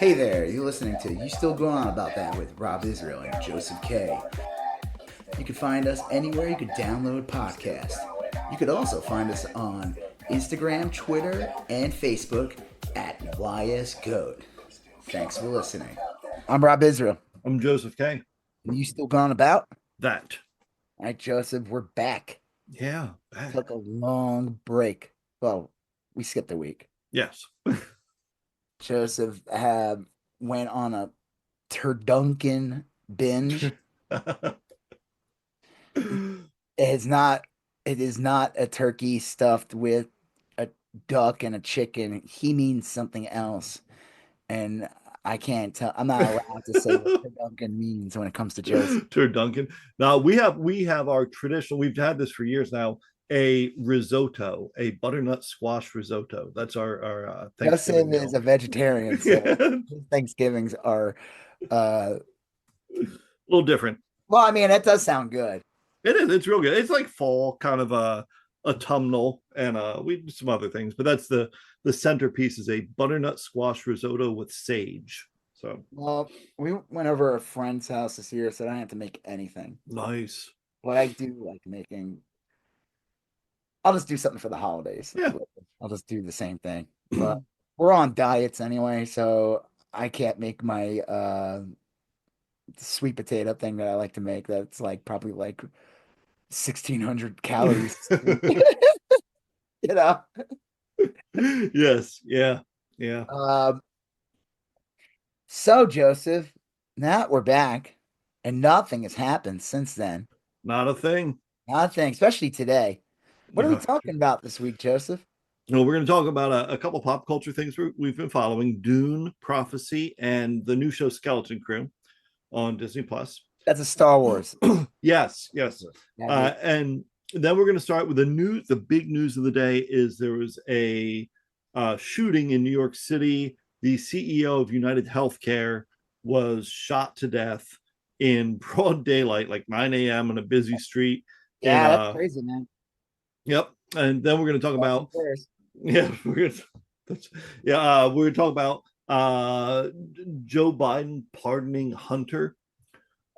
Hey there, you're listening to You Still Going On About That with Rob Israel and Joseph K. You can find us anywhere you could download podcasts. You could also find us on Instagram, Twitter, and Facebook at YSGOAT. Thanks for listening. I'm Rob Israel. I'm Joseph K. And you still going about? That. All right, Joseph, we're back. Yeah, back. Took a long break. Well, we skipped a week. Yes. Joseph went on a turduncan binge. It is not a turkey stuffed with a duck and a chicken. He means something else. And I can't tell. I'm not allowed to say what turduncan means when it comes to Joseph. Turduncan. Now we have our traditional, we've had this for years now, a risotto, a butternut squash risotto. That's our Thanksgiving Joseph is a vegetarian, so Thanksgivings are a little different. Well, I mean, that does sound good. It is. It's real good. It's like fall kind of a autumnal, and we do some other things, but that's the centerpiece is a butternut squash risotto with sage. So, well, we went over a friend's house this year, so I don't have to make anything. Nice. What I do like making, I'll just do something for the holidays. Yeah. I'll just do the same thing. But we're on diets anyway, so I can't make my sweet potato thing that I like to make. That's like probably like 1,600 calories. You know? Yes. Yeah. Yeah. So, Joseph, now we're back, and nothing has happened since then. Not a thing. Nothing, especially today. What are we talking about this week, Joseph? Well, we're going to talk about a couple pop culture things we've been following: Dune Prophecy and the new show Skeleton Crew on Disney Plus. That's a Star Wars. Yes. And then we're going to start with the big news of the day is there was a shooting in New York City. The CEO of United Healthcare was shot to death in broad daylight, like 9 a.m. on a busy street. Yeah, that's crazy, man. Yep. And then we're going to talk about we're going to talk about Joe Biden pardoning Hunter.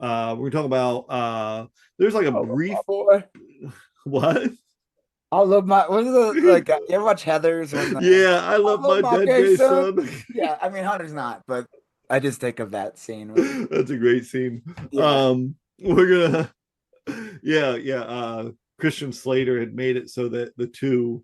We're going to talk about there's like a brief what? I love my what is it like? You ever watch Heathers? Yeah, I love my dead gay son. Yeah, I mean Hunter's not, but I just think of that scene. That's a great scene. Yeah. We're gonna Christian Slater had made it so that the two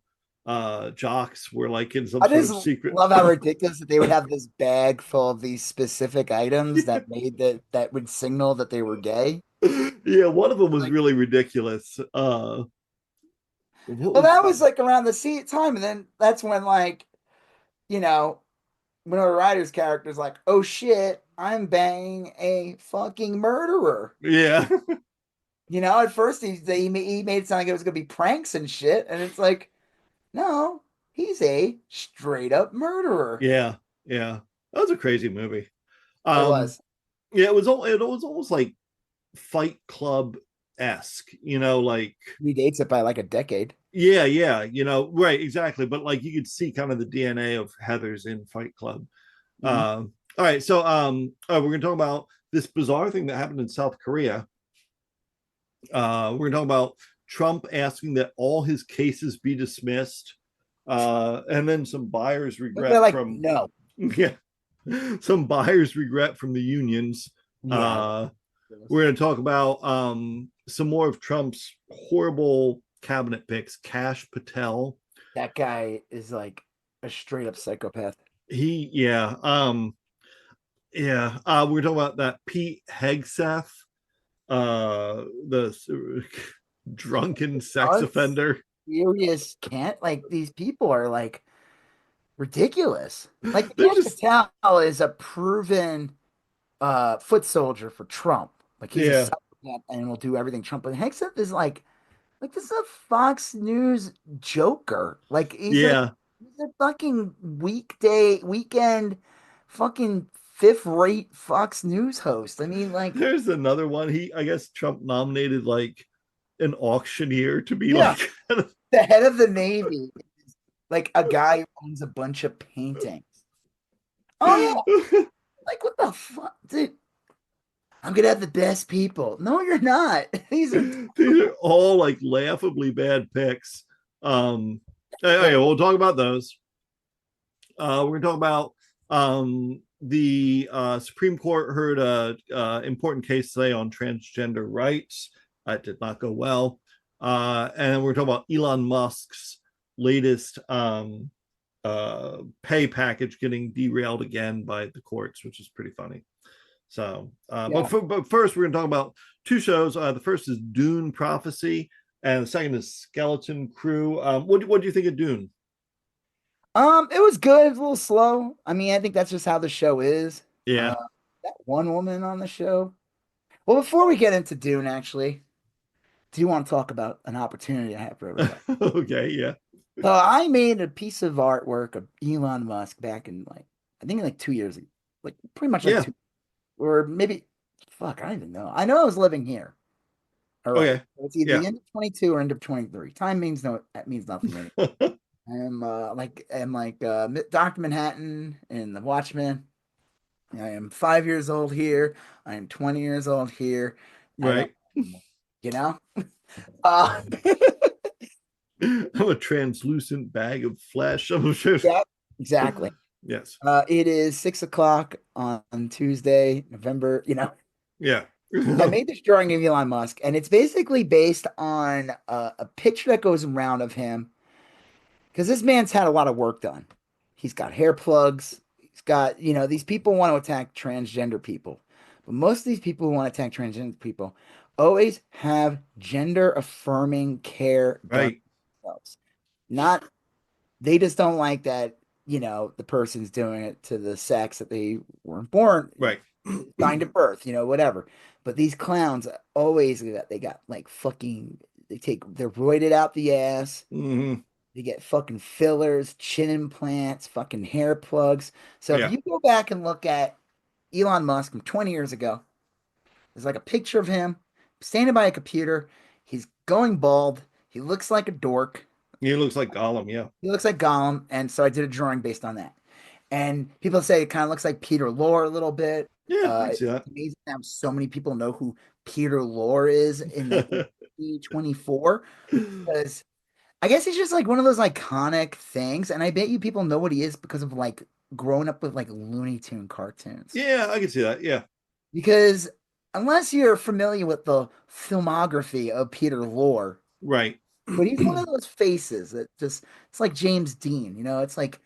jocks were like in some sort of secret. Love how ridiculous that they would have this bag full of these specific items that made that would signal that they were gay. Yeah, one of them was like, really ridiculous. Well, that was like around the time, and then that's when like, you know, Winona Ryder's character is like, "Oh shit, I'm banging a fucking murderer." Yeah. You know, at first he made it sound like it was gonna be pranks and shit, and it's like, no, he's a straight up murderer. Yeah, that was a crazy movie. It was. Yeah, it was almost like Fight Club-esque, like he dates it by like a decade. Yeah, right, exactly. But like you could see kind of the DNA of Heathers in Fight Club. Mm-hmm. All right, so we're gonna talk about this bizarre thing that happened in South Korea. We're gonna talk about Trump asking that all his cases be dismissed, and then some buyers regret from no. Yeah, some buyers regret from the unions. Yeah. We're going to talk about some more of Trump's horrible cabinet picks. Kash Patel. That guy is like a straight up psychopath. We're talking about that Pete Hegseth, the drunken sex offender. Serious can't like these people are like ridiculous. Like Kash Patel is a proven foot soldier for Trump. Like he's a psychopath and will do everything Trump. But Hegseth is like this is a Fox News joker. Like he's a fucking weekend fucking fifth-rate Fox News host. I mean, like there's another one. I guess Trump nominated like an auctioneer to be like the head of the Navy. Like a guy who owns a bunch of paintings. Oh yeah. Like what the fuck, dude? I'm gonna have the best people. No, you're not. These are These are all like laughably bad picks. Um, yeah. we'll talk about those. We're going to talk about the Supreme Court heard a important case today on transgender rights. It did not go well. And we're talking about Elon Musk's latest pay package getting derailed again by the courts, which is pretty funny. So, Yeah. but first, we're going to talk about two shows. The first is Dune Prophecy, and the second is Skeleton Crew. What do you think of Dune? It was good. It was a little slow. I mean, I think that's just how the show is. Yeah. That one woman on the show. Well, before we get into Dune, actually, do you want to talk about an opportunity I have for everybody? Okay. Yeah. So I made a piece of artwork of Elon Musk back in like I think like 2 years ago, like pretty much like Yeah. two or maybe fuck, I don't even know. I know I was living here. All right, Okay. it's either Yeah. the end of 22 or end of 23. Time means no, that means nothing to me. I'm like Dr. Manhattan and the Watchmen. I am 5 years old here. I am 20 years old here. I don't, Right. you know. Uh, I'm a translucent bag of flesh. I'm sure. yeah, exactly. Yes. It is 6 o'clock on Tuesday, November. Yeah. I made this drawing of Elon Musk, and it's basically based on a picture that goes around of him because this man's had a lot of work done. He's got hair plugs. He's got, these people want to attack transgender people, but most of these people who want to attack transgender people always have gender affirming care done Right. themselves. Not, they just don't like that, the person's doing it to the sex that they weren't born, Right. signed at birth, whatever. But these clowns always do that. They got like fucking, they're roided out the ass. Hmm. They get fucking fillers, chin implants, fucking hair plugs. So if Yeah. you go back and look at Elon Musk from 20 years ago, there's like a picture of him standing by a computer. He's going bald. He looks like a dork. He looks like Gollum. Yeah. He looks like Gollum. And so I did a drawing based on that. And people say it kind of looks like Peter Lorre a little bit. Yeah. I can see It's that. amazing how so many people know who Peter Lorre is in like 2024 because I guess he's just like one of those iconic things, and I bet you people know what he is because of like growing up with like Looney Tune cartoons. Yeah. I can see that. Yeah. Because unless you're familiar with the filmography of Peter Lorre, Right. but he's one of those faces that just it's like James Dean, it's like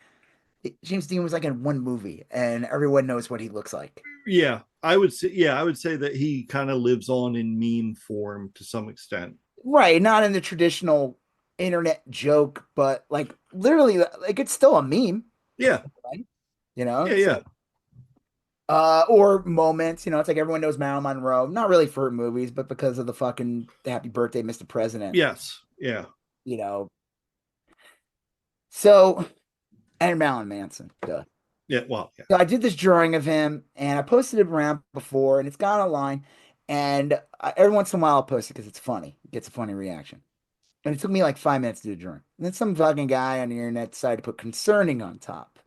James Dean was like in one movie and everyone knows what he looks like. Yeah. I would say. Yeah. I would say that he kind of lives on in meme form to some extent. Right, not in the traditional internet joke, but like literally like it's still a meme, Yeah. right? Yeah. So Yeah. or moments, it's like everyone knows Marilyn Monroe, not really for her movies, but because of the fucking Happy Birthday, Mr. President, Yes. Yeah. you know. So, and Marilyn Manson, duh. Yeah. Well. Yeah. So I did this drawing of him and I posted it around before and it's gone online. And every once in a while I'll post it because it's funny. It gets a funny reaction. And it took me like 5 minutes to do a drawing. And then some fucking guy on the internet decided to put concerning on top.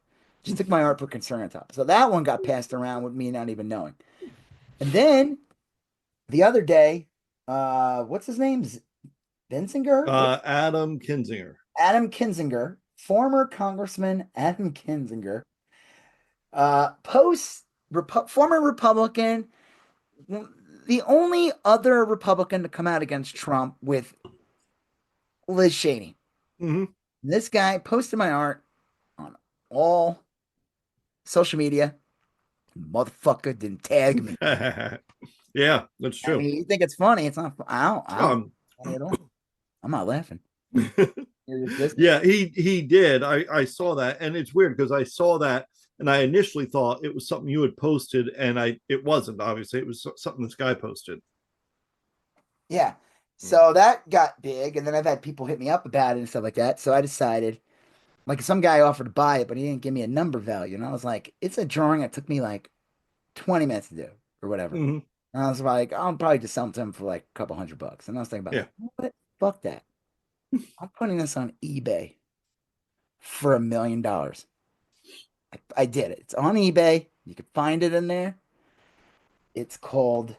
Just took my art, put concerning on top. So that one got passed around with me not even knowing. And then the other day, what's his name? Bensinger? What? Adam Kinzinger. Adam Kinzinger, former Congressman Adam Kinzinger, posts former Republican, the only other Republican to come out against Trump with Liz Cheney. Hmm. This guy posted my art on all social media. Motherfucker didn't tag me. Yeah, that's I true. mean, you think it's funny? It's not. I don't Um, funny at all. I'm not laughing. Serious business. yeah, he did. I saw that, and it's weird because I saw that, and I initially thought it was something you had posted, and it wasn't. Obviously, it was something this guy posted. Yeah. Mm. So that got big, and then I've had people hit me up about it and stuff like that. So I decided, like, some guy offered to buy it, but he didn't give me a number value, and I was like, it's a drawing that took me like 20 minutes to do or whatever. Hmm. And I was like, I'll probably just sell it to him for like a couple $100. And I was thinking about Yeah. like, what? Fuck that. I'm putting this on eBay for $1 million. I did it. It's on eBay. You can find it in there. It's called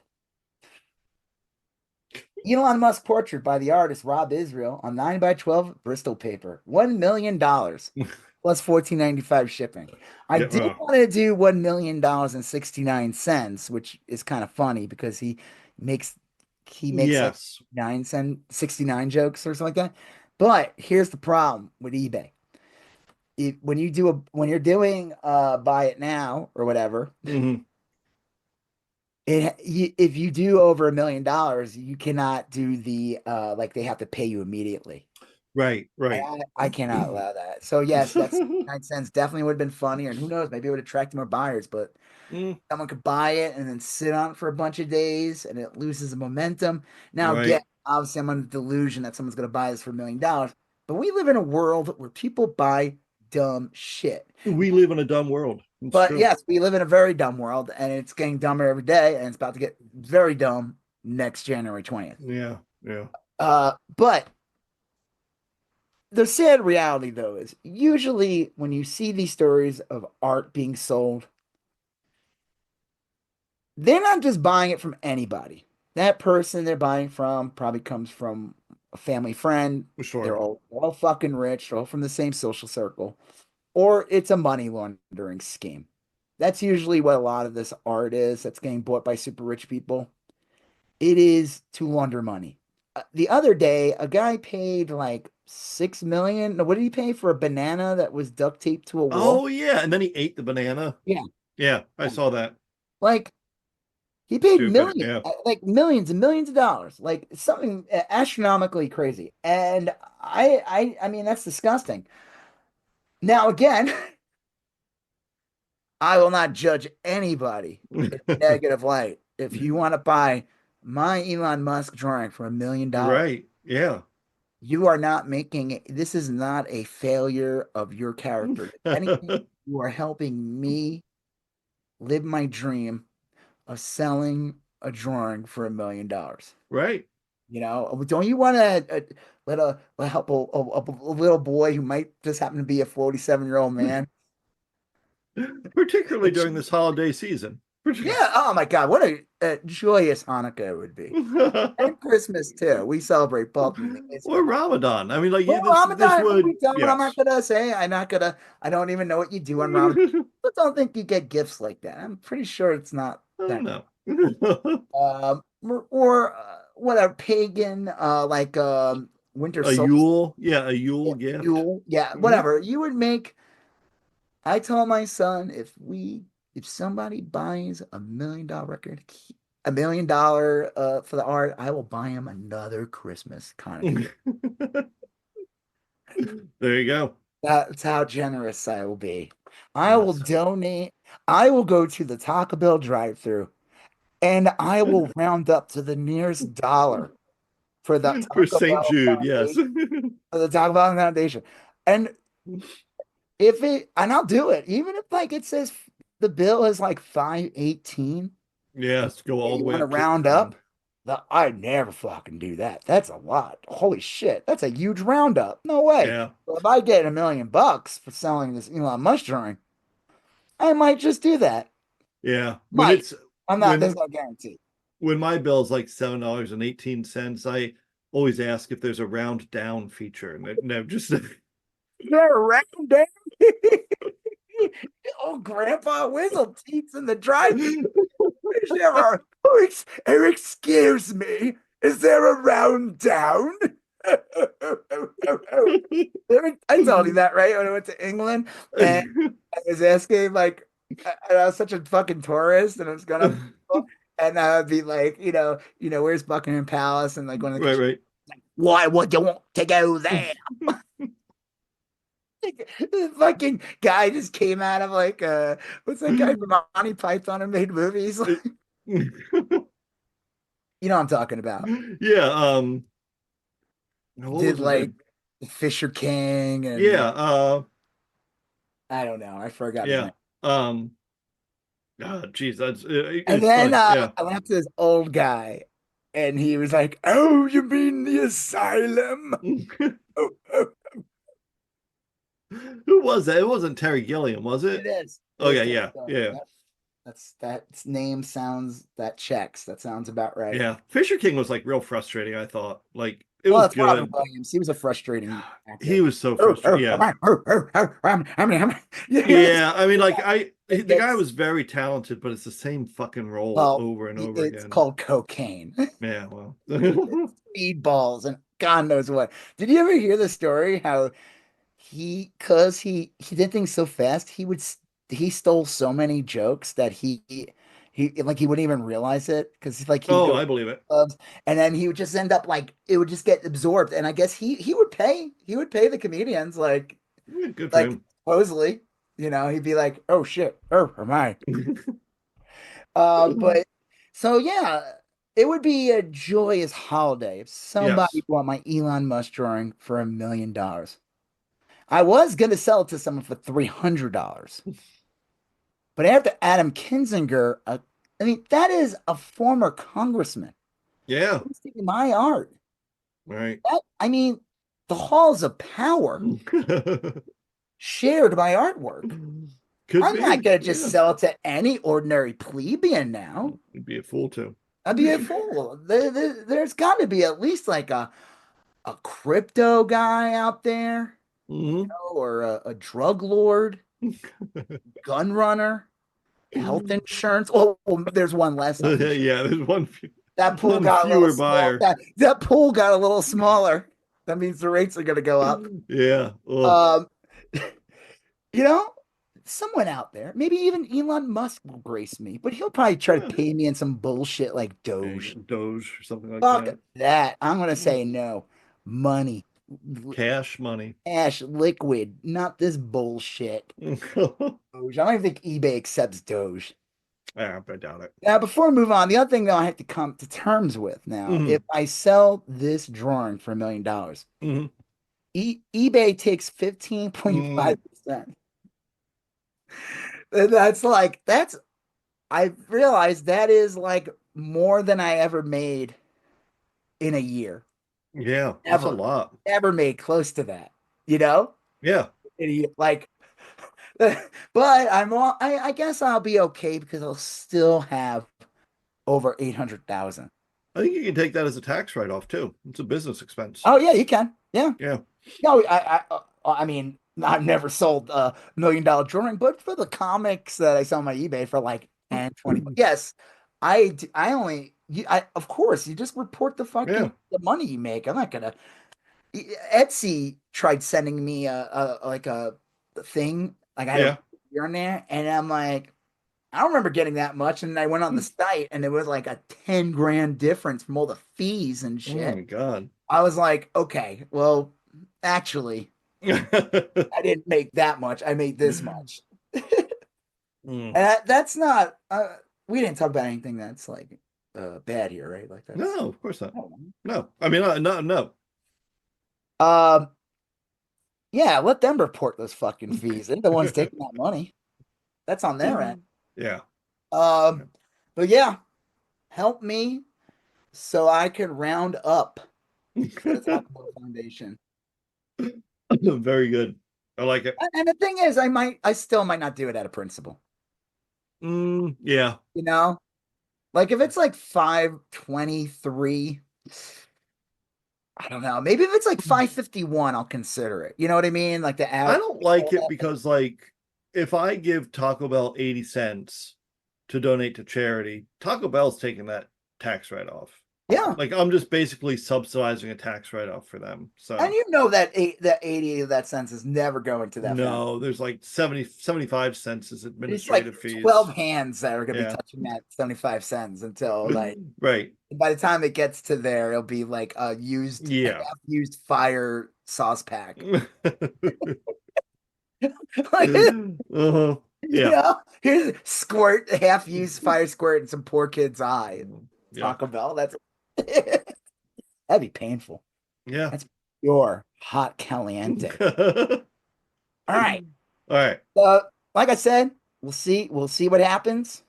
Elon Musk portrait by the artist Rob Israel on 9 by 12 Bristol paper. $1 million plus 14.95 shipping. I Yeah. did want to do $1 million and 69 cents, which is kind of funny because makes he makes like Yes. 9 cent 69 jokes or something like that. But here's the problem with eBay. When you're doing buy it now or whatever, Hmm. if you do over $1 million, you cannot do the like they have to pay you immediately. Right. Right. I cannot allow that. So yes, that's 9 cents definitely would have been funnier, and who knows, maybe it would attract more buyers. But Mm, someone could buy it and then sit on it for a bunch of days, and it loses the momentum. Now, again, right. obviously, I'm under the delusion that someone's going to buy this for $1 million, but we live in a world where people buy dumb shit. We live in a dumb world. It's But true. yes, we live in a very dumb world, and it's getting dumber every day, and it's about to get very dumb next January 20th. Yeah. Yeah. But the sad reality, though, is usually when you see these stories of art being sold, they're not just buying it from anybody. That person they're buying from probably comes from a family friend. Sure. They're all fucking rich, they're all from the same social circle, or it's a money laundering scheme. That's usually what a lot of this art is that's getting bought by super rich people. It is to launder money. The other day, a guy paid like 6 million. No, what did he pay for a banana that was duct taped to a wall? Oh yeah. And then he ate the banana. Yeah. Yeah, I saw that. Like he paid Stupid. millions, Yeah. like millions and millions of dollars, like something astronomically crazy. And I mean, that's disgusting. Now, again, I will not judge anybody in a negative light. If you want to buy my Elon Musk drawing for $1 million, Right. Yeah. you are not making this is not a failure of your character. If anything, you are helping me live my dream of selling a drawing for $1 million. Right. Don't you want to let help a little boy who might just happen to be a 47-year-old man? Particularly during this holiday season. Yeah. Oh my God, what a joyous Hanukkah it would be, and Christmas too. We celebrate both in the midst Or of Ramadan. I mean, like Well, this Ramadan, would we don't, but I'm not yes. gonna say. I'm not gonna. I don't even know what you do on Ramadan. But don't think you get gifts like that. I'm pretty sure it's not I don't that. know. Or whatever pagan, like winter A solstice, Yule, yeah, a Yule gift. Yule, yeah, Hmm. whatever. You would make. I told my son if somebody buys $1 million record, $1 million for the art, I will buy him another Christmas Hanukkah. There you go. That's how generous I will be. I will Yes. donate. I will go to the Taco Bell drive-through and I will round up to the nearest dollar for the For Taco St. Bell Jude, yes. Foundation. For the Taco Bell Foundation. And and I'll do it, even if like it says the bill is like 518 Yes, go and all the you way want to up to round up. I'd never fucking do that. That's a lot. Holy shit. That's a huge roundup. No way. yeah. But if I get $1 million for selling this Elon Musk drawing, I might just do that. Yeah. When Might. it's There's when no guarantee. when my bill's like $7.18, I always ask if there's a round down feature. And no, just They're around there. Oh, Grandpa Whistle teats in the drive-thru. Is there excuse me, is there a round down? I told you that, right? When I went to England and I was asking, like, I was such a fucking tourist and I was going up to people and I would be like, where's Buckingham Palace? And like one of the right, right. why would you want to go there? The fucking guy just came out of like what's that guy from Monty Python and made movies? You know what I'm talking about. yeah, what Did was his like name? Fisher King and Yeah, I don't know. I forgot his yeah. name. Um geez, that's And it's then funny. Yeah. I went up to this old guy and he was like, "Oh, you mean the asylum?" Oh, oh. Who was that? It wasn't Terry Gilliam, was It it? is. It is Okay, Terry yeah, Gilliam. yeah, Yep. That name sounds that checks. That sounds about right. yeah. Fisher King was like real frustrating. I thought like it Well, was it's Robin good. Williams. He was a frustrating He actor. was so frustrating. Yeah, yeah. I mean, like It the guy gets was very talented, but it's the same fucking role well. over and over It's again. called cocaine. Yeah, well, Speedballs and God knows what. Did you ever hear the story how cause he did things so fast, he stole so many jokes that he like he wouldn't even realize it because like he'd oh, go I believe it. clubs and then he would just end up like it would just get absorbed. And I guess he would pay the comedians Yeah, good for like him. supposedly, he'd be like, oh shit, oh am I? But so yeah, it would be a joyous holiday if somebody Yes. bought my Elon Musk drawing for $1 million. I was gonna sell it to someone for $300, but after Adam Kinzinger, I mean that is a former congressman. Yeah. He's taking my art. Right. I mean, the halls of power shared my artwork. Could I'm not be. gonna just Yeah. sell it to any ordinary plebeian now. You'd be a fool too. I'd be a fool. There's got to be at least like a crypto guy out there, Hmm. or a drug lord, gun runner, health insurance. Oh, there's one less health insurance. Yeah, there's That pool one got a little fewer small. buyer. That pool got a little smaller. That means the rates are going to go up. Yeah. Oh, Um, you know, someone out there, maybe even Elon Musk will grace me, but he'll probably try to yeah. pay me in some bullshit like Yeah, you Doge. got Doge or something like Fuck that. that. I'm going to say no. Money, Cash money. cash, liquid, not this bullshit. Doge. I don't even think eBay accepts Doge. Yeah, I doubt it. Now, before we move on, the other thing that I have to come to terms with now, if Hmm. I sell this drawing for $1 million, Hmm. eBay takes Mm, 15.5%. I realized that is like more than I ever made in a year. yeah, that's a Ever, lot. ever made close to that, you know? Yeah. Like, but I guess I'll be okay because I'll still have over 800,000. I think you can take that as a tax write-off too. It's a business expense. Oh yeah, you can. Yeah. Yeah. No, I mean, I've never sold a $1 million drawing, but for the comics that I sell on my eBay for like 10, 20, yes, I only, of course, you just report Yeah. the money you make. I'm not gonna, Etsy tried sending me a thing, like I had a Yeah. year on there, and I'm like, I don't remember getting that much. And I went on the site and it was like a 10 grand difference from all the fees and Oh shit. my God. I was like, okay, well, actually, I didn't make that much. I made this much. Mm. And that's not, we didn't talk about anything that's like bad here, right? Like that's, No, of course not. I don't No. I mean, no, no. know. Yeah, let them report those fucking fees. They're the ones taking that money. That's on their end. Yeah. Um, but yeah, help me so I could round up for the Taco Bell Foundation. Very good. I like it. And the thing is, I still might not do it out of principle. Yeah. You know, like if it's like 523, I don't know. Maybe if it's like 551, I'll consider it. You know what I mean? Like the I out. don't like it because, like, if I give Taco Bell 80 cents to donate to charity, Taco Bell's taking that tax write-off. Yeah. Like, I'm just basically subsidizing a tax write-off for them. And So, you know that 80 of that cents is never going to that fountain. no, there's like 75 cents as It's like administrative 12 fees. hands that are going to be Yeah. touching that 75 cents until like Right. by the time it gets to there, it'll be like a Yeah. half-used fire sauce pack. Like, Uh-huh. Yeah. here's squirt, half-used fire squirt in some poor kid's eye. Yeah. Taco Bell. That's that'd be painful. Yeah. That's pure hot caliente. All right. All right. Like I said, we'll see. We'll see what happens.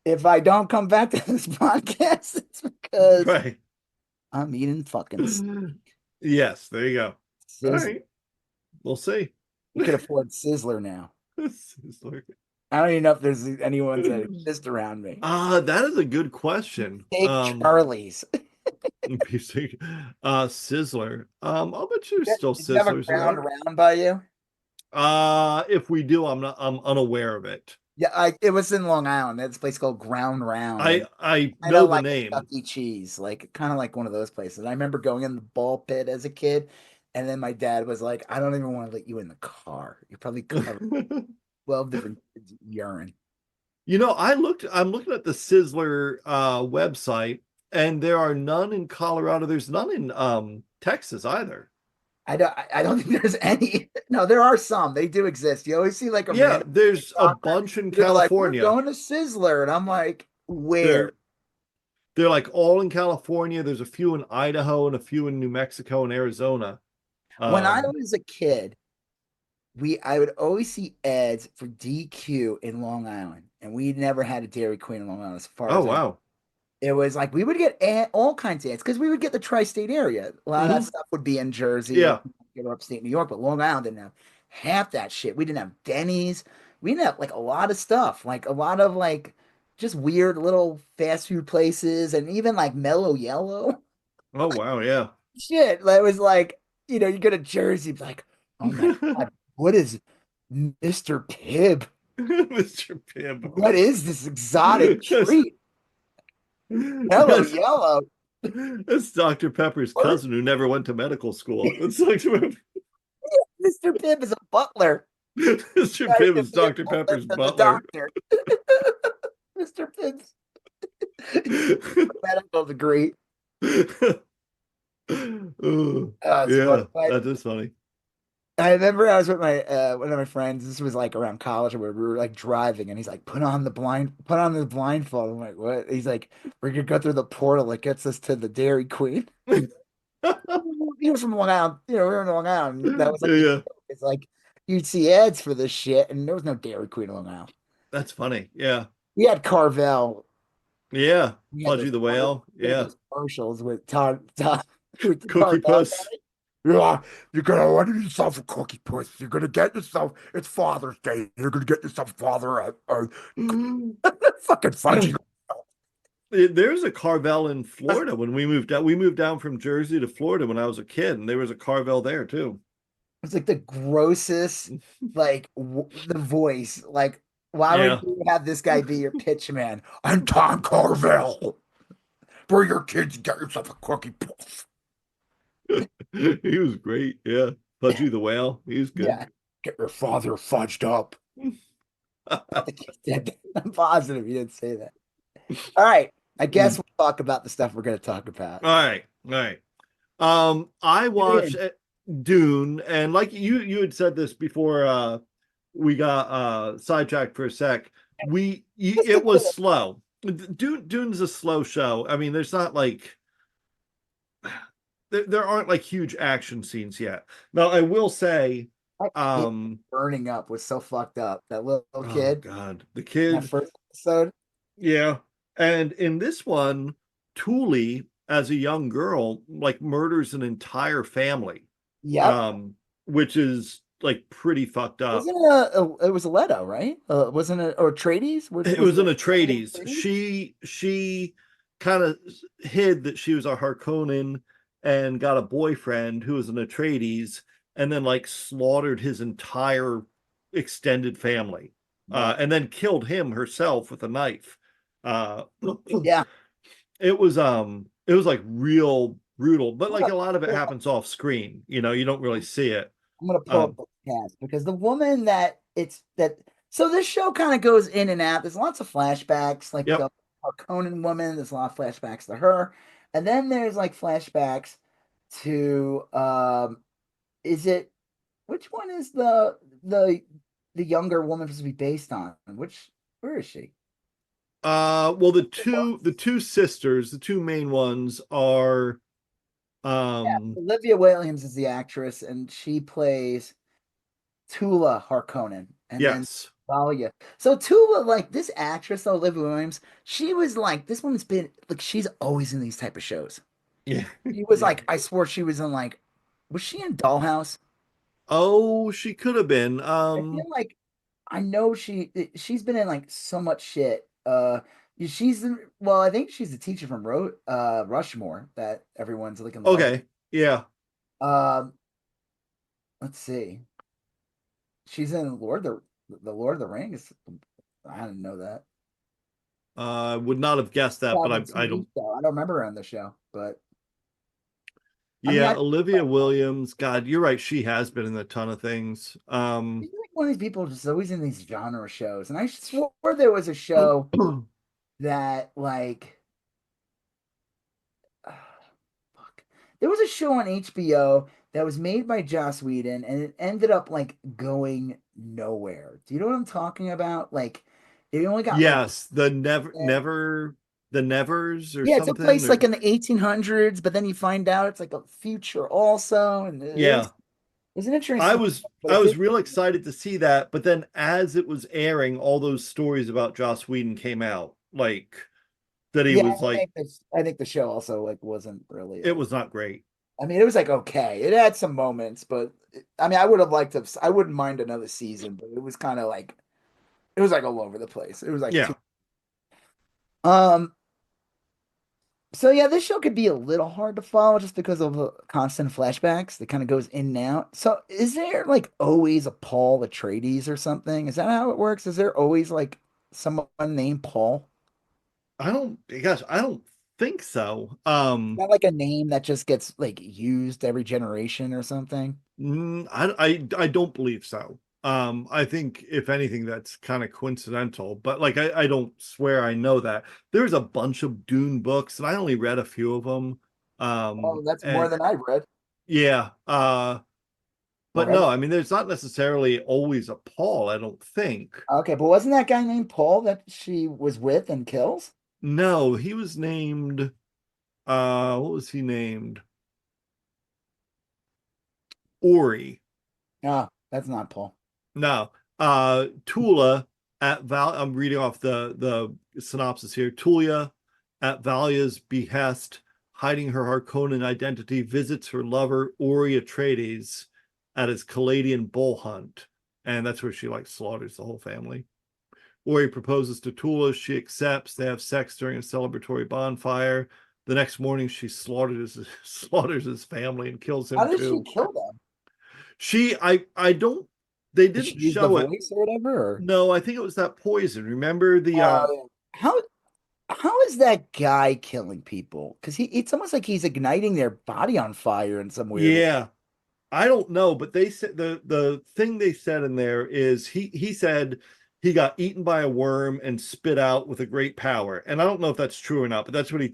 If I don't come back to this podcast, it's because Right. I'm eating fucking Yes, there you go. All sizzle. right. we'll see. You could afford Sizzler now. Sizzler. I don't even know if there's any ones that exist around me. That is a good question. Steak Charlie's. Sizzler. I'll bet you there's still Did you have a Sizzlers ground around. round by you? If we do, I'm unaware of it. Yeah, it was in Long Island. There's a place called Ground Round, and I kind of know the like a Chuck name. E. Cheese, like kind of like one of those places. I remember going in the ball pit as a kid, and then my dad was like, "I don't even want to let you in the car. You're probably covered 12 different kids' urine." I'm looking at the Sizzler website, and there are none in Colorado. There's none in Texas either. I don't think there's any. No, there are some. They do exist. You always see like a Yeah, random there's a TikToker. bunch in They're like, "We're California. going to Sizzler," and I'm like, "Where?" They're they're like all in California. There's a few in Idaho and a few in New Mexico and Arizona. When I Um, was a kid, I would always see ads for DQ in Long Island, and we never had a Dairy Queen in Long Island, as far oh as I know. wow. It was like we would get all kinds of ads because we would get the tri-state area. A lot of that Mhm. stuff would be in Jersey or Yeah. upstate New York, but Long Island didn't have half that shit. We didn't have Denny's. We didn't have like a lot of stuff, like a lot of like just weird little fast food places, and even like Mellow Yellow Oh wow. Yeah. shit. That was like, you go to Jersey, like, oh my God, what is Mr. Pibb? Mr. Pibb. What is this exotic treat? Mellow That's, Yellow. that's Dr. Pepper's What? cousin who never went to medical school. That's Dr. Pepper. Mr. Pibb is a butler. Mr. Trying Pibb to is be a Dr. butler Pepper's to the butler. doctor. Mr. Pibb's medical degree. Oh, It's funny. yeah, that is funny. I remember I was with my one of my friends. This was like around college where we were like driving, and he's like, put on the blindfold." I'm like, "What?" He's like, "We're gonna go through the portal that gets us to the Dairy Queen." He was from Long Island, we were in Long Island. That was Yeah, like the yeah, joke. It's like you'd see ads for this shit, and there was no Dairy Queen in Long Island. that's funny. Yeah, We had Carvel. yeah. We had Pudgy those the Whale. we had Yeah. those commercials with Todd with the Cookie Carvel Puss. guy. Yeah, you're gonna order yourself a cookie puss. You're gonna get yourself. It's Father's Day. You're gonna get yourself father a fucking fudgy. There's a Carvel in Florida when we moved out. We moved down from Jersey to Florida when I was a kid, and there was a Carvel there too. It's like the grossest, like the voice. Like, why would Yeah. you have this guy be your pitch man? I'm Tom Carvel. Bring your kids and get yourself a cookie puss. He was great. Yeah. Pudgy the Whale. He was good. Yeah, get your father fudged up. I think he did that. I'm positive he didn't say that. All right. I guess Mm. we'll talk about the stuff we're going to talk about. All right. All right. I watched Dune. Dune, and like you had said this before we got sidetracked for a sec. Just a It bit. was slow. Dune's a slow show. I mean, there's not like there aren't like huge action scenes yet. Now, I will say, That kid um, burning up was so fucked up. That little oh kid God, the in that kid, first episode. yeah. And in this one, Thule, as a young girl, like murders an entire family, Yep. um, which is like pretty fucked up. Wasn't it it was a Leto, right? Wasn't it or Trades? It Was was it an Atreides. Trades? She kind of hid that she was a Harkonnen and got a boyfriend who was an Atreides, and then like slaughtered his entire extended family, Right. and then killed him herself with a knife. Uh, Yeah. it was like real brutal, but like a lot of it happens off screen. You don't really see it. I'm gonna pull up Um, the cast because the woman so this show kind of goes in and out. There's lots of flashbacks, like yep. our Conan woman. There's a lot of flashbacks to her, and then there's like flashbacks to is it which one is the younger woman supposed to be based on? Where is she? Well, the two sisters, the two main ones are Olivia Williams is the actress, and she plays Tula Harkonnen, and then yes. Talia. So Tula, like this actress, Olivia Williams, she was like this one's been like she's always in these type of shows. Yeah. She was Yeah. like, I swore she was in like, was she in Dollhouse? Oh, she could have been. I feel like I know she's been in like so much shit. Well, I think she's the teacher from Rushmore that everyone's like in love with. Okay, yeah. Um, let's see. She's in the Lord of the Rings. I didn't know that. I would not have guessed that, but The I TV don't. show. I don't remember her on the show, but I mean, Yeah, Olivia Williams. God, you're right. She has been in a ton of things. she's like one of these people just always in these genre shows. And I swore there was a show that like fuck. There was a show on HBO that was made by Joss Whedon and it ended up like going nowhere. Do you know what I'm talking about? Like it only got like Yes, the Nevers or yeah, it took something. place Or like in the 1800s, but then you find out it's like a future also, and yeah, it was an I interesting, was but I it was did. real excited to see that, but then as it was airing, all those stories about Joss Whedon came out, like that he Yeah, was like I think the show also like wasn't really it like. was not great. I mean, it was like okay, it had some moments, but I mean, I would have liked to. I wouldn't mind another season, but it was kind of like it was like all over the place. It was like too. Yeah, Um. So yeah, this show could be a little hard to follow just because of constant flashbacks that kind of goes in and out. So is there like always a Paul Atreides or something? Is that how it works? Is there always like someone named Paul? I don't think so. Not like a name that just gets like used every generation or something. I don't believe so. I think if anything, that's kind of coincidental, but like I don't swear I know that. There's a bunch of Dune books, and I only read a few of them. Oh, that's more And than I read. yeah, but Or ever. no, I mean, there's not necessarily always a Paul, I don't think. Okay, but wasn't that guy named Paul that she was with and kills? No, he was named, what was he named? Ori. Ah, that's not Paul. No, Tula at Val. I'm reading off the synopsis here. Tulia at Valia's behest, hiding her Harkonnen identity, visits her lover Ori Atreides at his Caladian bull hunt, and that's where she like slaughters the whole family. Ori proposes to Tula. She accepts. They have sex during a celebratory bonfire. The next morning, she slaughters his family and kills How him did she too. kill them? I don't. They Did she didn't use the show it. voice or whatever? Or No, I think it was that poison. Remember the uh, how how is that guy killing people? Because it's almost like he's igniting their body on fire in some weird way. yeah, I don't know, but they said the thing they said in there is he said he got eaten by a worm and spit out with a great power. And I don't know if that's true or not, but that's what he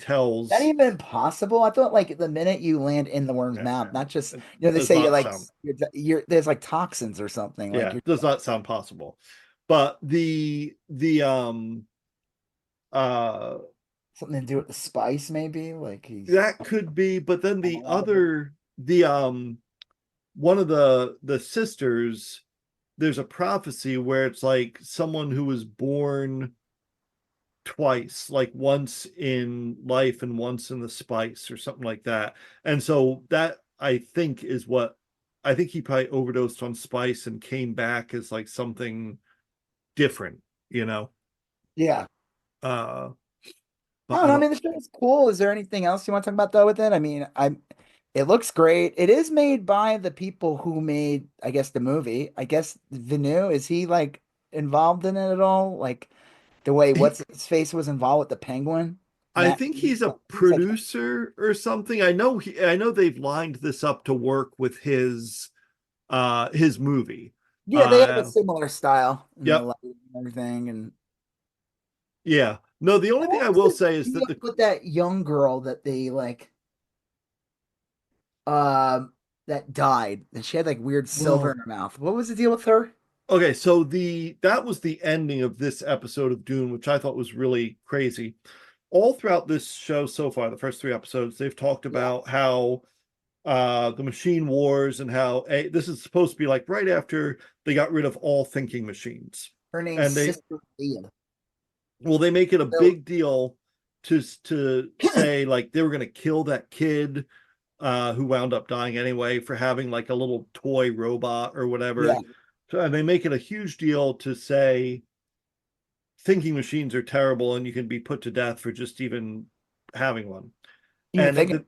That tells. even possible? I thought like the minute you land in the worm's Yeah, mouth, not just it they does say you're not like sound you're there's like toxins or something like yeah, you're it does not sound possible. But the uh something to do with the spice maybe like he's that could be, but then on a the lot of it. other the one of the sisters, there's a prophecy where it's like someone who was born twice, like once in life and once in the spice or something like that. And so that I think is what I think he probably overdosed on spice and came back as like something different, you know. Yeah. Uh I but don't I know. I don't mean, the show is cool. Is there anything else you want to talk about though with it? I mean, it looks great. It is made by the people who made, I guess, the movie. I guess Vinu, is he like involved in it at all? Like the way what's his face was involved with the penguin? I Matt, think he's a he's like, producer or something. I know they've lined this up to work with his movie. yeah, they have a Uh similar style in the yep. lighting and everything. And Yeah. No, the only thing what I was will the say is that deal the with that young girl that they like, that died and she had like weird silver in well, her mouth? What was the deal with her? okay, so the that was the ending of this episode of Dune, which I thought was really crazy. All throughout this show so far, the first three episodes, they've talked Yeah. about how the machine wars and how this is supposed to be like right after they got rid of all thinking machines. Her name's And Sister Leah. they make it a So, big deal to say like they were going to kill that kid who wound up dying anyway for having like a little toy robot or Yeah. whatever. So, and they make it a huge deal to say thinking machines are terrible and you can be put to death for just even having one. Even And at thinking the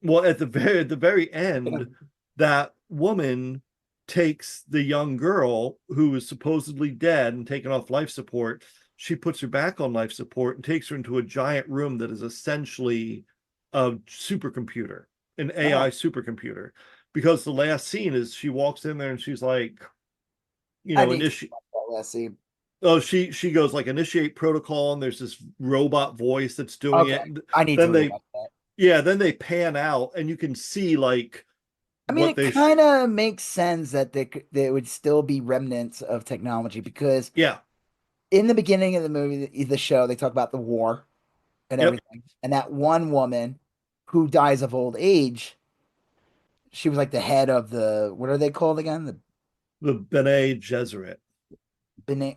well, at the very end, that woman takes the young girl who is supposedly dead and taken off life support. She puts her back on life support and takes her into a giant room that is essentially a supercomputer, an oh, AI supercomputer. Because the last scene is she walks in there and she's like, I need to initiate. watch that last scene. Oh, she goes like initiate protocol, and there's this robot voice that's doing Okay. it. I need to Then rewatch that. then they pan out, and you can see like I mean, what it they kind of makes sense that there would still be remnants of technology because yeah, in the beginning of the movie, the show, they talk about the war and yep, everything. And that one woman who dies of old age, she was like the head of the, what are they called again? The the Bene Gesserit. Bene,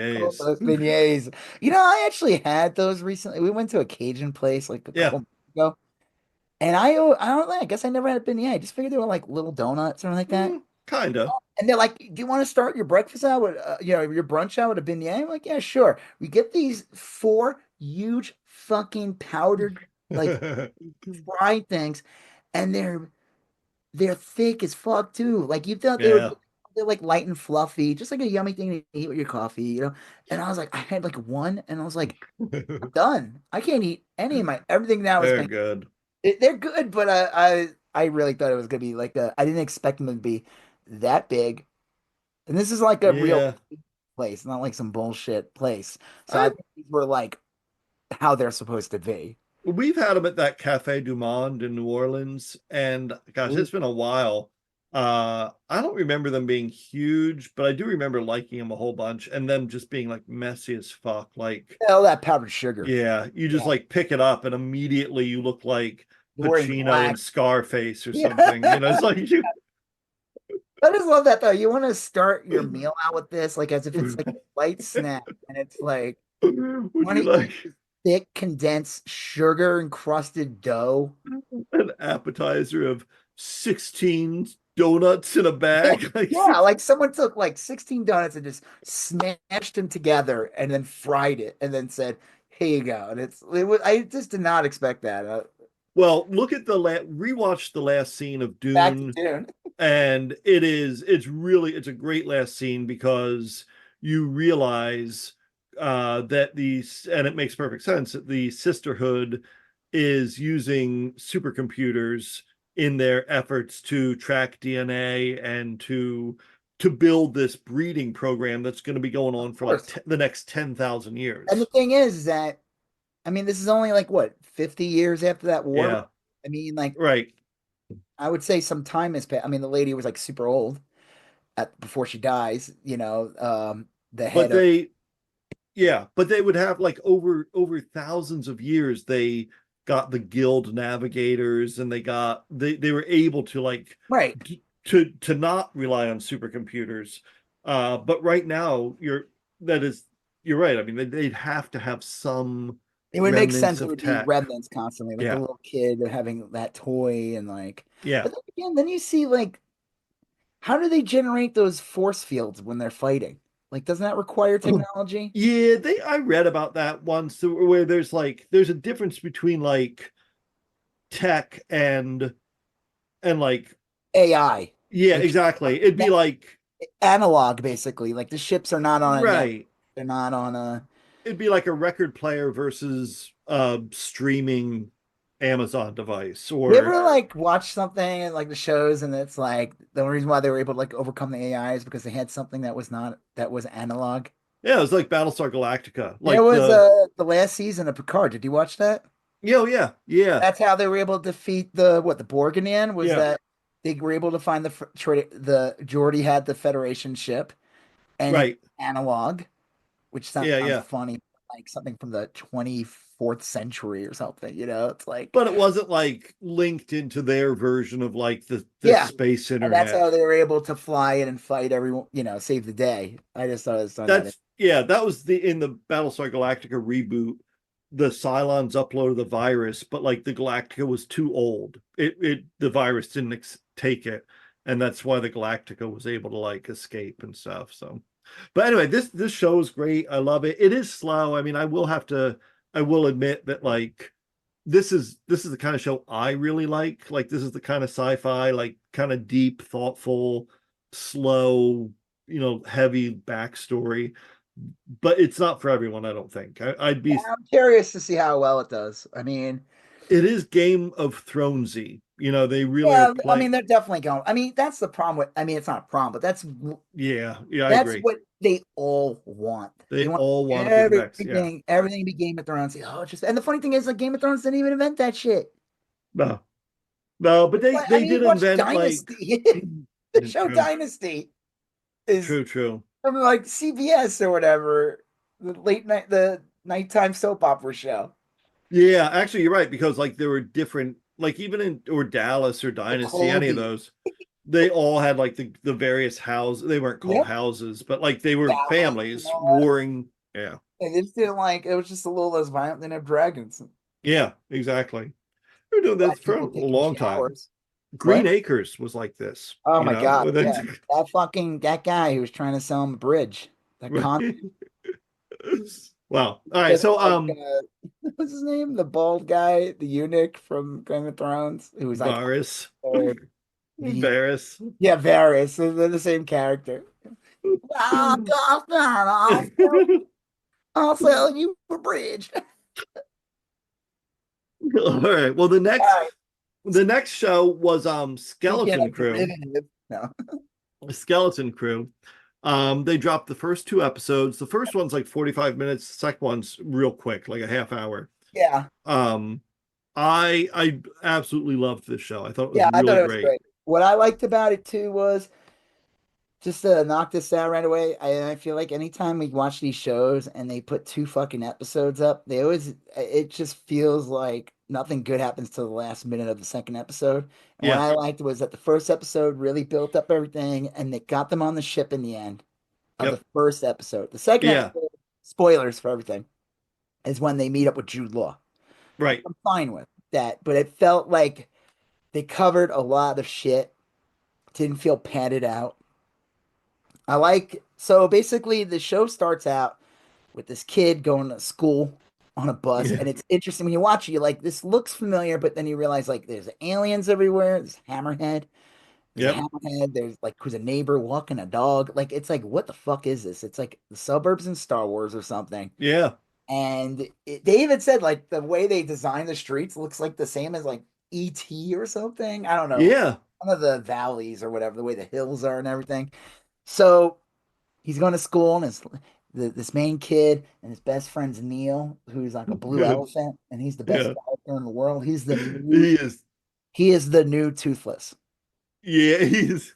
called Beignets. the beignets. You know, I actually had those recently. We went to a Cajun place like a Yeah, couple months ago. And I don't know, I guess I never had a beignet. I just figured they were like little donuts or something like that. kinda. And they're like, "Do you want to start your breakfast out with, your brunch out with a beignet?" I'm like, "Yeah, sure." We get these four huge fucking powdered, like fried things, and they're thick as fuck too. Like you thought Yeah. they're like light and fluffy, just like a yummy thing to eat with your coffee, you know. And I was like, I had like one, and I was like, I'm done. I can't eat any of my everything now is They're being. good. They're good, but I really thought it was gonna be like I didn't expect them to be that big. And this is like a real Yeah. place, not like some bullshit place. So I I think these were like how they're supposed to be. We've had them at that Cafe Du Monde in New Orleans, and gosh, Ooh. it's been a while. I don't remember them being huge, but I do remember liking them a whole bunch, and them just being like messy as fuck. Like, All that powdered sugar. yeah, you just Yeah, like pick it up, and immediately you look like you're wearing Pacino in black. Scarface or Yeah. something. It's like you. I just love that though. You want to start your meal out with this, like as if it's like a light snack, and it's like you Would want you to eat like thick condensed sugar encrusted dough. an appetizer of 16 donuts in a Yeah, bag? Like, yeah, like someone took like 16 donuts and just smashed them together and then fried it and then said, "Here you go." And I just did not expect that. well, look at rewatch the last scene of Back to Dune, Dune. and it's a great last scene because you realize that and it makes perfect sense that the sisterhood is using supercomputers in their efforts to track DNA and to build this breeding program that's going to be going Of on for like course. the next 10,000 And the years. thing is that I mean, this is only like what, 50 years after that war? Yeah, I mean, like right. I would say some time has passed. I mean, the lady was like super old at before she dies, the But head of they would have like over thousands of years. They got the guild navigators, and they were able to like right. to not rely on supercomputers. But right now, that is you're right. I mean, they'd have to have some It would make remnants sense. It of would be tech. remnants constantly, like the Yeah, little kid having that toy and like. yeah. But then again, then you see like how do they generate those force fields when they're fighting? Like, doesn't that require technology? Yeah, they I read about that once where there's a difference between like tech and like AI, yeah, like exactly. It'd be like analog, basically. Like the ships are not on a net. right. They're not on a. It'd be like a record player versus a streaming Amazon device You or ever like watch something and like the shows, and it's like the only reason why they were able to like overcome the AI is because they had something that was analog. yeah, it was like Battlestar Galactica. There Like was the last season of Picard. Did you watch that? yeah, yeah, That's how they were able to defeat the Borg in the end, was yeah, that they were able to find the Geordi had the Federation ship and it right. analog, which Yeah, sounds yeah. funny, like something from the 24th century or something, it's like But it wasn't like linked into their version of like the yeah. space And that's internet. how they were able to fly in and fight everyone, save the day. I just thought it was done that. That was the in the Battlestar Galactica reboot. the Cylons uploaded the virus, but like the Galactica was too old. The virus didn't take it, and that's why the Galactica was able to like escape and stuff. So, but anyway, this show is great. I love it. It is slow. I mean, I will admit that like this is the kind of show I really like. Like this is the kind of sci-fi, like kind of deep, thoughtful, slow, heavy backstory. But it's not for everyone, I don't think. I'd be. I'm curious to see how well it does. I mean, It is Game of Thronesy. They really are yeah, I playing. mean, they're definitely going. I mean, that's the problem with. I mean, it's not a problem, but Yeah, yeah, I that's agree. what they all want. They They want all want to be the next. Yeah, everything to be Game of Thrones. Oh, just and the funny thing is, like Game of Thrones didn't even invent that shit. no, no, but they But I they mean, did watch invent like. Dynasty. The show True, Dynasty is true. from like CBS or whatever, the nighttime soap opera show. Yeah, actually, you're right because like there were different, like even in or Dallas or The Dynasty, any of Colby. those, they all had like the various houses. They weren't called Yep. houses, but like they were Balance and families all that. warring. Yeah, And they just didn't like it was just a little less violent than have dragons. yeah, exactly. We were doing this Black for people a taking long time. showers. Green What? Acres was like this, Oh my God. with Yeah. That guy who was trying to sell him a bridge. That con wow. All right. doesn't So like what's his name? The bald guy, the eunuch from Game of Thrones, who was like Varys. third. He, Varys. yeah, Varys. They're the same character. Ah, Gotham, I'll sell you a bridge. All right. Well, All right. the next show was Speaking Skeleton of Crew. derivative, no. Skeleton Crew. They dropped the first two episodes. The first one's like 45 minutes. The second one's real quick, like a half hour. Yeah. Um, I absolutely loved this show. I thought it was Yeah, I thought really it was great. great. What I liked about it too was just to knock this down right away. I feel like anytime we watch these shows and they put two fucking episodes up, it just feels like nothing good happens till the last minute of the second episode. And what Yeah. I liked was that the first episode really built up everything and they got them on the ship in the end of the Yep. first episode. The second Yeah. episode, spoilers for everything, is when they meet up with Jude Law. Right. I'm fine with that, but it felt like they covered a lot of shit, didn't feel padded out. So basically the show starts out with this kid going to school on a bus, Yeah. and it's interesting when you watch it, you're like, this looks familiar, but then you realize like there's aliens everywhere, there's a Yep. hammerhead, there's like who's a neighbor walking a dog. Like it's like, what the fuck is this? It's like the suburbs in Star Wars or something. Yeah. And they even said like the way they design the streets looks like the same as like ET or something. I don't know. Yeah. One of the valleys or whatever, the way the hills are and everything. So he's going to school and this main kid and his best friend's Neil, who's like a blue elephant, and he's the best Yeah. character in the world. He is. He is the new Toothless. Yeah. He's.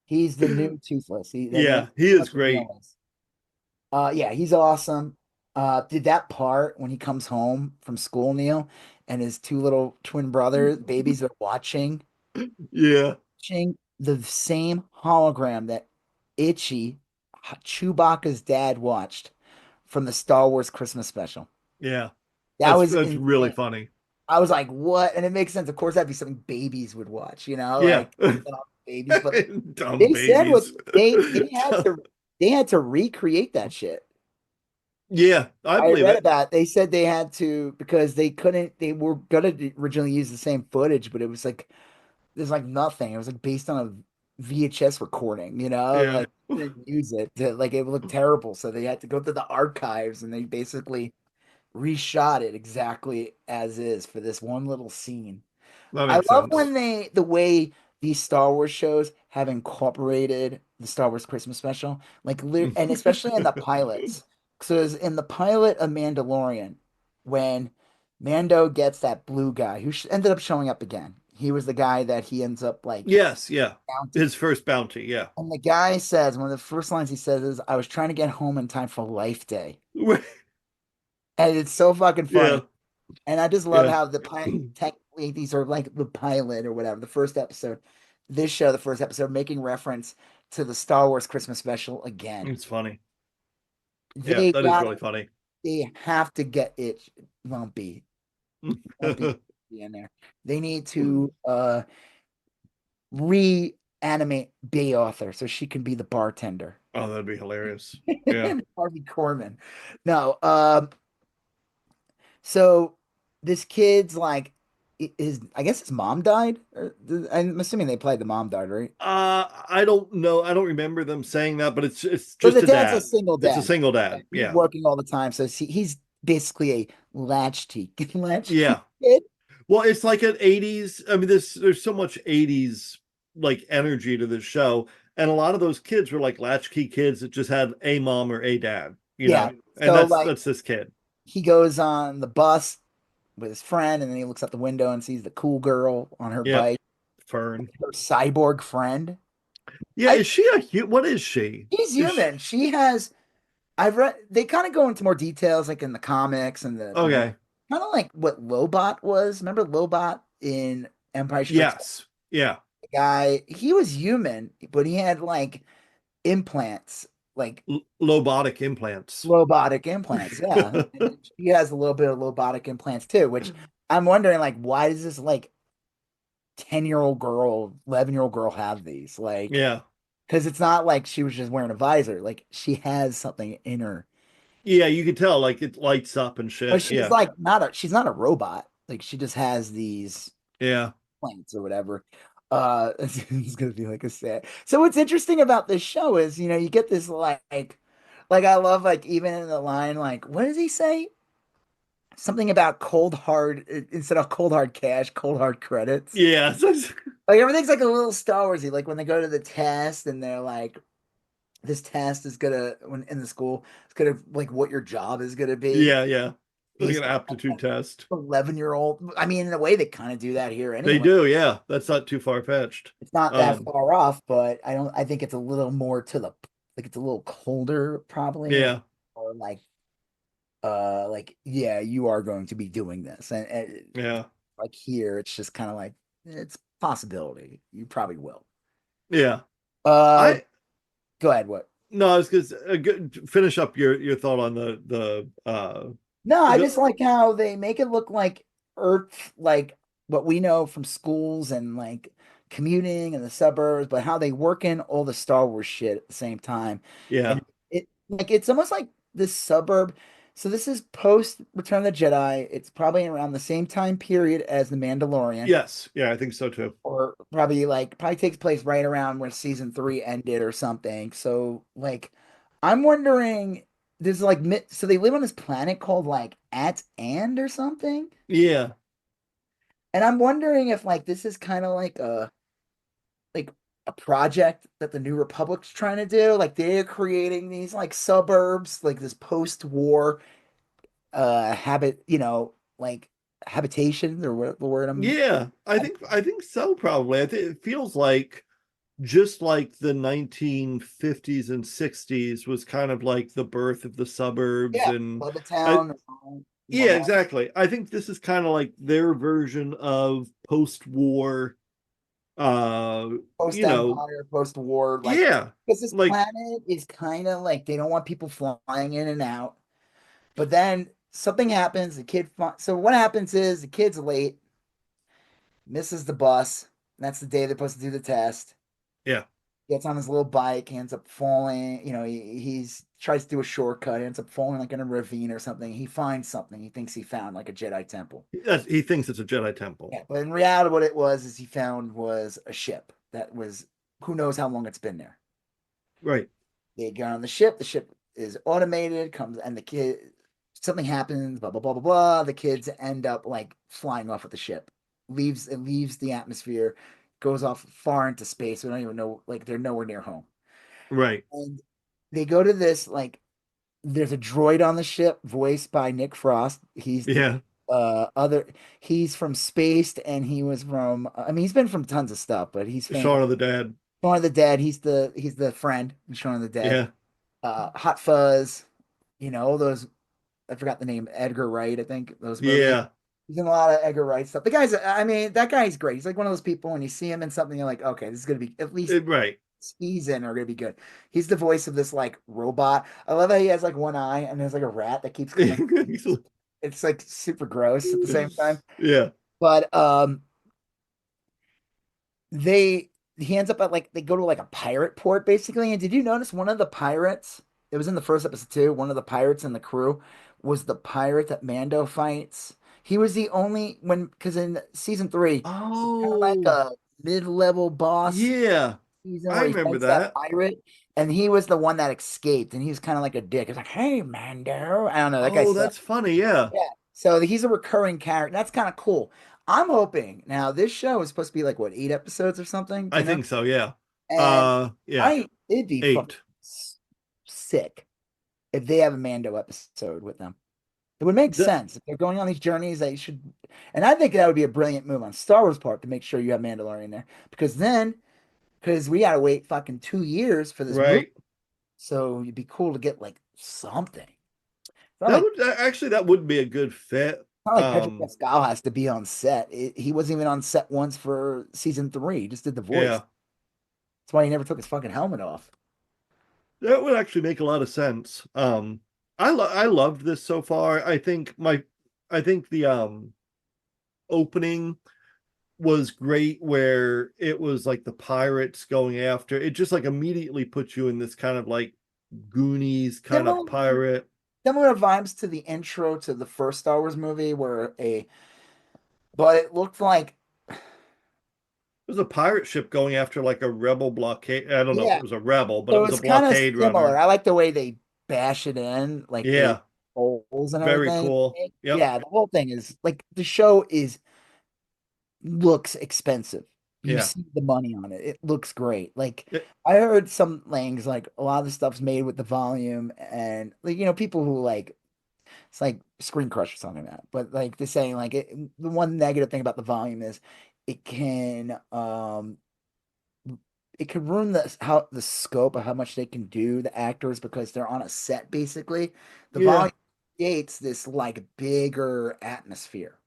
He's the new Toothless. Yeah. He is That's what great. Neil is. Yeah, he's awesome. Did that part when he comes home from school, Neil, and his two little twin brothers, babies are Yeah. watching the same hologram that Itchy, Chewbacca's dad, watched from the Star Wars Christmas special. Yeah. That was That's really insane. funny. I was like, what? And it makes sense. Of course, that'd be something babies would watch, Yeah. like babies. But Dumb they said what babies. they had to recreate that shit. Yeah, I I believe read it. about it. They said they had to because they were gonna originally use the same footage, but it was like there's like nothing. It was like based on a VHS recording, Yeah. like they didn't use it. Like it looked terrible. So they had to go to the archives and they basically reshot it exactly as is for this one little scene. That I makes love sense. when the way these Star Wars shows have incorporated the Star Wars Christmas special, and especially in the pilots. So in the pilot of Mandalorian, when Mando gets that blue guy who ended up showing up again, he was the guy that he ends up like Yes, yeah. bounty. His first bounty, yeah. And the guy says, one of the first lines he says is, "I was trying to get home in time for Life Day," and it's so fucking Yeah, funny. And I just love yeah. how technically these are like the pilot or whatever, the first episode. This show, the first episode, making reference to the Star Wars Christmas special again. It's funny. Yeah, They that is got really funny. they have to get it lumpy. Lumpy in there. They need to reanimate Bay Author so she can be the bartender. Oh, that'd be hilarious. Yeah. Harvey Korman. No, so this kid's like his I guess his mom died. I'm assuming they played the mom died, right? I don't know. I don't remember them saying that, but it's Or just the a dad's a dad. single It's a dad. single And dad. he's Yeah. working all the time, so he's basically a latchkey latchkey Yeah. kid. Well, it's like an 80s. I mean, there's so much 80s like energy to this show. And a lot of those kids were like latchkey kids that just had a mom or a dad, you Yeah. know. And So that's like that's this kid. he goes on the bus with his friend, and then he looks out the window and sees the cool girl on her Yep. bike, Fern. her cyborg friend. Yeah, I is she what is she? She's Is she human. She has I've read they kind of go into more details like in the comics and the movie. okay. Kind of like what Lobot was. Remember Lobot in Empire Strikes Back? Yes. Yeah. The guy, he was human, but he had like implants, like Lobotic implants. robotic implants. Yeah. And she has a little bit of robotic implants too, which I'm wondering like why does this like 10-year-old girl, 11-year-old girl have these? Like, Yeah. because it's not like she was just wearing a visor. Like she has something in her. Yeah, you can tell like it lights up and But shit. she's Yeah. like she's not a robot. Like she just has these Yeah. plants or whatever. It's gonna be like a sad. So what's interesting about this show is, you get this like I love like even in the line, like what does he say? Something about cold hard instead of cold hard cash, cold hard credits. Yeah. Like everything's like a little Star Warsy. Like when they go to the test and they're like, this test is gonna when in the school, it's gonna like what your job is gonna be Yeah, yeah. Like an based on aptitude test. 11-year-old. I mean, in a way, they kind of do that here They anyway. do, yeah. That's not too far fetched. It's not that Um, far off, but I think it's a little more to the like it's a little colder probably, yeah, or like yeah, you are going to be doing this, and yeah, like here, it's just kind of like it's possibility. You probably will. yeah. Uh, I Go ahead. What? no, I was gonna finish up your thought on No, I just the like how they make it look like Earth, like what we know from schools and like commuting in the suburbs, but how they work in all the Star Wars shit at the same time. yeah. And it's almost like this suburb. So this is post Return of the Jedi. It's probably around the same time period as The Mandalorian, Yes, yeah, I think so too. or probably takes place right around where season 3 ended or something. So like I'm wondering there's like so they live on this planet called like At and or something. Yeah. And I'm wondering if like this is kind of like a project that the New Republic's trying to do. Like they're creating these like suburbs, like this post-war habit, like habitations or what the word I'm Yeah, I think so probably. I think it feels like just like the 1950s and 60s was kind of like the birth of the suburbs yeah, and I, Levittown or yeah, whatnot. exactly. I think this is kind of like their version of post-war uh you know, Post-empire, post-war, like yeah. because this Like planet is kind of like they don't want people flying in and out. But then something happens. So what happens is the kid's late, misses the bus. And that's the day they're supposed to do the test. yeah, Gets on his little bike, ends up falling. He's tries to do a shortcut, ends up falling like in a ravine or something. He finds something. He thinks he found like a Jedi temple. he thinks it's a Jedi temple. Yeah, but in reality, what it was is he found was a ship that was who knows how long it's been there. Right. They get on the ship. The ship is automated. Comes and the kid something happens. Blah blah blah blah blah. The kids end up like flying off with the ship. Leaves the atmosphere, goes off far into space. We don't even know. Like they're nowhere near home. Right. And they go to this like there's a droid on the ship voiced by Nick Frost. He's the Yeah. other he's from Spaced and he was from I mean he's been from tons of stuff, but he's famous. Shaun of the Dead. Shaun of the Dead, he's the friend in Shaun of the Dead. Yeah. Hot Fuzz, all those I forgot the name, Edgar Wright, I think those movies. Yeah. He's in a lot of Edgar Wright stuff. The guy's I mean, that guy's great. He's like one of those people when you see him in something, you're like, okay, this is gonna be at least Right. he's in are gonna be good. He's the voice of this like robot. I love how he has like one eye and there's like a rat that keeps coming. It's like super gross at the same time. Yeah. But they he ends up at like they go to like a pirate port basically. And did you notice one of the pirates? It was in the first episode too. One of the pirates in the crew was the pirate that Mando fights. He was the only when because in season three, it's kind of like Oh, a mid-level boss yeah. season I where he remember fights that that. pirate, and he was the one that escaped, and he was kind of like a dick. It's like, hey, Mando. I don't know. That guy Oh, sucks. that's funny. Yeah. Yeah. So he's a recurring character. That's kind of cool. I'm hoping now this show is supposed to be like what, 8 episodes or something, I think so. Yeah. And Yeah. I it'd be fucking 8. sick if they have a Mando episode with them. It would make The, sense if they're going on these journeys. They should, and I think that would be a brilliant move on Star Wars part to make sure you have Mandalorian there because we gotta wait fucking 2 years for this movie, right. so it'd be cool to get like something. It's not That like would actually that would be a good fit. not like Pedro Um, Pascal has to be on set. He wasn't even on set once for season three. He just did the voice. yeah. That's why he never took his fucking helmet off. That would actually make a lot of sense. I loved this so far. I think the opening was great where it was like the pirates going after it, just like immediately puts you in this kind of like Goonies kind of Similar, pirate. similar vibes to the intro to the first Star Wars movie, but it looked like, It was a pirate ship going after like a rebel blockade. I don't know if yeah. it was a rebel, but it So was a it's kind of blockade similar. runner. I like the way they bash it in, like the Yeah, holes and very everything. cool. Yep. Yeah, the whole thing is like the show is looks expensive. You Yeah. see the money on it. It looks great. Like It- I heard some things like a lot of the stuff's made with the volume and like people who like it's like Screen Crush or something like that. But like they're saying like the one negative thing about the volume is it can um it could ruin the scope of how much they can do the actors because they're on a set basically. The yeah. volume creates this like bigger atmosphere,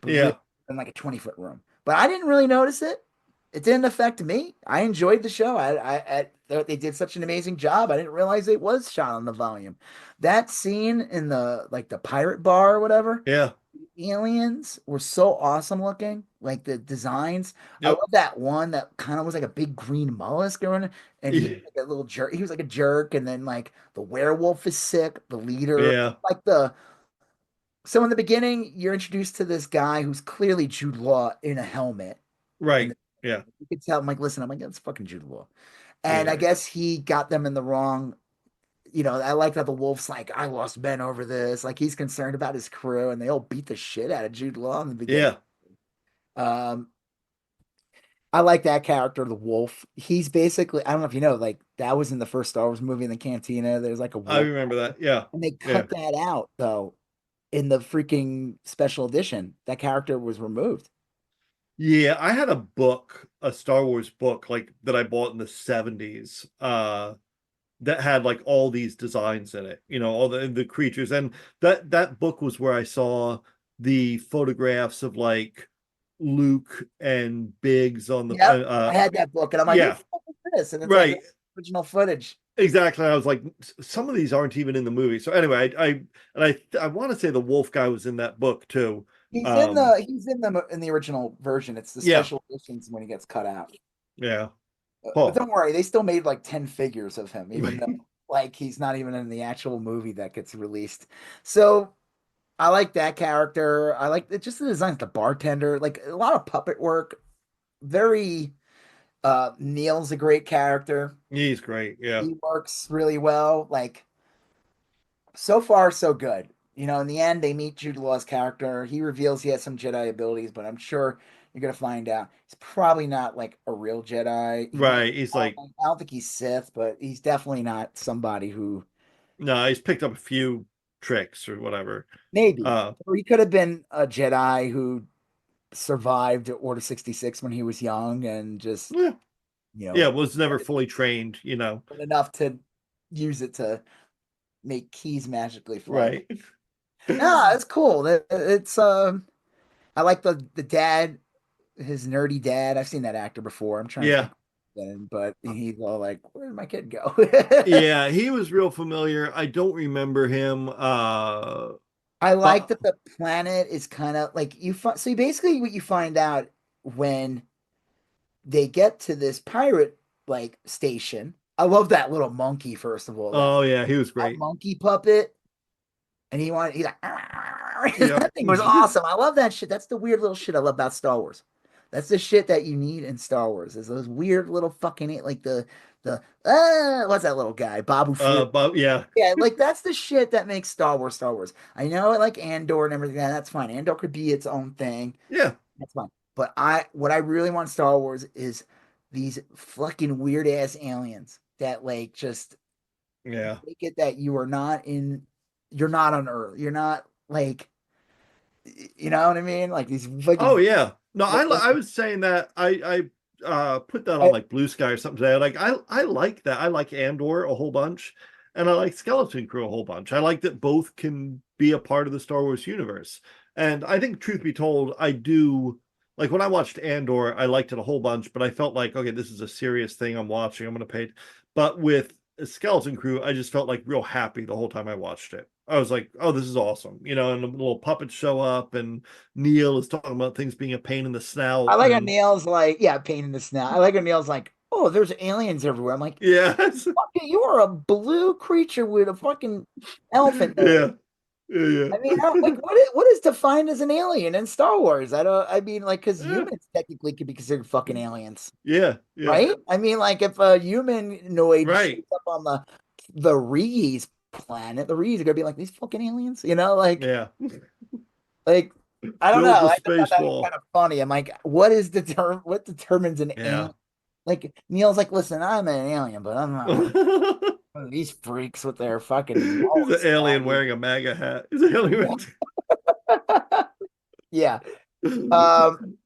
but really Yeah. in like a 20-foot room. But I didn't really notice it. It didn't affect me. I enjoyed the show. I thought they did such an amazing job. I didn't realize it was shot on the volume. That scene in the like the pirate bar or whatever, Yeah. aliens were so awesome looking. Like the designs. I Yep. love that one that kind of was like a big green mollusk going, and he was like a little jerk. He was like a jerk, and then like the werewolf is sick. The leader, Yeah. like so in the beginning, you're introduced to this guy who's clearly Jude Law in a helmet. And Right. Yeah. you could tell, I'm like, listen, I'm like, that's fucking Jude Law. And I Yeah. guess he got them in the wrong. I like that the wolf's like, I lost Ben over this. Like he's concerned about his crew, and they all beat the shit out of Jude Law in the beginning. Yeah. Um, I like that character, the wolf. He's basically, I don't know if you know, like that was in the first Star Wars movie in the cantina. There's like a I wolf, remember that. Yeah. and they Yeah. cut that out though in the freaking special edition. That character was removed. Yeah, I had a book, a Star Wars book, like that I bought in the 70s, that had like all these designs in it, all the creatures. And that book was where I saw the photographs of like Luke and Biggs on the Yep. I had that book and I'm like, what yeah, the fuck is this? And it's like right. original footage. Exactly. I was like, some of these aren't even in the movie. So anyway, I want to say the wolf guy was in that book too. He's in the original version. It's the Yeah, special editions when he gets cut out. yeah. But Oh. don't worry, they still made like 10 figures of him, even though like he's not even in the actual movie that gets released. So I like that character. I like just the designs, the bartender, like a lot of puppet work. Very Neil's a great character. He's great. Yeah. He works really well. Like so far, so good. In the end, they meet Jude Law's character. He reveals he has some Jedi abilities, but I'm sure you're gonna find out he's probably not like a real Jedi. Right. He's like, I don't think he's Sith, but he's definitely not somebody who no, he's picked up a few tricks or whatever. maybe, Uh, or he could have been a Jedi who survived Order 66 when he was young and just, yeah, you yeah, know, was never fully trained. enough to use it to make keys magically fly. Right. No, it's cool. It's I like the dad, his nerdy dad. I've seen that actor before. I'm trying to Yeah. think. then, but he's all like, "Where did my kid go?" Yeah, he was real familiar. I don't remember him. I like But that the planet is kind of like you find. So basically, what you find out when they get to this pirate like station. I love that little monkey. First of all, oh yeah, he was that great. monkey puppet, and he's like, Yep. that thing was awesome. I love that shit. That's the weird little shit I love about Star Wars. That's the shit that you need in Star Wars. Is those weird little fucking like the what's that little guy, Babu Frick? But yeah, Yeah, like that's the shit that makes Star Wars Star Wars. I know I like Andor and everything. That's fine. Andor could be its own thing. yeah, That's fine. But what I really want Star Wars is these fucking weird ass aliens that like just yeah. make it that you're not on Earth. You're not like you know what I mean? Like these Oh fucking yeah. No, I was saying that I put that on like Blue Sky or something today. Like I like that. I like Andor a whole bunch, and I like Skeleton Crew a whole bunch. I like that both can be a part of the Star Wars universe. And I think, truth be told, I do like when I watched Andor, I liked it a whole bunch, but I felt like, okay, this is a serious thing I'm watching. I'm gonna pay. But with Skeleton Crew, I just felt like real happy the whole time I watched it. I was like, oh, this is awesome. And the little puppets show up and Neil is talking about things being a pain in the I snout like how and Neil's like, yeah, pain in the snout. I like how Neil's like, oh, there's aliens everywhere. I'm like, yeah. fuck it, you are a blue creature with a fucking elephant nose. Yeah. Yeah. I mean, like what is defined as an alien in Star Wars? I mean, like, because Yeah. humans technically could be considered fucking aliens, Yeah. Yeah. right? I mean, like, if a humanoid shows Right. up on the Rees planet, the Rees are gonna be like these fucking aliens, Yeah. like I don't Build know. the I just thought space that was kind wall. of funny. I'm like, what determines an Yeah. alien? Like Neil's like, listen, I'm an alien, but I'm not like one of these freaks with their fucking He's an mullet alien statues. wearing a MAGA hat. He's an alien. Yeah. Um,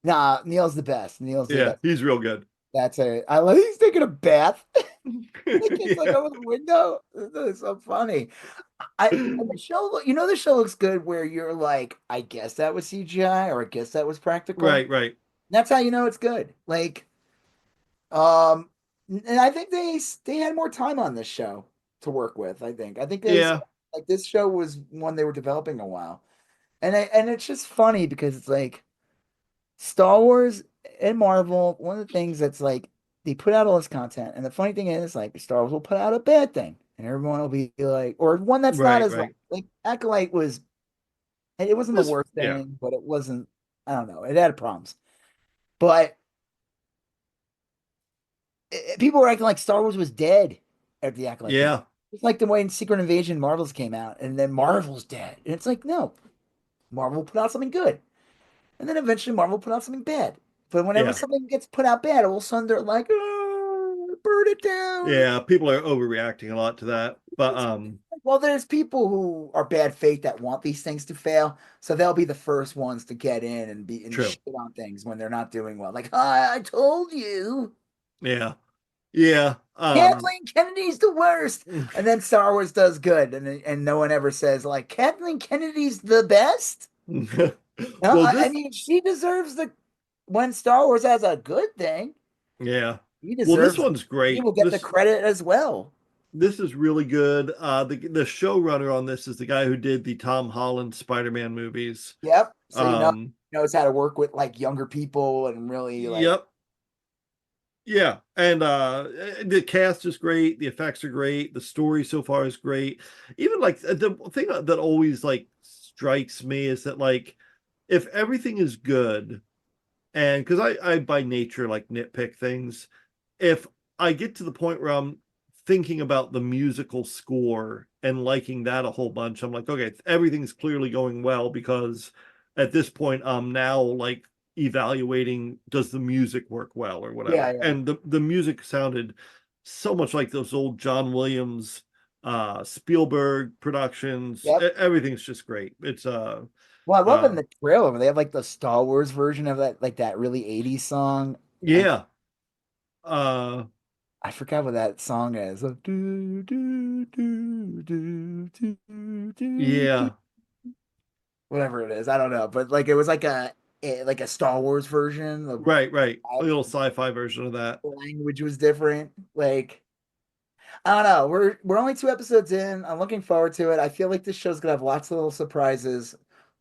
nah, Neil's the best. Yeah, he's real good. I love he's taking a bath. The kid's like Yeah. over the window. It's so funny. And the show, the show looks good where you're like, I guess that was CGI or I guess that was practical. Right, right. That's how you know it's good. Like, um, and I think they had more time on this show to work with. I think they Yeah. like this show was one they were developing a while, and it's just funny because it's like Star Wars and Marvel. One of the things that's like they put out all this content, and the funny thing is like Star Wars will put out a bad thing, and everyone will be like, or one that's not Right, as right. like Acolyte was. It wasn't the worst Yeah. thing, but it wasn't. I don't know. It had problems, but people were acting like Star Wars was dead at the Acolyte thing. Yeah. It's like the way in Secret Invasion Marvels came out, and then Marvel's dead. And it's like, no, Marvel put out something good. And then eventually Marvel put out something bad. But whenever Yeah. something gets put out bad, all of a sudden they're like, oh, burn it down. Yeah. People are overreacting a lot to that. But Well, there's people who are bad faith that want these things to fail. So they'll be the first ones to get in and true. shit on things when they're not doing well. Like, I told you. Yeah. Yeah. Kathleen Kennedy's the worst. And then Star Wars does good, and no one ever says like Kathleen Kennedy's the best. No, Well, I this mean she deserves the when Star Wars has a good thing, yeah. he Well, this deserves one's he great. will get the credit as well. This is really good. The showrunner on this is the guy who did the Tom Holland Spider-Man movies. Yep. So Um, knows how to work with like younger people and really like yep. Yeah. And the cast is great, the effects are great, the story so far is great. Even like the thing that always like strikes me is that like if everything is good, and because I by nature like nitpick things, if I get to the point where I'm thinking about the musical score and liking that a whole bunch, I'm like, okay, everything's clearly going well because at this point I'm now like evaluating does the music work well or yeah, whatever. yeah. And the music sounded so much like those old John Williams Spielberg productions. Yep. Everything's just great. It's Well, I love in uh the trailer when they have like the Star Wars version of that, like that really 80s song. And yeah. Uh I forgot what that song is. Do, do, do, do, do, do, do. yeah. Whatever it is. I don't know. But like it was like a like a Star Wars version. Right, right. A little sci-fi version of that. The language was different. Like I don't know. We're only 2 episodes in. I'm looking forward to it. I feel like this show's gonna have lots of little surprises,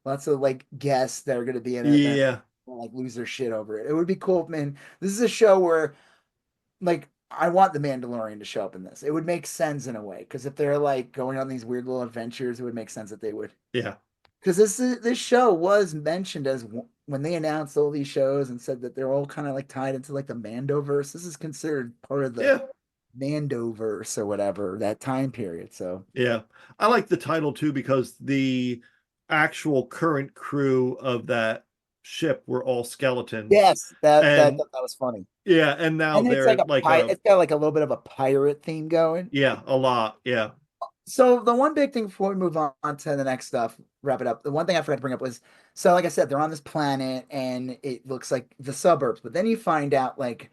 lots of like guests that are gonna be in it that Yeah, like lose their shit over it. It would be cool, man. This is a show where like I want the Mandalorian to show up in this. It would make sense in a way because if they're like going on these weird little adventures, it would make sense that they would. yeah, Because this show was mentioned as when they announced all these shows and said that they're all kind of like tied into like the Mandoverse. This is considered part of the yeah, Mandoverse or whatever that time period. So yeah. I like the title too because the actual current crew of that ship were all skeletons. yes, that And was funny. yeah, and now And it's like they're a like pirate. It's got like a little bit of a pirate theme going. yeah, a lot. Yeah. So the one big thing before we move on to the next stuff, wrap it up. The one thing I forgot to bring up was so like I said, they're on this planet and it looks like the suburbs, but then you find out like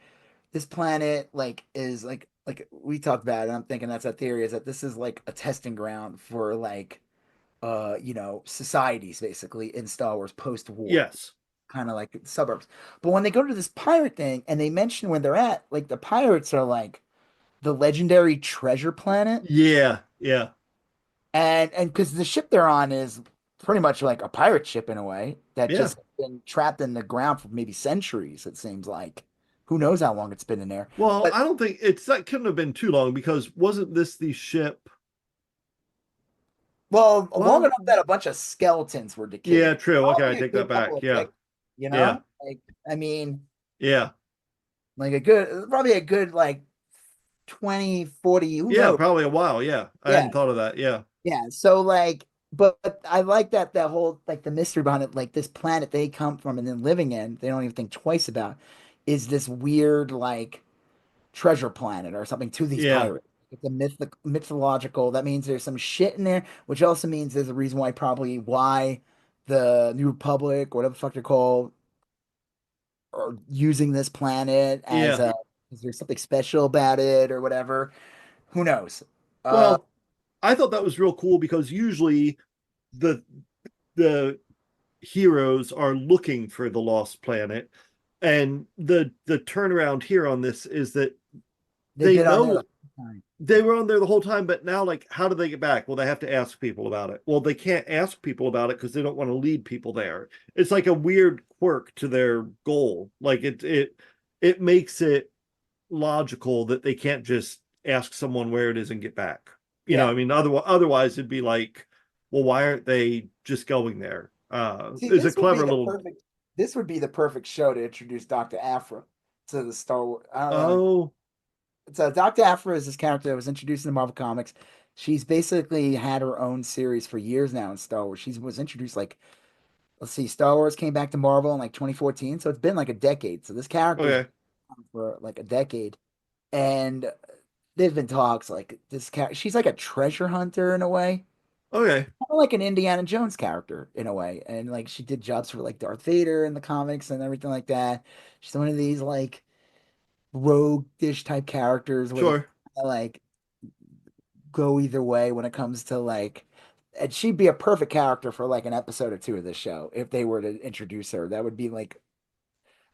this planet like is like we talked about it. I'm thinking that's a theory is that this is like a testing ground for like societies basically in Star Wars post-war, Yes. kind of like suburbs. But when they go to this pirate thing and they mention where they're at, like the pirates are like the legendary treasure planet. Yeah, yeah, And because the ship they're on is pretty much like a pirate ship in a way that yeah. just been trapped in the ground for maybe centuries, it seems like. Who knows how long it's been in there. Well, But I don't think it's that couldn't have been too long because wasn't this the ship? well, long Well, enough that a bunch of skeletons were yeah, decayed. true. Okay, I Probably a take that good couple back. of Yeah, ticks, you yeah, know? Like, I mean, yeah, like a good, probably a good like 20, 40. Who yeah. knows? Probably a while. Yeah, I Yeah. hadn't thought of that. Yeah, Yeah. So like, but I like that whole like the mystery behind it, like this planet they come from and then living in, they don't even think twice about, is this weird like treasure planet or something to these yeah, pirates. It's a mythological. That means there's some shit in there, which also means there's a reason why probably why the New Republic, whatever the fuck they're called, are using this planet as yeah. a is there something special about it or whatever? Who knows? Uh Well, I thought that was real cool because usually the the heroes are looking for the lost planet, and the turnaround here on this is that they've they been on there the know whole time. they were on there the whole time, but now like how do they get back? Well, they have to ask people about it. Well, they can't ask people about it because they don't want to lead people there. It's like a weird quirk to their goal. Like it makes it logical that they can't just ask someone where it is and get back. Yeah. I mean, otherwise it'd be like, well, why aren't they just going there? See, It's a clever little. this would be the perfect show to introduce Dr. Aphra to the Star Wars. I don't know. Oh, So Dr. Aphra is this character that was introduced in the Marvel Comics. She's basically had her own series for years now in Star Wars. She was introduced like, let's see, Star Wars came back to Marvel in like 2014. So it's been like a decade. So this character's okay, been around for like a decade. And there've been talks like this character, she's like a treasure hunter in a way. okay, Kind of like an Indiana Jones character in a way. And like she did jobs for like Darth Vader in the comics and everything like that. She's one of these like rogue-ish type characters where they sure. like go either way when it comes to like and she'd be a perfect character for like an episode or two of this show if they were to introduce her. That would be like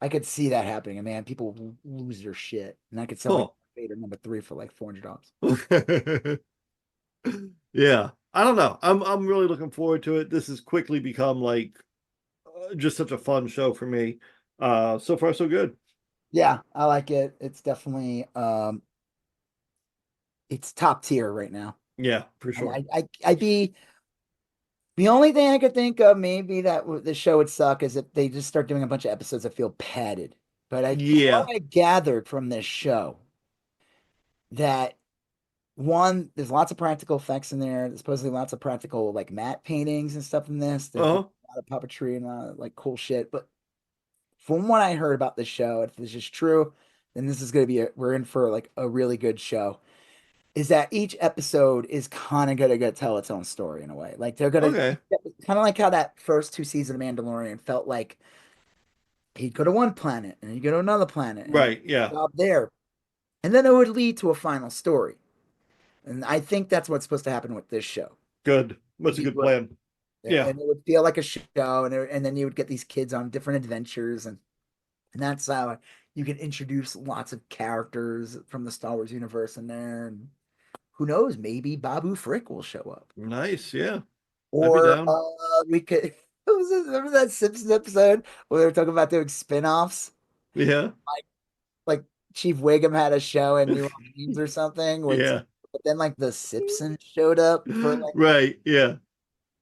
I could see that happening, and man, people lose their shit. And I could sell like Huh. Vader #3 for like $400. Yeah, I don't know. I'm really looking forward to it. This has quickly become like just such a fun show for me. So far so good. Yeah, I like it. It's definitely it's top tier right now. Yeah, for And sure. I'd be the only thing I could think of maybe that the show would suck is if they just start doing a bunch of episodes that feel padded. But from what Yeah. I gathered from this show, that one, there's lots of practical effects in there. There's supposedly lots of practical like matte paintings and stuff in this. There's a Uh-huh. lot of puppetry and a lot of like cool shit. But from what I heard about this show, if this is true, then this is gonna be we're in for like a really good show. Is that each episode is kind of gonna tell its own story in a way. Like they're gonna Okay. kind of like how that first 2 seasons of Mandalorian felt like he'd go to one planet and he'd go to another planet and Right. Yeah. stop there. And then it would lead to a final story. And I think that's what's supposed to happen with this show. Good. That's a Maybe good plan. Yeah. and it would feel like a show, and then you would get these kids on different adventures, and that's how you can introduce lots of characters from the Star Wars universe in there, and who knows, maybe Babu Frick will show up, Nice. Yeah. I'd be or down. we could. Remember that Simpsons episode where they were talking about doing spin-offs? Yeah. Like Chief Wiggum had a show in New Orleans or something, Yeah. but then like the Simpsons showed up for like Right. Yeah.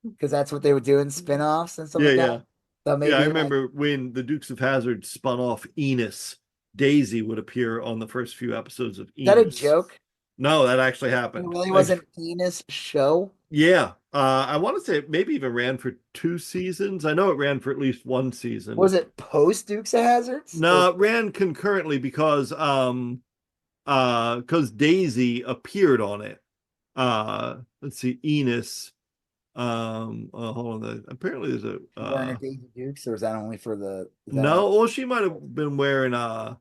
because that's what they would do in spin-offs and stuff Yeah. like that. Yeah. So Yeah. I maybe like, remember when the Dukes of Hazzard spun off Enos, Daisy would appear on the first few episodes of is that a Enos. joke? No, that actually It happened. really was an Enos show. Yeah. I want to say it maybe even ran for 2 seasons. I know it ran for at least one season. Was it post Dukes of Hazards or No, it ran concurrently because Daisy appeared on it. Let's see, Enos. Hold on. Apparently there's a wearing a Daisy Dukes, or is that only for the? Is that only? no, well, she might have been wearing like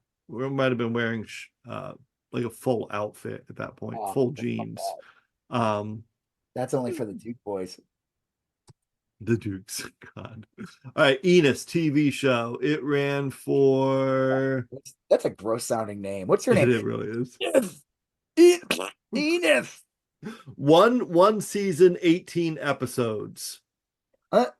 a full outfit at that point, Oh, full that's not jeans. bad. Um, That's only for the Duke boys. the Dukes. God. All right, Enos TV show. It ran for That's a gross sounding name. What's your name? it really is. Edith. Edith. Edith. One season, 18 episodes.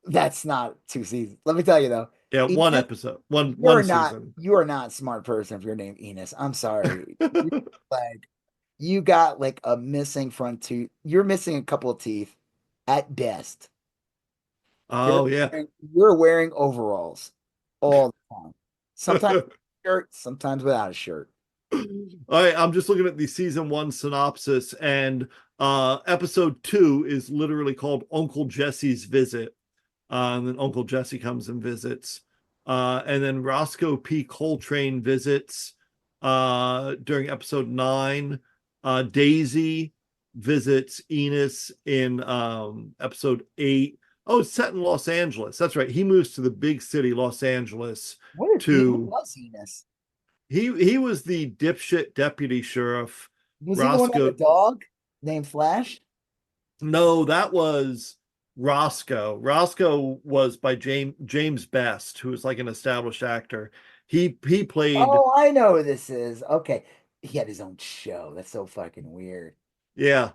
That's not 2 seasons. Let me tell you though, Yeah, one Enos, episode, one season. you are not a smart person if your name Enos. I'm sorry. Like you got like a missing front tooth. You're missing a couple of teeth at best. You're Oh yeah. you're wearing overalls all the time. Sometimes shirt, sometimes without a shirt. All right, I'm just looking at the season 1 synopsis, and episode 2 is literally called Uncle Jesse's Visit. And then Uncle Jesse comes and visits. And then Roscoe P. Coltrane visits during episode 9. Daisy visits Enos in episode 8. Oh, it's set in Los Angeles. That's right. He moves to the big city, Los Angeles, Who to was Enos? he was the dipshit deputy sheriff. Was he the one that had Roscoe. the dog named Flash? No, that was Roscoe. Roscoe was by James Best, who was like an established actor. He played, Oh, I know who this is. Okay. He had his own show. That's so fucking weird. yeah,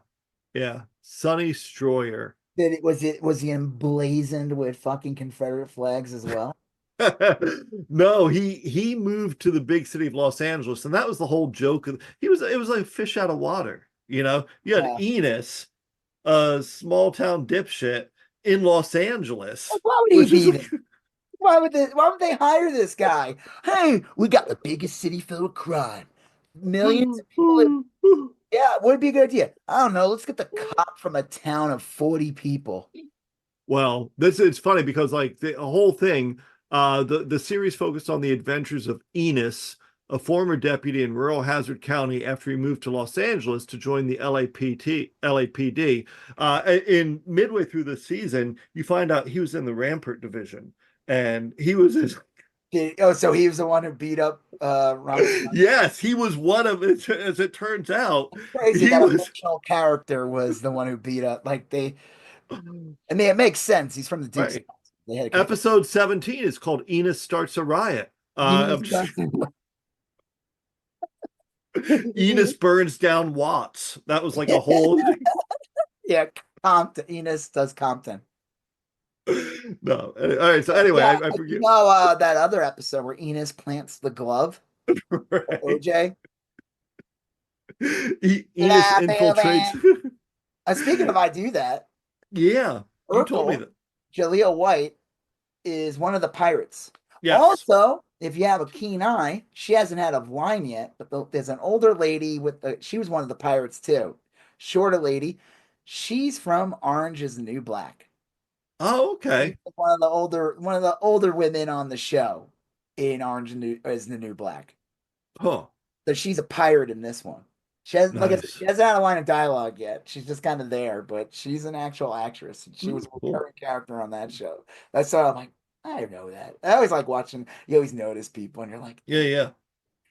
yeah, Sonny Stroyer. Was he emblazoned with fucking Confederate flags as well? No, he moved to the big city of Los Angeles, and that was the whole joke of it was like fish out of water. You had Yeah. Enos, a small town dipshit in Los Angeles, Like, why would he which is be there? Why would they hire this guy? Hey, we got the biggest city filled with crime. Millions of people live. Yeah, would be a good idea. I don't know. Let's get the cop from a town of 40 people. well, this it's funny because like the whole thing, the series focused on the adventures of Enos, a former deputy in rural Hazard County after he moved to Los Angeles to join the LAPD. In midway through the season, you find out he was in the Rampart division, and he was Oh, so he was the one who beat up Ron. yes, he was one of it. As it turns out, Crazy he that a was fictional character was the one who beat up. Like they, I mean, it makes sense. He's from the Dukes of right. Hazzard. They had to keep it. Episode 17 is called Enos Starts a Riot. Enos burns down Watts. That was like a whole Yeah, Compton. Enos does Compton. no. All right. So anyway, Yeah, I you forget. know that other episode where Enos plants the glove for Right. OJ. Enos infiltrates. Speaking of, I do that. Yeah, you told me Urkel, that. Jaleel White, is one of the pirates. Yes. Also, if you have a keen eye, she hasn't had a line yet, but there's an older lady she was one of the pirates too. Shorter lady. She's from Orange is the New Black. Oh, She's okay. one of the older women on the show in is the New Black. Huh. So she's a pirate in this one. Like I said, Nice. she hasn't had a line of dialogue yet. She's just kind of there, but she's an actual actress. And she was a Cool. recurring character on that show. That's why I'm like, I know that. I always like watching. You always notice people, and you're like, Yeah, yeah,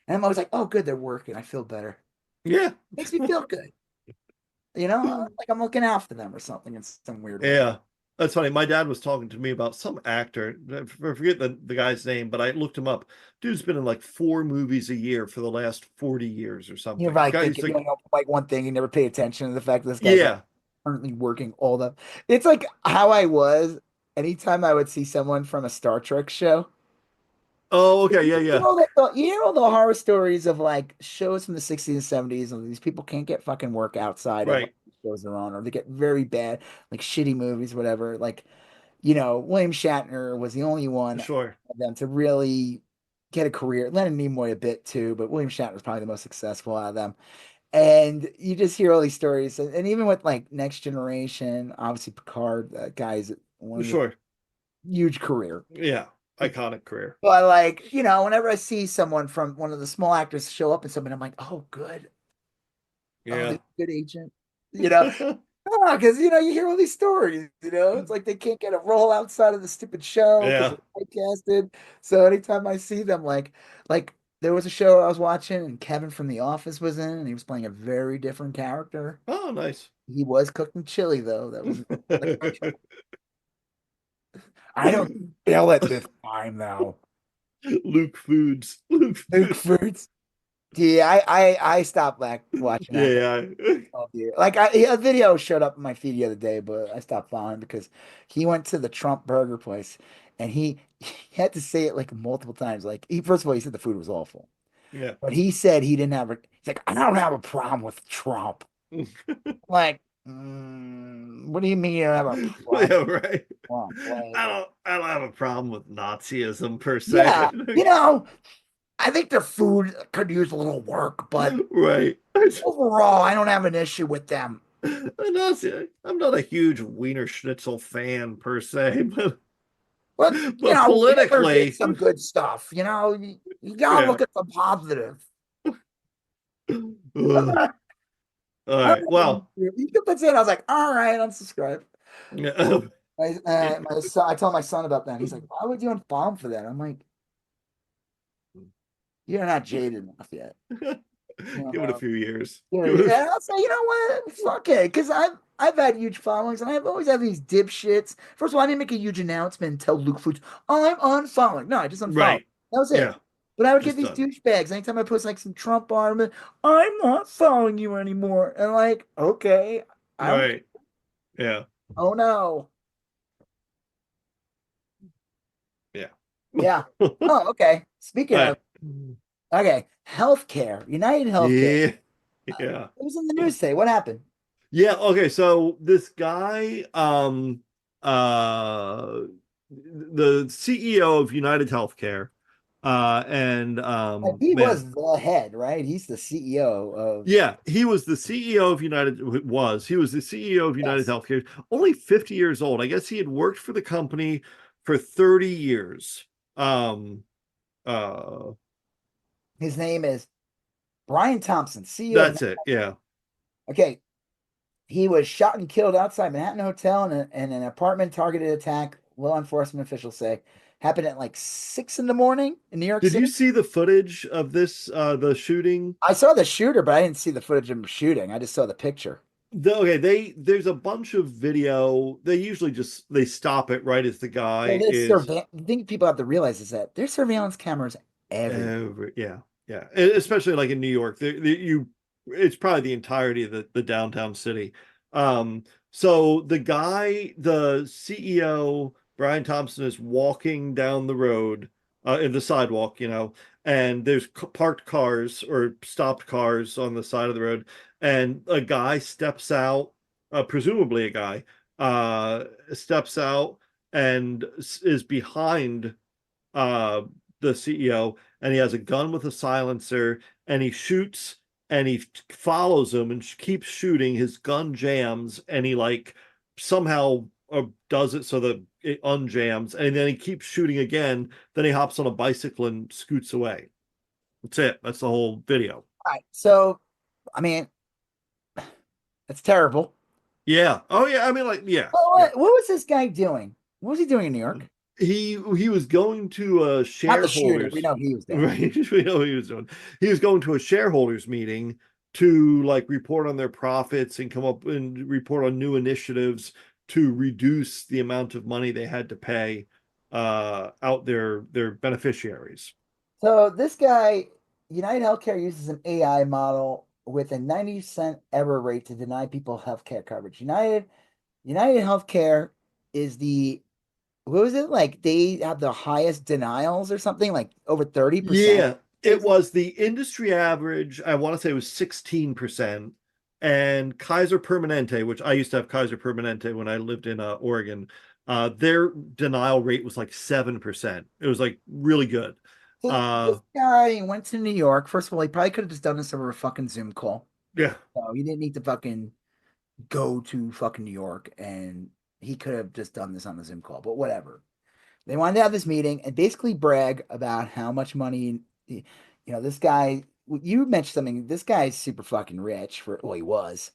and I'm always like, oh, good, they're working. I feel better. yeah, Makes me feel good. Like I'm looking out for them or something in some weird way. yeah. That's funny. My dad was talking to me about some actor. I forget the guy's name, but I looked him up. Dude's been in like 4 movies a year for the last 40 years or You're something. probably Guy's thinking, like, like one thing, you never pay attention to the fact that this guy's like yeah. currently working all the. It's like how I was anytime I would see someone from a Star Trek show. Oh, okay. Yeah, You yeah. know that you hear all the horror stories of like shows from the 60s and 70s, and these people can't get fucking work outside of like, Right. shows they're on, or they get very bad, like shitty movies, whatever. Like, William Shatner was the only one Sure. of them to really get a career. Leonard Nimoy a bit too, but William Shatner was probably the most successful out of them. And you just hear all these stories, and even with like Next Generation, obviously Picard, that guy's one of the Sure. huge career. Yeah. Iconic career. But like, whenever I see someone from one of the small actors show up in something, I'm like, oh, good. Oh, Yeah. they're a good agent. You know, because you hear all these stories. It's like they can't get a role outside of the stupid show because Yeah. they're typecasted. So anytime I see them, like there was a show I was watching, and Kevin from The Office was in, and he was playing a very different character. Oh, nice. He was cooking chili though. That was like, I don't feel it this time though. Luke Foods. Luke Luke Foods. Fruits. Yeah, I stopped like watching that. Yeah, yeah. Oh, dear. Like a video showed up in my feed the other day, but I stopped following because he went to the Trump burger place and he had to say it like multiple times. Like first of all, he said the food was awful, Yeah. but he said he didn't have a. He's like, I don't have a problem with Trump. Like, what do you mean you don't have a problem Yeah, right. with Trump? Like, I don't have a problem with Nazism per se. yeah, I think their food could use a little work, but Right. overall, I don't have an issue with them. I'm not a huge Wiener Schnitzel fan per se, but But but Hitler did politically, some good stuff. You gotta yeah. look at the positive. Ugh. All right. Well, You can put it. I was like, all right, unsubscribe. yeah. My son, I told my son about that. He's like, why would you unfollow him for that? I'm like, you're not jaded enough yet. Give it a few years. Yeah, Give it a and I'll say, you know what? Fuck it, because I've had huge followings, and I've always had these dipshits. First of all, I didn't make a huge announcement and tell Luke Foods, I'm unfollowing. No, I just unfollowed. right. That was it. Yeah. But I would get Just these done. douchebags anytime I post like some Trump arm. I'm not following you anymore. And like, okay, I don't. Right. Yeah. Oh no. Yeah. Yeah. Oh, okay. Speaking All of, right. okay, healthcare, United Healthcare. Yeah. Yeah. It was in the news today. What happened? Yeah, okay. So this guy, uh the CEO of United Healthcare, and Like, he man, was the head, right? He's the CEO of. yeah, he was the CEO of United he was the CEO of United Yes. Healthcare, only 50 years old. I guess he had worked for the company for 30 years. Um uh His name is Brian Thompson, CEO of. that's it. Yeah. Okay, he was shot and killed outside Manhattan Hotel in an apartment targeted attack. Law enforcement officials say happened at like 6 in the morning in New York Did you City. see the footage of this the shooting? I saw the shooter, but I didn't see the footage of him shooting. I just saw the picture. Okay, there's a bunch of video. They usually just they stop it right as the Well, guy this is surveillance. The thing people have to realize is that there's surveillance cameras everywhere. yeah, yeah. Especially like in New York. It's probably the entirety of the downtown city. So the CEO, Brian Thompson, is walking down the road, in the sidewalk, and there's parked cars or stopped cars on the side of the road, and a guy steps out, presumably a guy, steps out and is behind uh the CEO, and he has a gun with a silencer, and he shoots, and he follows him and keeps shooting. His gun jams, and he like somehow does it so that it unjams, and then he keeps shooting again. Then he hops on a bicycle and scoots away. That's it. That's the whole video. All right. So, I mean, it's terrible. Yeah. Oh yeah. I mean, like, yeah, Well, yeah. what was this guy doing? What was he doing in New York? He was going to a Not the shooter. We shareholders, know he was there. right? We know what he was doing. He was going to a shareholders meeting to like report on their profits and come up and report on new initiatives to reduce the amount of money they had to pay out their beneficiaries. So this guy, United Healthcare uses an AI model with a 90% error rate to deny people healthcare coverage. United Healthcare is the what was it like? They have the highest denials or something, like over 30%. Yeah, it was the industry average. I want to say it was 16%. And Kaiser Permanente, which I used to have Kaiser Permanente when I lived in Oregon, their denial rate was like 7%. It was like really good. So Uh, this guy went to New York. First of all, he probably could have just done this over a fucking Zoom call. yeah, So he didn't need to fucking go to fucking New York, and he could have just done this on the Zoom call, but whatever. They wanted to have this meeting and basically brag about how much money, this guy, you mentioned something. This guy's super fucking rich for, well, he was.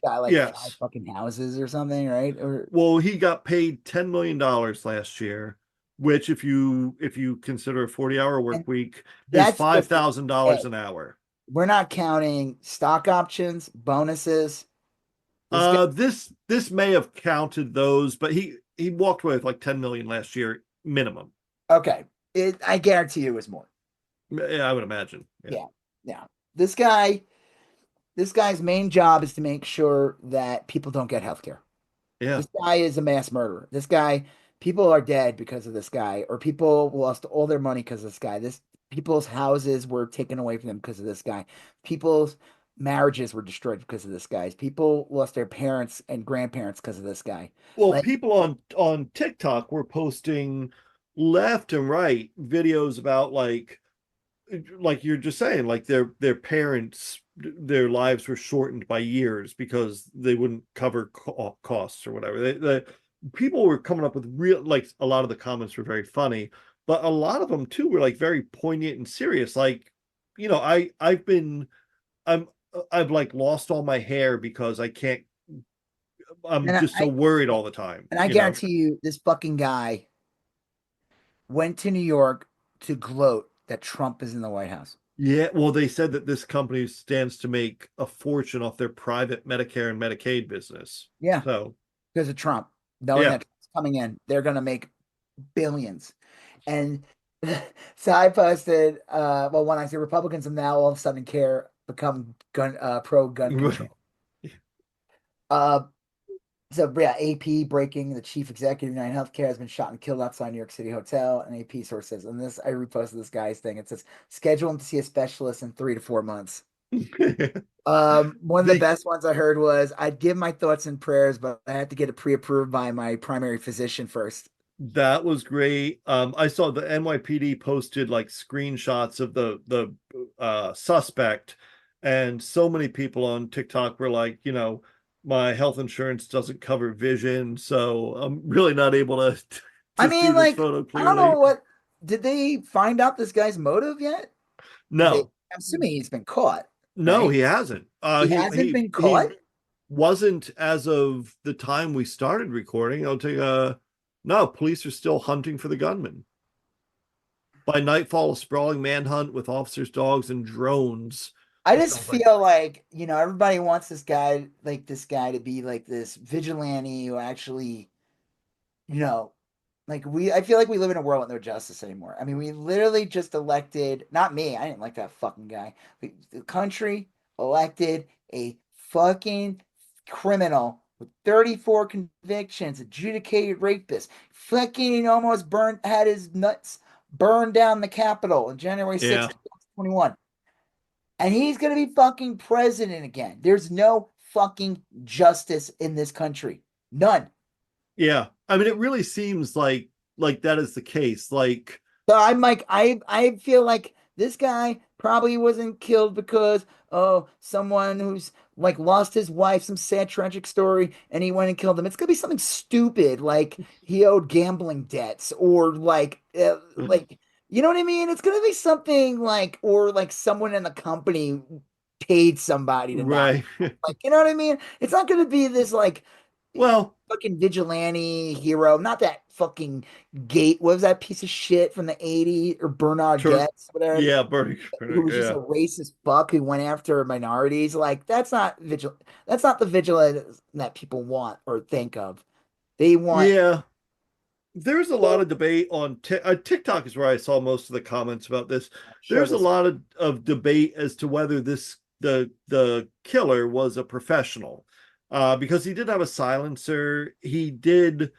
Got like five yes. fucking houses or something, right? Or Well, he got paid $10 million last year, which if you consider a 40-hour work and week is that's five just the thousand dollars pay. an hour. We're not counting stock options, bonuses. This guy, This may have counted those, but he walked away with like 10 million last year minimum. okay. I guarantee you it was more. Yeah, I would imagine. Yeah. Yeah. Yeah. This guy, this guy's main job is to make sure that people don't get health care. Yeah. This guy is a mass murderer. This guy, people are dead because of this guy, or people lost all their money because of this guy. This people's houses were taken away from them because of this guy. People's marriages were destroyed because of this guy. People lost their parents and grandparents because of this guy. Well, Like, people on TikTok were posting left and right videos about like you're just saying, like their parents, their lives were shortened by years because they wouldn't cover costs or whatever. The people were coming up with real, like a lot of the comments were very funny, but a lot of them too were like very poignant and serious. Like, I'm I've like lost all my hair because I can't. I'm and just so worried all the time. I guarantee you, this fucking guy went to New York to gloat that Trump is in the White House. Yeah, well, they said that this company stands to make a fortune off their private Medicare and Medicaid business. Yeah, So, because of Trump, knowing yeah. that Trump's coming in, they're gonna make billions. And so I posted, well, when I say Republicans have now all of a sudden become pro gun control. Uh, so yeah, AP breaking the chief executive of United Healthcare has been shot and killed outside New York City hotel. An AP source says, and this I reposted this guy's thing. It says schedule him to see a specialist in 3 to 4 months. One of the the best ones I heard was I'd give my thoughts and prayers, but I had to get it pre-approved by my primary physician first. That was great. I saw the NYPD posted like screenshots of the suspect, and so many people on TikTok were like, my health insurance doesn't cover vision, so I'm really not able to I to see mean, this like, photo I don't know clearly. what did they find out this guy's motive yet? No, I'm assuming he's been caught, no, right? he hasn't. He hasn't been He caught. wasn't as of the time we started recording. I'll tell you, no, police are still hunting for the gunman. By nightfall, a sprawling manhunt with officers, dogs, and drones. I It just sounds like feel like, everybody wants this guy to be like this vigilante who actually, you know, I feel like we live in a world with no justice anymore. I mean, we literally just elected, not me, I didn't like that fucking guy. The country elected a fucking criminal with 34 convictions, adjudicated rapist, fucking almost had his nuts burned down the Capitol on January yeah, 6th, 2021. And he's going to be fucking president again. There's no fucking justice in this country. None. yeah. I mean, it really seems like that is the case. Like, So I'm like, I feel like this guy probably wasn't killed because someone who's like lost his wife, some sad tragic story, and he went and killed him. It's gonna be something stupid like he owed gambling debts or like you know what I mean? It's gonna be something like or like someone in the company paid somebody to knock. right. Like you know what I mean? It's not gonna be this like Well, fucking vigilante hero, not that fucking Gate. What was that piece of shit from the '80s or Bernard sure. Getz, whatever, Yeah, Bernie. who was just a Yeah. racist fuck who went after minorities? Like that's not vigil. That's not the vigilance that people want or think of. They want Yeah, there's a lot well, of debate on TikTok is where I saw most of the comments about this. show There's a this. lot of debate as to whether the killer was a professional, because he did have a silencer. He did.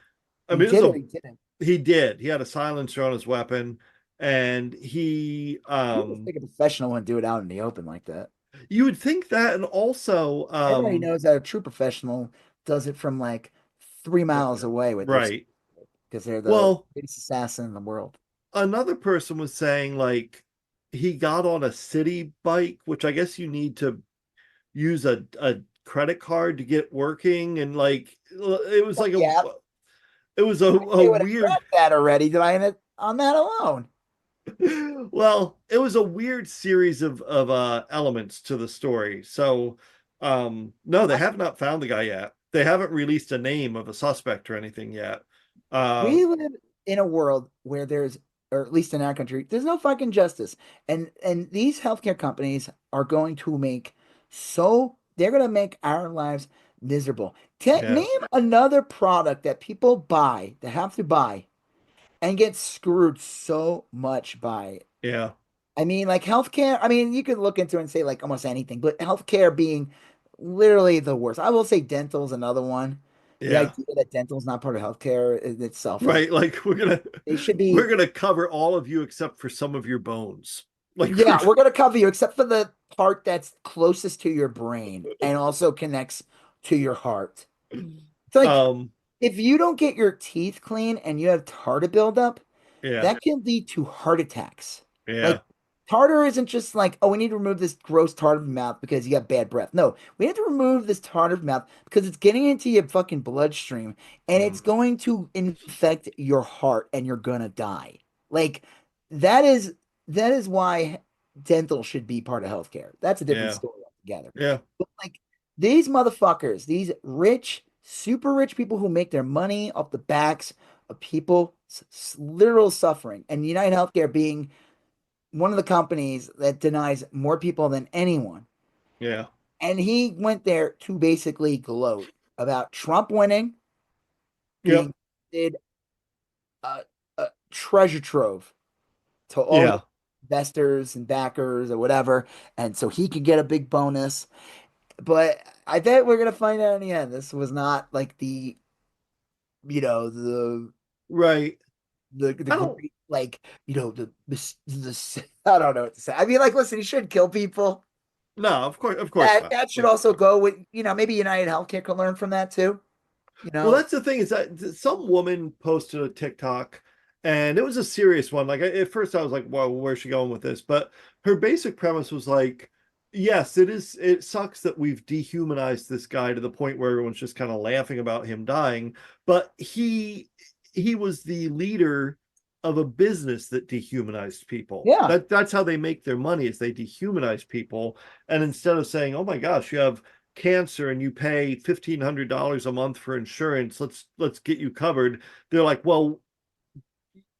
I He mean, it was did or a he didn't. he did. He had a silencer on his weapon, and You would think a professional wouldn't do it out in the open like that. you would think that, and also Everybody knows that a true professional does it from like 3 miles away with their right. because they're the Well, greatest assassin in the world. another person was saying like he got on a city bike, which I guess you need to use a credit card to get working, and like it was Well, like yeah, it was a they would have weird cracked that already on that alone. well, it was a weird series of elements to the story. So no, they have not found the guy yet. They haven't released a name of a suspect or anything yet. Uh We live in a world where there's, or at least in our country, there's no fucking justice. And these healthcare companies are going to make they're going to make our lives miserable. yeah, Name another product that people buy, that have to buy, and get screwed so much by it. yeah, I mean, like healthcare, I mean, you could look into it and say like almost anything, but healthcare being literally the worst. I will say dental's another one. The yeah. idea that dental's not part of healthcare in itself is Right, like they should we're be, gonna cover all of you except for some of your bones. Like yeah, we're gonna cover you except for the part that's closest to your brain and also connects to your heart. It's like um if you don't get your teeth clean and you have tartar buildup, yeah, that can lead to heart attacks. Like yeah, tartar isn't just like, oh, we need to remove this gross tartar from your mouth because you got bad breath. No, we have to remove this tartar from your mouth because it's getting into your fucking bloodstream and it's going to infect your heart and you're gonna die. Like that is that is why dental should be part of healthcare. That's a different yeah, story altogether. yeah, But like these motherfuckers, these rich, super rich people who make their money off the backs of people literal suffering, and United Healthcare being one of the companies that denies more people than anyone. yeah, And he went there to basically gloat about Trump winning, yep, being did a treasure trove to all the yeah. investors and backers or whatever, and so he could get a big bonus. But I bet we're gonna find out in the end. This was not like you know, the Right. the I don't great the I don't know what to say. I mean, like, listen, he should kill people. no, of course That not. that should Like, also go with, maybe United Healthcare could learn from that too. You well, know, that's the thing is that some woman posted a TikTok, and it was a serious one. Like at first I was like, well, where's she going with this? But her basic premise was like, yes, it is. It sucks that we've dehumanized this guy to the point where everyone's just kind of laughing about him dying. But he was the leader of a business that dehumanized people. yeah. That's how they make their money is they dehumanize people. And instead of saying, oh my gosh, you have cancer and you pay $1,500 a month for insurance, let's get you covered, they're like, well,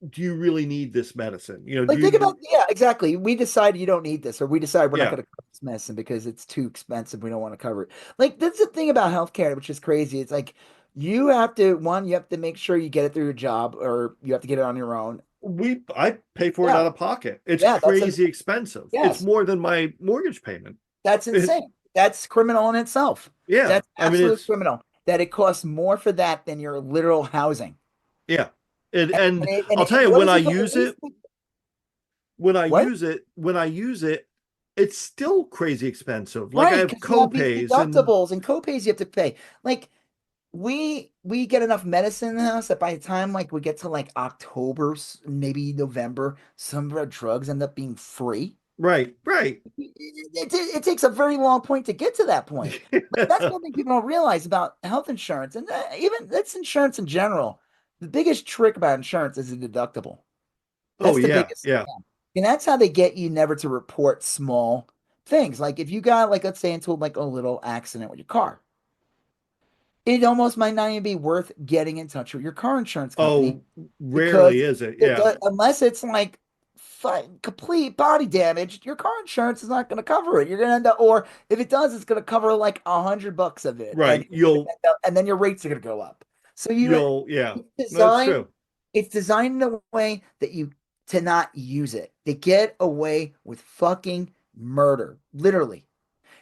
do you really need this medicine, do Like think you about, yeah, exactly. We decide you don't need this, or we decide we're not yeah, going to cover this medicine because it's too expensive. We don't want to cover it. Like that's the thing about healthcare, which is crazy. It's like you have to make sure you get it through your job, or you have to get it on your own. I pay for it Yeah, out of pocket. It's yeah, crazy expensive. It's yes, more than my mortgage payment. that's It, insane. That's criminal in itself. yeah, That's I mean absolute it's criminal. That it costs more for that than your literal housing. yeah, and I'll tell And you what when is I it? use it What? when I use it, it's still crazy expensive. Like I Right, have because you have these co-pays and deductibles and co-pays you have to pay. Like we get enough medicine in the house that by the time like we get to like October, maybe November, some of our drugs end up being free. right, right. It takes a very long point to get to that point. Like, that's one thing people don't realize about health insurance, and even that's insurance in general. The biggest trick about insurance is the deductible. Oh That's the yeah, biggest. yeah. Yeah. And that's how they get you never to report small things. Like if you got like let's say into like a little accident with your car, it almost might not even be worth getting in touch with your car insurance company Oh, rarely because is it. Yeah. unless it's like complete body damage, your car insurance is not going to cover it. You're going to end up, or if it does, it's going to cover like $100 of it, and Right. you're gonna You'll end up, and then your rates are going to go up. So yeah, it's that's designed, true. it's designed in a way that you to not use it. They get away with fucking murder, literally.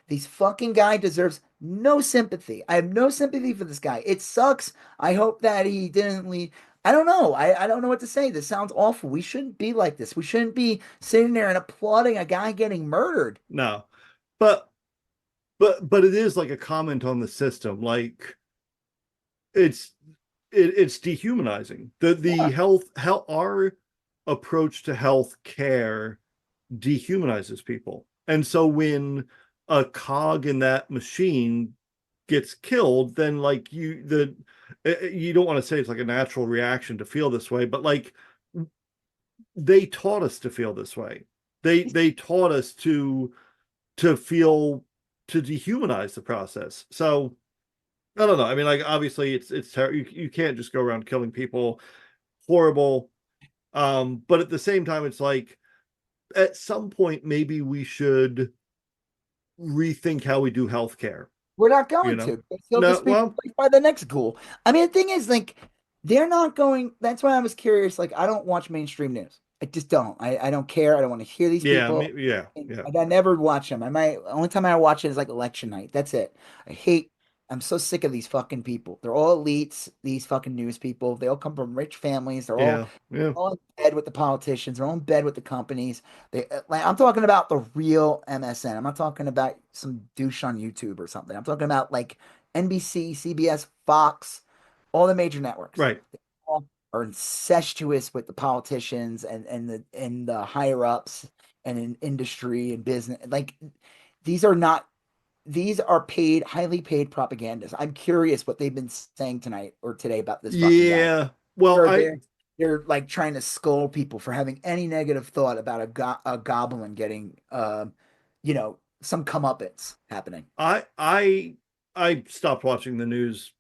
These fucking guy deserves no sympathy. I have no sympathy for this guy. It sucks. I hope that he didn't leave. I don't know. I don't know what to say. This sounds awful. We shouldn't be like this. We shouldn't be sitting there and applauding a guy getting murdered. No, but but it is like a comment on the system. Like it's it's dehumanizing. The Yeah. health how our approach to health care dehumanizes people. And so when a cog in that machine gets killed, then like you don't want to say it's like a natural reaction to feel this way, but like they taught us to feel this way. They taught us to feel to dehumanize the process. So I don't know. I mean, like obviously it's terrible. You can't just go around killing people. Horrible. But at the same time, it's like at some point maybe we should rethink how we do healthcare. We're not You going know? to. He'll No, just be well, replaced by the next ghoul. I mean, the thing is, like, they're not going. That's why I was curious. Like, I don't watch mainstream news. I just don't. I don't care. I don't want to hear these yeah, people. yeah, And yeah, I never watch them. I might only time I watch it is like election night. That's it. I hate. I'm so sick of these fucking people. They're all elites. These fucking news people. They all come from rich families. They're yeah, yeah, all in bed with the politicians. They're all in bed with the companies. Like, I'm talking about the real MSN. I'm not talking about some douche on YouTube or something. I'm talking about like NBC, CBS, Fox, all the major networks. right. They all are incestuous with the politicians and the higher ups and in industry and business. Like these are not these are paid, highly paid propagandists. I'm curious what they've been saying tonight or today about this fucking guy. Yeah. Well, Or they're like trying to scold people for having any negative thought about a goblin getting some comeuppance happening. I I I stopped watching the news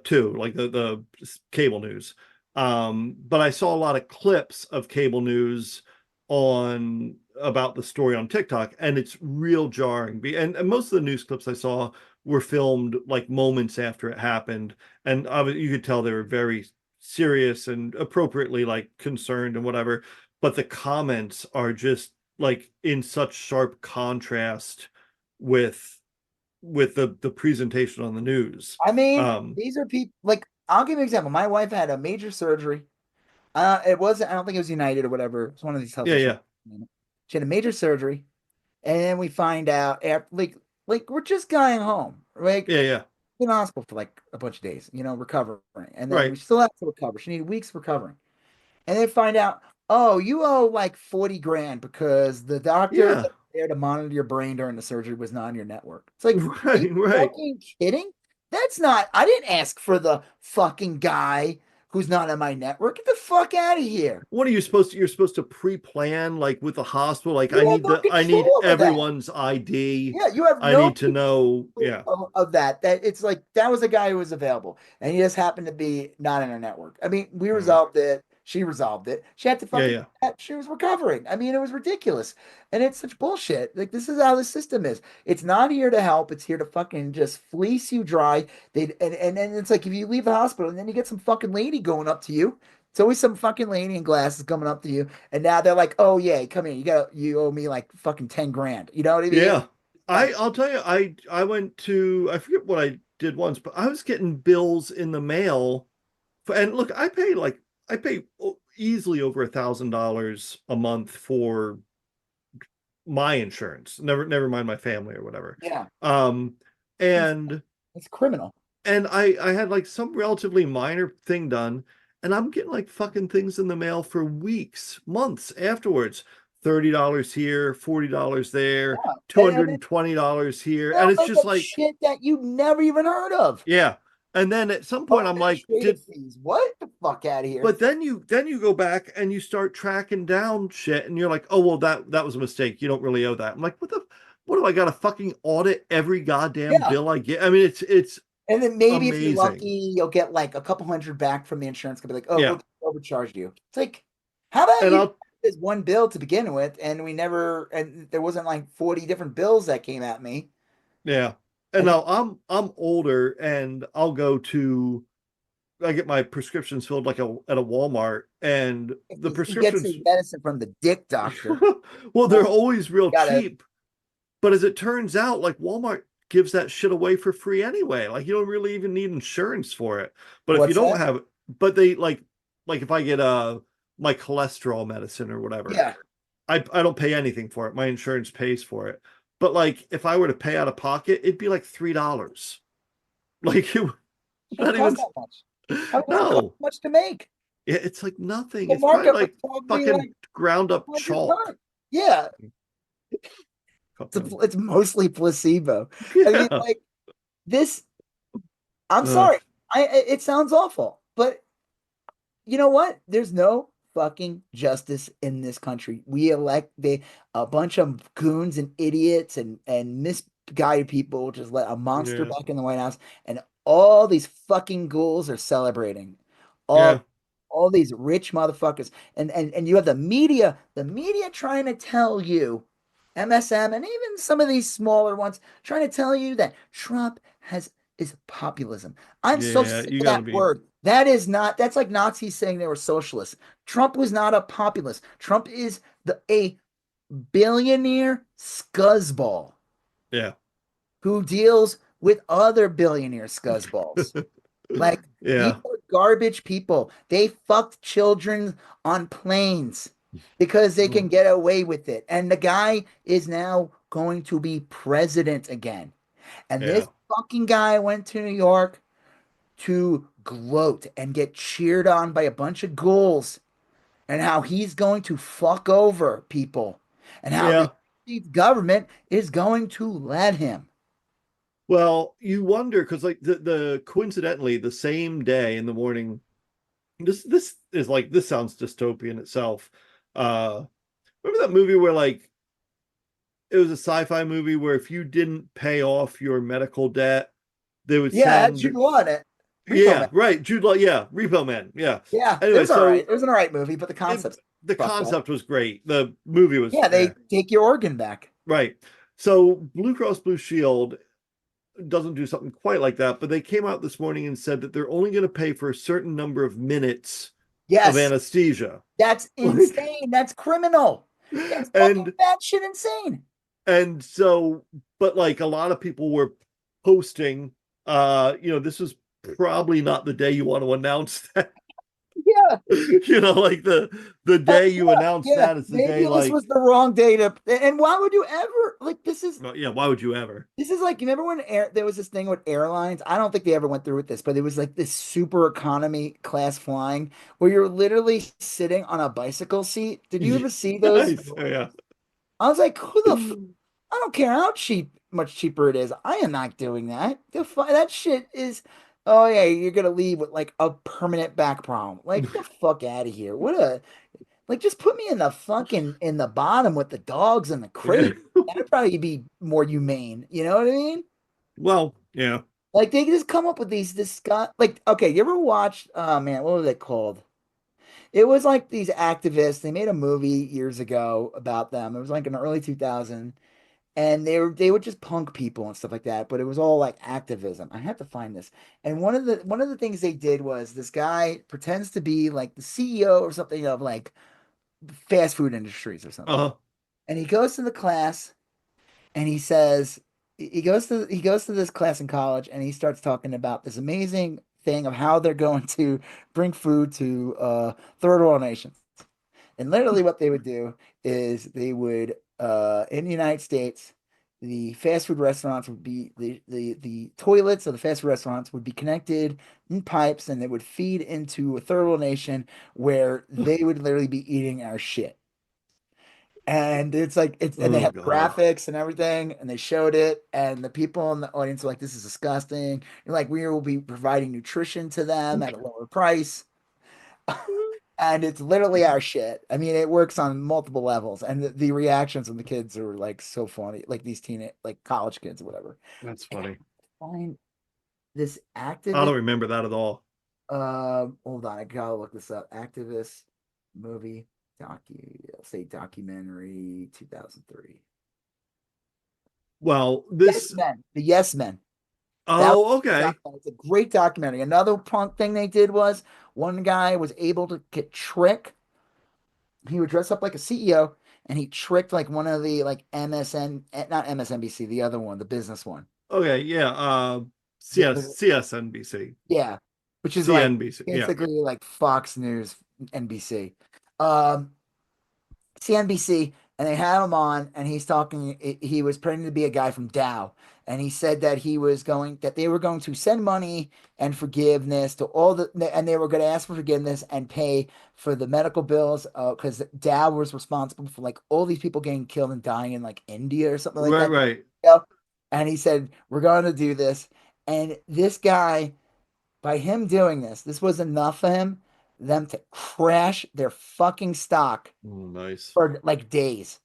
too, like the cable news. But I saw a lot of clips of cable news on about the story on TikTok, and it's real jarring. And most of the news clips I saw were filmed like moments after it happened, and you could tell they were very serious and appropriately like concerned and whatever. But the comments are just like in such sharp contrast with the presentation on the news. I mean, Um, these are people like I'll give you an example. My wife had a major surgery. It wasn't, I don't think it was United or whatever. It's one of these health yeah, insurance. yeah, She had a major surgery, and then we find out after like we're just going home. Like yeah, yeah. in the hospital for like a bunch of days, recovering. And then we Right. still have to recover. She needed weeks recovering. And then find out, oh, you owe like 40 grand because the doctor Yeah. that was there to monitor your brain during the surgery was not on your network. It's like, are you Right, right. fucking kidding? That's not, I didn't ask for the fucking guy who's not on my network. Get the fuck out of here. What are you supposed to? You're supposed to pre-plan like with the hospital. Like You have no I need control over that. everyone's ID. Yeah, you have I no need to know. Yeah. of that. That it's like that was a guy who was available, and he just happened to be not in our network. I mean, we Mm. resolved it. She resolved it. She had to Yeah, fucking. yeah. She was recovering. I mean, it was ridiculous, and it's such bullshit. Like this is how the system is. It's not here to help. It's here to fucking just fleece you dry. And it's like if you leave the hospital and then you get some fucking lady going up to you. It's always some fucking lady in glasses coming up to you, and now they're like, "Oh yeah, come here. You owe me like fucking 10 grand." You know what I mean? Yeah. Like, I'll tell you, I went to I forget what I did once, but I was getting bills in the mail and look, I pay easily over $1,000 a month for my insurance. Never mind my family or whatever. yeah. Um, It's, and it's criminal. I had like some relatively minor thing done, and I'm getting like fucking things in the mail for weeks, months afterwards. $30 here, $40 there, Yeah. And $220 here. And they'll it's make just up like, shit that you never even heard of. yeah. And then at some point Oh, I'm like, administrative fees. What the fuck out of here? but then you go back and you start tracking down shit and you're like, oh well that was a mistake. You don't really owe that. I'm like, what do I got to fucking audit every goddamn Yeah. bill I get? I mean, it's And then maybe if you're lucky, amazing. you'll get like a couple hundred back from the insurance company, like, oh, Yeah. we'll overcharge you. It's like, how about And you I'll this one bill to begin with, and and there wasn't like 40 different bills that came at me. yeah. And And then now I'm older and I'll go to I get my prescriptions filled like at a Walmart, and the He gets his prescriptions, medicine from the dick doctor. well, they're Well, always real gotta cheap. But as it turns out, like Walmart gives that shit away for free anyway. Like you don't really even need insurance for it. But if you what's don't that? have it, but they like if I get my cholesterol medicine or whatever, Yeah. I don't pay anything for it. My insurance pays for it. But like if I were to pay out of pocket, it'd be like $3. Like it Shouldn't not cost even that much. How does it cost no. much to make? It's like nothing. The It's probably markup like would probably fucking like ground up 100 times. chalk. Yeah, You know. it's mostly placebo. I mean, Yeah. like this. I'm Uh, sorry. It sounds awful, but you know what? There's no fucking justice in this country. We elect a bunch of goons and idiots and misguided people just let a monster yeah. back in the White House, and all these fucking ghouls are celebrating. Yeah. All all these rich motherfuckers, and you have the media trying to tell you, MSM and even some of these smaller ones trying to tell you that Trump has is populism. I'm so Yeah. sick You of gotta that be word. That is not, that's like Nazis saying they were socialists. Trump was not a populist. Trump is a billionaire scuzzball yeah. who deals with other billionaire scuzzballs. Like these Yeah. are garbage people. They fucked children on planes because they can get away with it. And the guy is now going to be president again. And Yeah. this fucking guy went to New York to gloat and get cheered on by a bunch of ghouls and how he's going to fuck over people and how the Yeah. government is going to let him. Well, you wonder because like the coincidentally the same day in the morning, this is like this sounds dystopian itself. Uh Remember that movie where like it was a sci-fi movie where if you didn't pay off your medical debt, they would Yeah, that's send you on it. Repo Man. yeah, right. Jude Law, yeah, Repo Man. Yeah. Yeah, it Anyway, was all right. so It was an all right movie, but the it concept's the fucked up. concept was great. The movie was Yeah, they take your organ back. right. So Blue Cross Blue Shield doesn't do something quite like that, but they came out this morning and said that they're only going to pay for a certain number of minutes of Yes, anesthesia. that's Like, insane. That's criminal. That's fucking and batshit insane. so, but like a lot of people were posting, this was probably not the day you want to announce that. Yeah. Like the day you Yeah, announce yeah. that is the Maybe day this like, was the wrong day to. And why would you ever like well, yeah, why would you ever? this is like you remember when there was this thing with airlines? I don't think they ever went through with this, but it was like this super economy class flying where you're literally sitting on a bicycle seat. Did you ever see those? Nice. Oh, yeah. I was like, who the I don't care how much cheaper it is. I am not doing that. That shit is, oh yeah, you're gonna leave with like a permanent back problem. Like, get the fuck out of here. What a like, just put me in the fucking in the bottom with the dogs and the Yeah. crate. That'd probably be more humane. You know what I mean? Well, yeah. Like they just come up with these this guy like okay, you ever watched oh man, what was it called? It was like these activists. They made a movie years ago about them. It was like in the early 2000s, and they would just punk people and stuff like that, but it was all like activism. I have to find this. And one of the things they did was this guy pretends to be like the CEO or something of like fast food industries or something. Uh, And he goes to the class and he says he goes to this class in college and he starts talking about this amazing thing of how they're going to bring food to third world nations. And literally what they would do is they would in the United States, the fast food restaurants would be the toilets of the fast food restaurants would be connected in pipes and they would feed into a third world nation where they would literally be eating our shit. And it's like it's and they oh had God. graphics and everything, and they showed it, and the people in the audience were like, "This is disgusting." And like, we will be providing nutrition to them at a lower price, and it's literally our shit. I mean, it works on multiple levels, and the reactions of the kids are like so funny, like these like college kids or whatever. That's And I funny. find this I activist. don't remember that at all. Hold on, I gotta look this up. Activist movie I'll say documentary 2003. Well, Yes this Men. The Yes Men. That Oh, okay. it's a great documentary. Another punk thing they did was one guy was able to get trick. He would dress up like a CEO and he tricked like one of the like MSN, not MSNBC, the other one, the business one. Okay, yeah. CSNBC. Yeah, which is like CNBC. Yeah. basically like Fox News, NBC. Um, CNBC, and they had him on, and he's talking. He was pretending to be a guy from Dow, and he said that they were going to send money and forgiveness to all and they were going to ask for forgiveness and pay for the medical bills, because Dow was responsible for like all these people getting killed and dying in like India or something like Right, that. right. You know? And he said, "We're going to do this," and this guy by him doing this was enough for them to crash their fucking stock Oh, nice. for like days.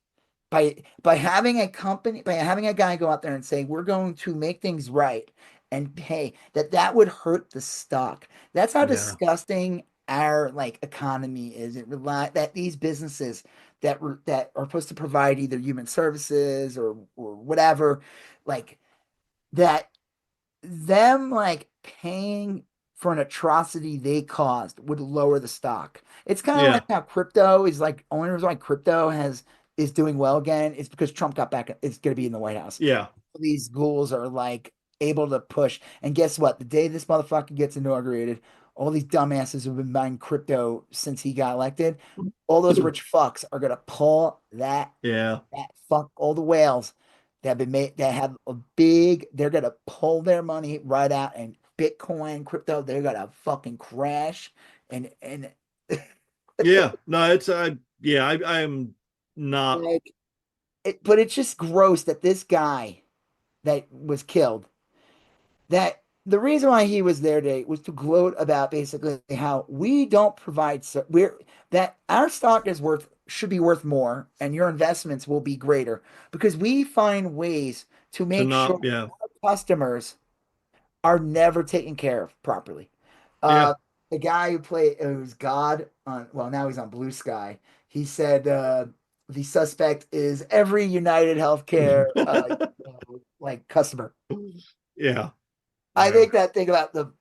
By having a company, by having a guy go out there and say, we're going to make things right and pay, that would hurt the stock. That's how Yeah. disgusting our like economy is. It rely that these businesses that are supposed to provide either human services or whatever, like that them like paying for an atrocity they caused would lower the stock. It's kind of like Yeah. how crypto is like only reason why crypto has is doing well again is because Trump got back is going to be in the White House. Yeah. These ghouls are like able to push. And guess what? The day this motherfucker gets inaugurated, all these dumbasses who've been buying crypto since he got elected, all those rich fucks are gonna pull Yeah. that fuck all the whales that have been made that have a big, they're gonna pull their money right out and Bitcoin, crypto, they're gonna fucking crash and Yeah. No, it's yeah, I am not. like but it's just gross that this guy that was killed, that the reason why he was there today was to gloat about basically how we don't provide we're that our stock is worth should be worth more and your investments will be greater because we find ways to To make sure not, yeah. our customers are never taken care of properly. Yeah. Uh, the guy who played it was God on well now he's on Blue Sky. He said the suspect is every United Healthcare like customer. Yeah. I Yeah. think that thing about the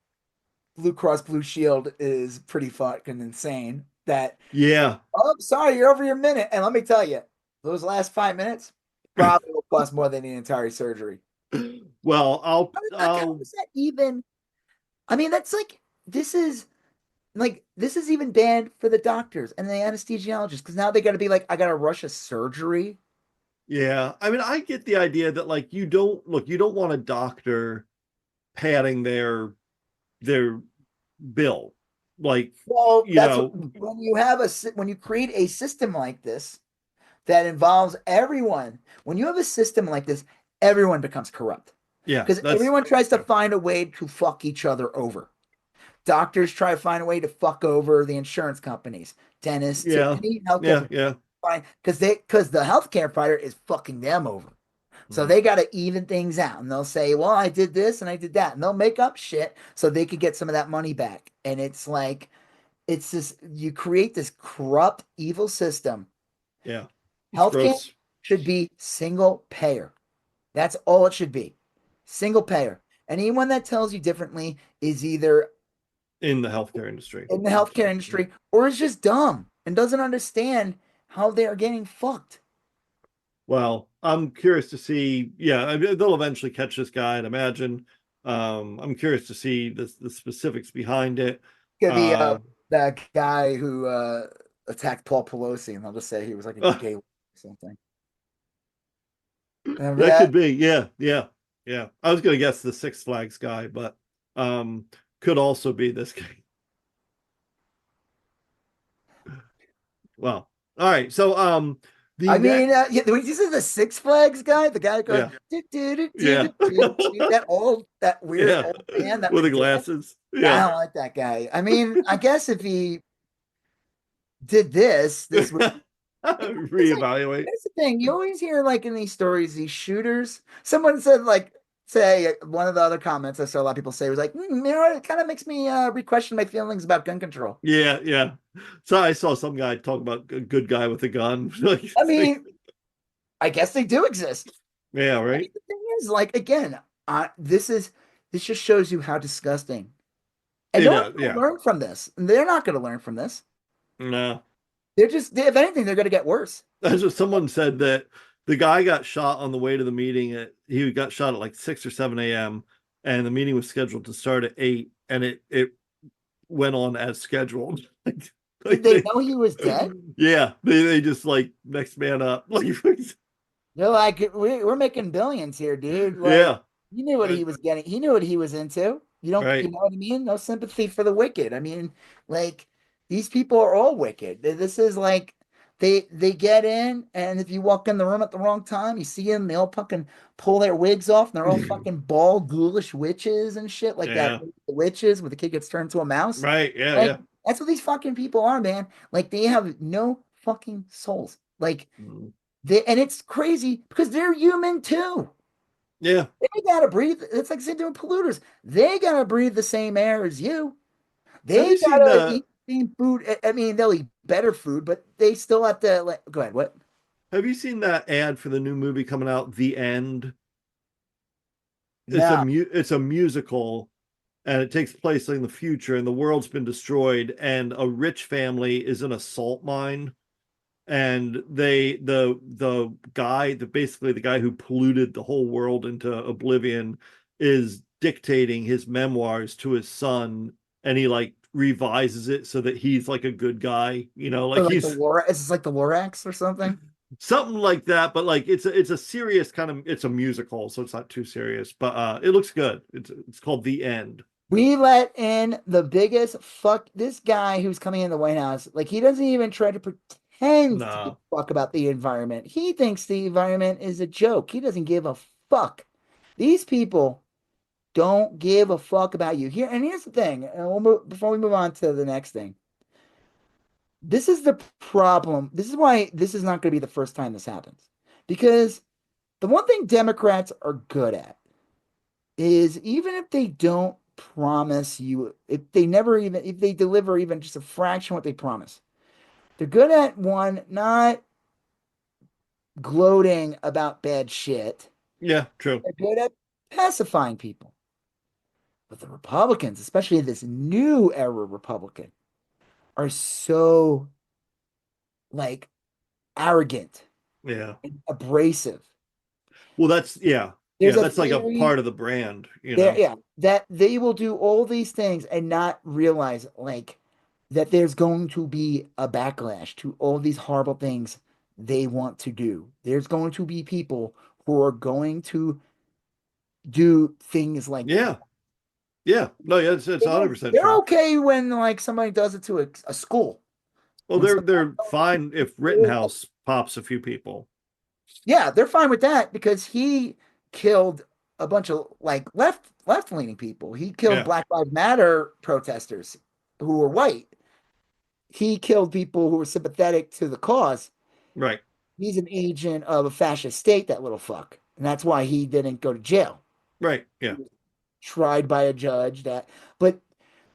Blue Cross Blue Shield is pretty fucking insane. That Yeah. oh, I'm sorry, you're over your minute, and let me tell you, those last 5 minutes probably will cost more than the entire surgery. Well, How I'll is that even? I mean, that's like this is even bad for the doctors and the anesthesiologists because now they got to be like, I got to rush a surgery. yeah. I mean, I get the idea that like you don't want a doctor padding their bill. Like, Well, you that's what, know, when you have when you create a system like this that involves everyone. When you have a system like this, everyone becomes corrupt yeah, because that's everyone tries to yeah. find a way to fuck each other over. Doctors try to find a way to fuck over the insurance companies. Dentists, Yeah. any healthcare Yeah, yeah. fine because the healthcare provider is fucking them over. So Hmm. they got to even things out, and they'll say, "Well, I did this and I did that," and they'll make up shit so they could get some of that money back. And it's like it's this you create this corrupt, evil system. Yeah. It's Healthcare gross should be single payer. That's all it should be. Single payer. Anyone that tells you differently is either in the healthcare industry. in the healthcare Absolutely. Yeah. industry or is just dumb and doesn't understand how they are getting fucked. Well, I'm curious to see. Yeah, I mean, they'll eventually catch this guy, I'd imagine. I'm curious to see the specifics behind it. It's gonna be Uh, that guy who attacked Paul Pelosi, and they'll just say he was like a gay or something. Remember that that? could be. Yeah, yeah, yeah. I was gonna guess the Six Flags guy, but um, could also be this guy. Well, all right. So the I mean, next, yeah, when you see the Six Flags guy, the guy that goes yeah, do, do, do, do, yeah, do, do, do, that weird yeah, old man that with the would dance. glasses. Yeah, I Yeah. don't like that guy. I mean, I guess if he did this would. It's like Reevaluate. that's the thing. You always hear like in these stories, these shooters. Someone said like, say one of the other comments I saw a lot of people say was like, you know, it kind of makes me re-question my feelings about gun control. Yeah, yeah. So I saw some guy talk about a good guy with a gun. Like, I it's like, mean, I guess they do exist. yeah, I mean, right. the thing is, like, again, this is this just shows you how disgusting. And It no one's does. going to Yeah. learn from this. They're not going to learn from this. No. If anything, they're going to get worse. That's what someone said, that the guy got shot on the way to the meeting. He got shot at like 6 or 7 a.m. and the meeting was scheduled to start at 8, and it went on as scheduled. Did Like they they, know he was dead? yeah, they just like next man up. Like They're like, we're making billions here, dude. Like, yeah, he knew what he was getting. He knew what he was into. You right. know what I mean? No sympathy for the wicked. I mean, like, these people are all wicked. This is like, they get in, and if you walk in the room at the wrong time, you see them, they all fucking pull their wigs off, and they're all fucking bald, ghoulish witches and shit like that. Yeah, The witches where the kid gets turned to a mouse. right. Yeah, Like, yeah. that's what these fucking people are, man. Like, they have no fucking souls. Like, and it's crazy because they're human too. Yeah. They gotta breathe. It's like they're doing polluters. They gotta breathe the same air as you. Have They you seen gotta the eat the same food. I mean, they'll eat better food, but they still have to. Like, go ahead. What? Have you seen that ad for the new movie coming out, The End? No. It's a musical, and it takes place in the future, and the world's been destroyed, and a rich family is in a salt mine, and the guy, basically the guy who polluted the whole world into oblivion, is dictating his memoirs to his son, and he like revises it so that he's like a good guy, like Or like the he's Lora. Is this like the Lorax or something? something like that. But like it's a serious kind of, it's a musical, so it's not too serious, but it looks good. It's called The End. We let in the biggest fuck. This guy who's coming in the White House, like he doesn't even try to pretend to give No. a fuck about the environment. He thinks the environment is a joke. He doesn't give a fuck. These people don't give a fuck about you. Here's the thing, and before we move on to the next thing. This is the problem. This is why this is not going to be the first time this happens. Because the one thing Democrats are good at is even if they don't promise you, if they deliver even just a fraction what they promise, they're good at one, not gloating about bad shit. Yeah, true. They're good at pacifying people. But the Republicans, especially this new era Republican, are so like arrogant Yeah. and abrasive. Well, that's, yeah. There's Yeah, a that's like a theory part of the brand, there, yeah, that they will do all these things and not realize like that there's going to be a backlash to all these horrible things they want to do. There's going to be people who are going to do things like Yeah. Yeah. No, yeah, it's they don't, 100% they're true. okay when like somebody does it to a school. Well, When somebody they're fine if Rittenhouse pops a few people. yeah, they're fine with that because he killed a bunch of like left leaning people. He killed Yeah. Black Lives Matter protesters who were white. He killed people who were sympathetic to the cause. Right. He's an agent of a fascist state, that little fuck. And that's why he didn't go to jail. Right. He Yeah. was tried by a judge that, but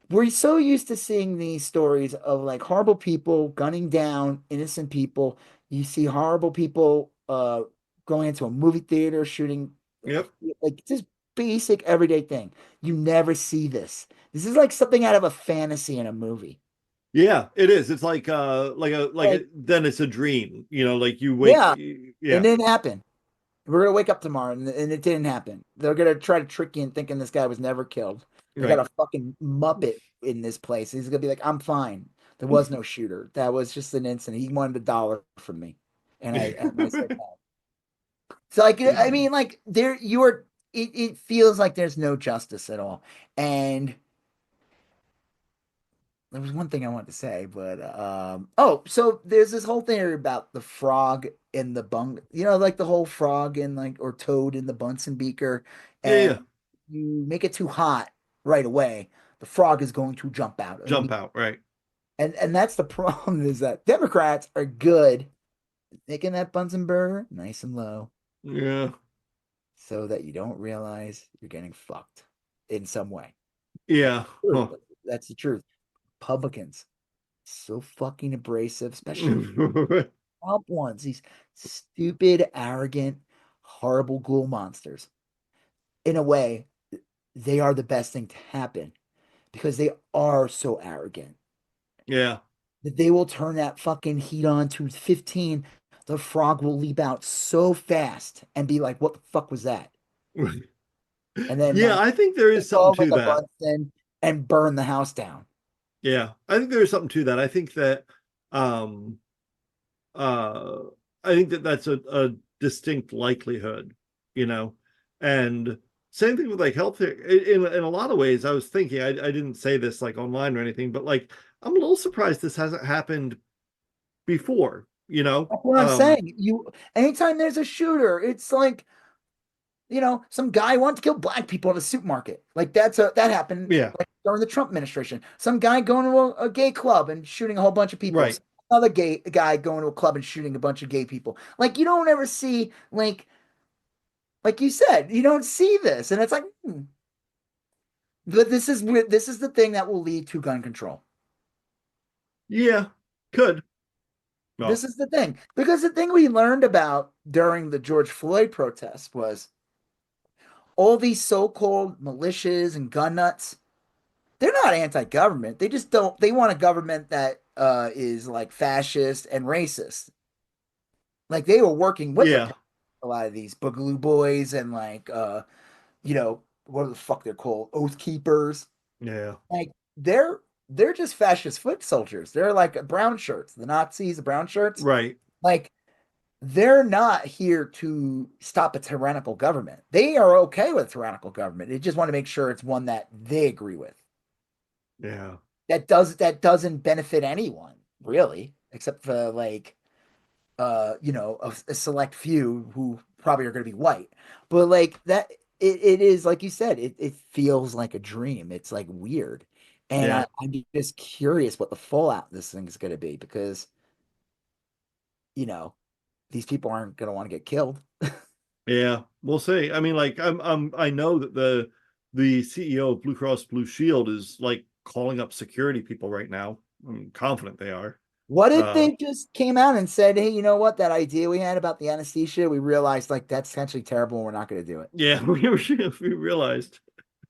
we're so used to seeing these stories of like horrible people gunning down innocent people. You see horrible people going into a movie theater, shooting Yep. like just basic everyday thing. You never see this. This is like something out of a fantasy in a movie. Yeah, it is. It's like Like, then it's a dream, like you wake, yeah, it yeah. didn't happen. We're gonna wake up tomorrow and it didn't happen. They're gonna try to trick you in thinking this guy was never killed. They got Right. a fucking Muppet in this place. He's gonna be like, I'm fine. There was no shooter. That was just an incident. He wanted $1 from me. And I said no. So like I mean, like there you are it feels like there's no justice at all. And there was one thing I wanted to say, but oh, so there's this whole thing about the frog in the bung, like the whole frog in like or toad in the Bunsen beaker, Yeah, and yeah. you make it too hot right away, the frog is going to jump out. Jump out, right. And that's the problem is that Democrats are good at making that Bunsen burner nice and low Yeah. so that you don't realize you're getting fucked in some way. Yeah. True. Huh. That's the truth. Republicans so fucking abrasive, especially Trump ones, these stupid, arrogant, horrible ghoul monsters. In a way, they are the best thing to happen because they are so arrogant Yeah. that they will turn that fucking heat on to 15. The frog will leap out so fast and be like, what the fuck was that? And then Yeah, like I think there is something call like to a that. Bunsen and burn the house down. Yeah, I think there is something to that. Um uh I think that that's a distinct likelihood, you know. And same thing with like healthcare. In a lot of ways, I was thinking, I didn't say this like online or anything, but like I'm a little surprised this hasn't happened before, you know. That's what I'm saying. Anytime there's a shooter, it's like, some guy wanted to kill black people at a supermarket. Like that happened Yeah, like during the Trump administration. Some guy going to a gay club and shooting a whole bunch of people. right. Some other gay guy going to a club and shooting a bunch of gay people. Like you don't ever see like you said, you don't see this, and it's like, but this is the thing that will lead to gun control. Yeah, could. This Well, is the thing because the thing we learned about during the George Floyd protests was all these so-called militias and gun nuts. They're not anti-government. They just don't. They want a government that is like fascist and racist. Like they were working with yeah, a lot of these Boogaloo Boys and like what the fuck they're called, Oath Keepers. yeah, Like they're just fascist foot soldiers. They're like brown shirts, the Nazis, the brown shirts. right. Like they're not here to stop a tyrannical government. They are okay with tyrannical government. They just want to make sure it's one that they agree with. Yeah, That doesn't benefit anyone, really, except for like a select few who probably are going to be white. But like that it is like you said, it feels like a dream. It's like weird. And yeah, I'm just curious what the fallout of this thing is going to be because, you know, these people aren't going to want to get killed. yeah. We'll see. I mean, like, I know that the CEO of Blue Cross Blue Shield is like calling up security people right now. I'm confident they are. What if Uh, they just came out and said, "Hey, you know what? That idea we had about the anesthesia, we realized like that's essentially terrible, and we're not going to do it." yeah, we realized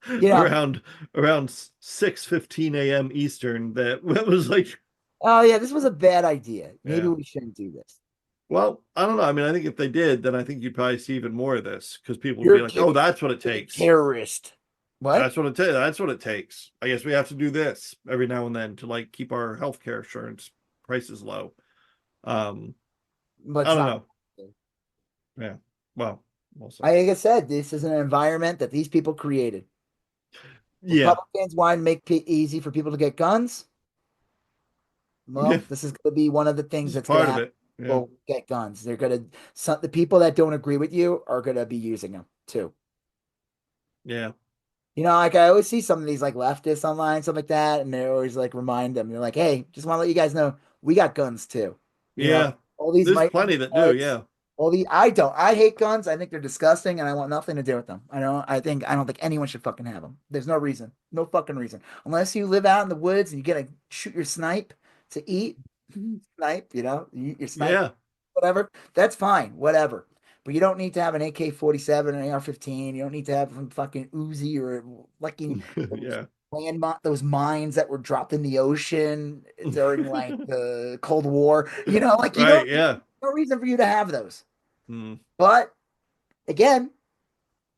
You know, around 6:15 a.m. Eastern that it was like, oh yeah, this was a bad idea. Maybe yeah. we shouldn't do this. Well, I don't know. I mean, I think if they did, then I think you'd probably see even more of this because people would You're be a, like, "Oh, that's what it you're a takes. terrorist. What? That's what it takes. That's what it takes. I guess we have to do this every now and then to like keep our healthcare insurance prices low." Um, But I it's don't not. know. Yeah. Well, we'll see. Like I said, this is an environment that these people created. Yeah. Republicans want to make it easy for people to get guns. Yeah. Well, this is going to be one of the things This is that's going to part of happen. it. Yeah. People get guns. They're going to, the people that don't agree with you are going to be using them too. Yeah. Like I always see some of these like leftists online, stuff like that, and they always like remind them, they're like, hey, just want to let you guys know we got guns too. You know, Yeah. all these There's right wing plenty that do. heads, Yeah. I hate guns. I think they're disgusting and I want nothing to do with them. I don't think anyone should fucking have them. There's no reason. No fucking reason. Unless you live out in the woods and you get to shoot your snipe to eat, snipe, you eat your snipe, Yeah. whatever. That's fine, whatever. But you don't need to have an AK-47 or an AR-15. You don't need to have some fucking Uzi or fucking those Yeah. those mines that were dropped in the ocean during like the Cold War. Like you Right. don't Yeah. no reason for you to have those. Mm. But again,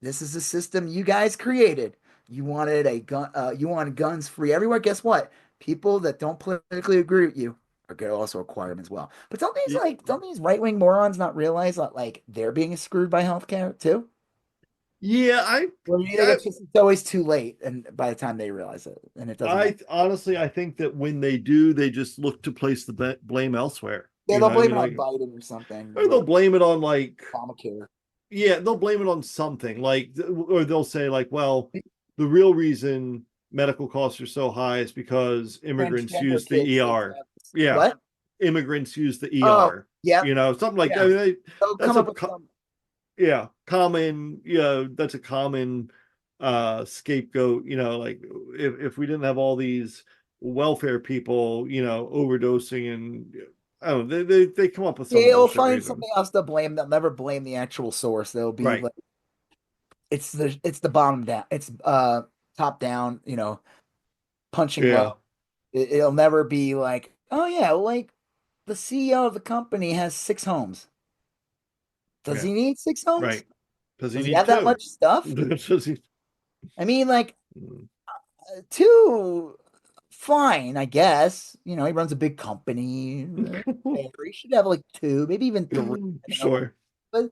this is a system you guys created. You wanted a gun. You wanted guns free everywhere. Guess what? People that don't politically agree with you are going to also acquire them as well. But don't these right wing morons not realize that like they're being screwed by healthcare too? Yeah. Or do you think I, it's always too late, and by the time they realize it, and it doesn't matter? I honestly, I think that when they do, they just look to place the blame elsewhere. Yeah, You they'll know what I blame mean? it on Like, Biden or something, or they'll or blame it on like, Obamacare. yeah, they'll blame it on something. Like, or they'll say like, well, the real reason medical costs are so high is because immigrants Transgender use the kids get ER. Yeah, what? immigrants use the Oh, ER. yeah, You know, something like that. I yeah. mean, They'll that's come a up with some. yeah common, that's a common scapegoat. You know, like if we didn't have all these welfare people, overdosing, and I don't know, they come up with some They'll bullshit find reason. something else to blame. They'll never blame the actual source. They'll be Right. like, it's the bottom down. It's top down, punching low. Yeah, It'll never be like, oh yeah, like the CEO of the company has 6 homes. Does yeah, he need 6 homes? right. Does he Does he need have that two? much stuff? Does he? I mean, like two, fine, I guess. He runs a big company. He should have like two, maybe even three, depending on what. Sure. But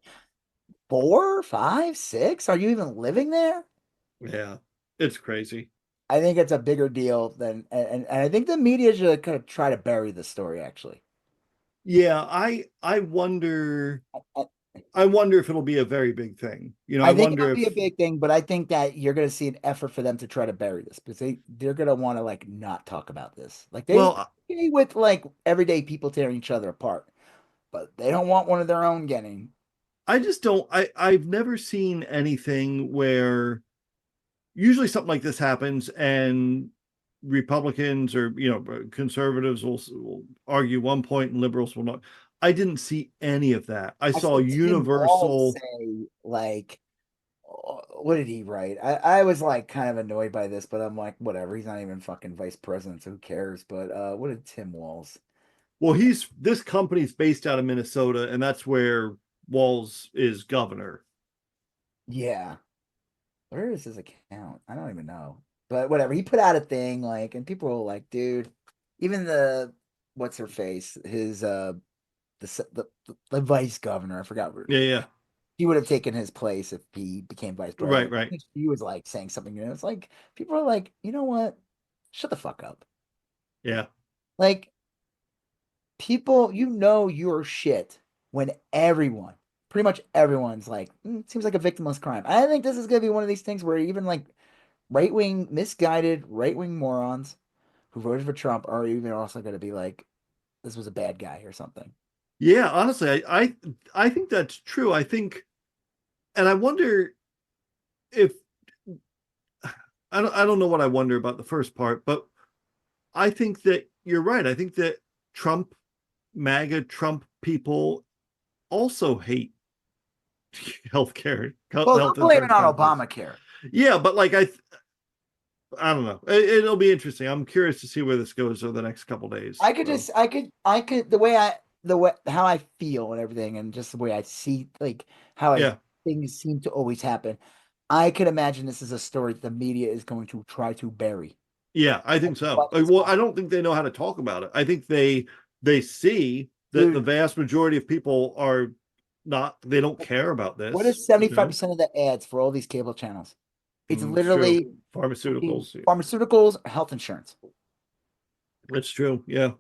4, 5, 6? Are you even living there? Yeah, it's crazy. I think it's a bigger deal than, and I think the media should kind of try to bury the story, actually. Yeah, I wonder. I, I wonder if it'll be a very big thing. I I think it'll wonder be a if. big thing, but I think that you're going to see an effort for them to try to bury this because they're going to want to like not talk about this. Like they Well, okay with like everyday people tearing each other apart, but they don't want one of their own getting. I just don't. I've never seen anything where usually something like this happens and Republicans or conservatives will argue one point and liberals will not. I didn't see any of that. I I saw saw Tim Walz universal. say like, what did he write? I was like kind of annoyed by this, but I'm like, whatever. He's not even fucking vice president, so who cares? But what did Tim Walz? Well, he's this company's based out of Minnesota, and that's where Walls is governor. Yeah. Where is his account? I don't even know. But whatever. He put out a thing like, and people were like, dude, even the what's her face, his the vice governor, I forgot where Yeah, yeah, he would have taken his place if he became vice right, president. right. He was like saying something, it's like people are like, you know what? Shut the fuck up. Yeah, Like people, you're shit when everyone, pretty much everyone's like, seems like a victimless crime. I think this is gonna be one of these things where even like misguided right wing morons who voted for Trump are even also going to be like, this was a bad guy or something. yeah. Honestly, I think that's true. I think, and I wonder if I don't know what I wonder about the first part, but I think that you're right. I think that Trump, MAGA Trump people also hate healthcare, Well, health don't blame it insurance on companies. Obamacare. Yeah, but like I don't know. It'll be interesting. I'm curious to see where this goes over the next couple days. I could So just, I could, the way, how I feel and everything, and just the way I see, like, how yeah, things seem to always happen. I could imagine this is a story that the media is going to try to bury yeah, I think as so. much as Well, I possible. don't think they know how to talk about it. I think they see that the Dude, vast majority of people are not. They don't care about what this. is 75% of the ads for all these cable channels? It's It's true. literally Pharmaceuticals. pharmaceuticals, health insurance. It's true. Yeah,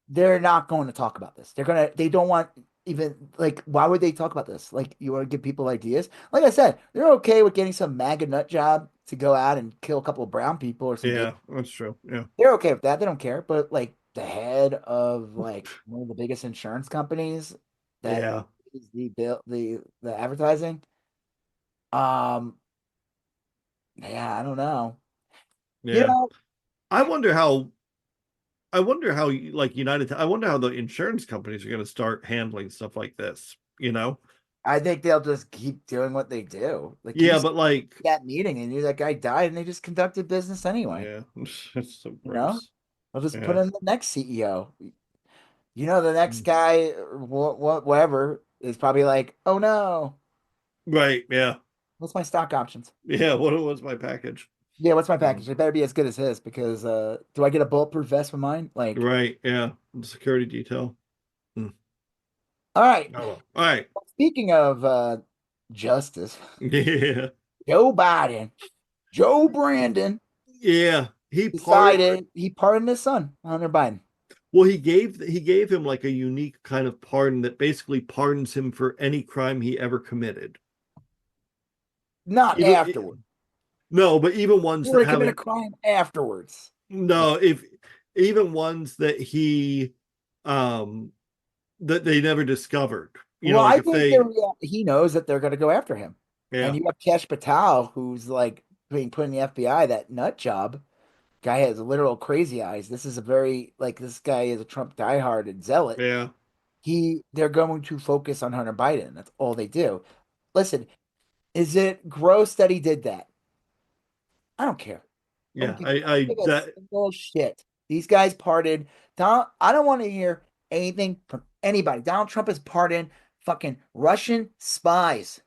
They're not going to talk about this. They don't want even like, why would they talk about this? Like, you want to give people ideas? Like I said, they're okay with getting some MAGA nut job to go out and kill a couple of brown people or some yeah, that's true. Yeah, they're okay with that. They don't care. But like the head of like one of the biggest insurance companies that yeah, is the bill, the advertising, um, yeah, I don't know. You yeah. know, I wonder how. I wonder how like United. I wonder how the insurance companies are going to start handling stuff like this. I think they'll just keep doing what they do. Like you Yeah, see but like, that meeting and knew that guy died and they just conducted business anyway. yeah, it's so You know, gross. they'll just put Yeah, in the next CEO. The next guy, whatever, is probably like, oh no, right. Yeah, what's my stock options? yeah. What was my package? Yeah, what's my Mm. package? It better be as good as his because do I get a bulletproof vest with mine? Like, Right. Yeah. Security detail. Mm. all right. Oh well. All right. Speaking of justice, Yeah. Joe Biden, Joe Brandon Yeah. decided he pardoned his son, Hunter Biden. Well, he gave him like a unique kind of pardon that basically pardons him for any crime he ever committed. Not Even afterward. no, but even He ones were that to commit a haven't. crime afterwards. No, if even ones that he um that they never discovered. Well, Like I if think he knows that they're going to go after him. And yeah, you have Cash Patel, who's like being put in the FBI, that nut job. Guy has literal crazy eyes. This is a very, like, this guy is a Trump diehard and zealot. yeah, They're going to focus on Hunter Biden. That's all they do. Listen, Is it gross that he did that? I don't care. I don't Yeah, give, I, I don't I give a that single shit. These guys pardoned. Donald, I don't want to hear anything from anybody. Donald Trump has pardoned fucking Russian spies.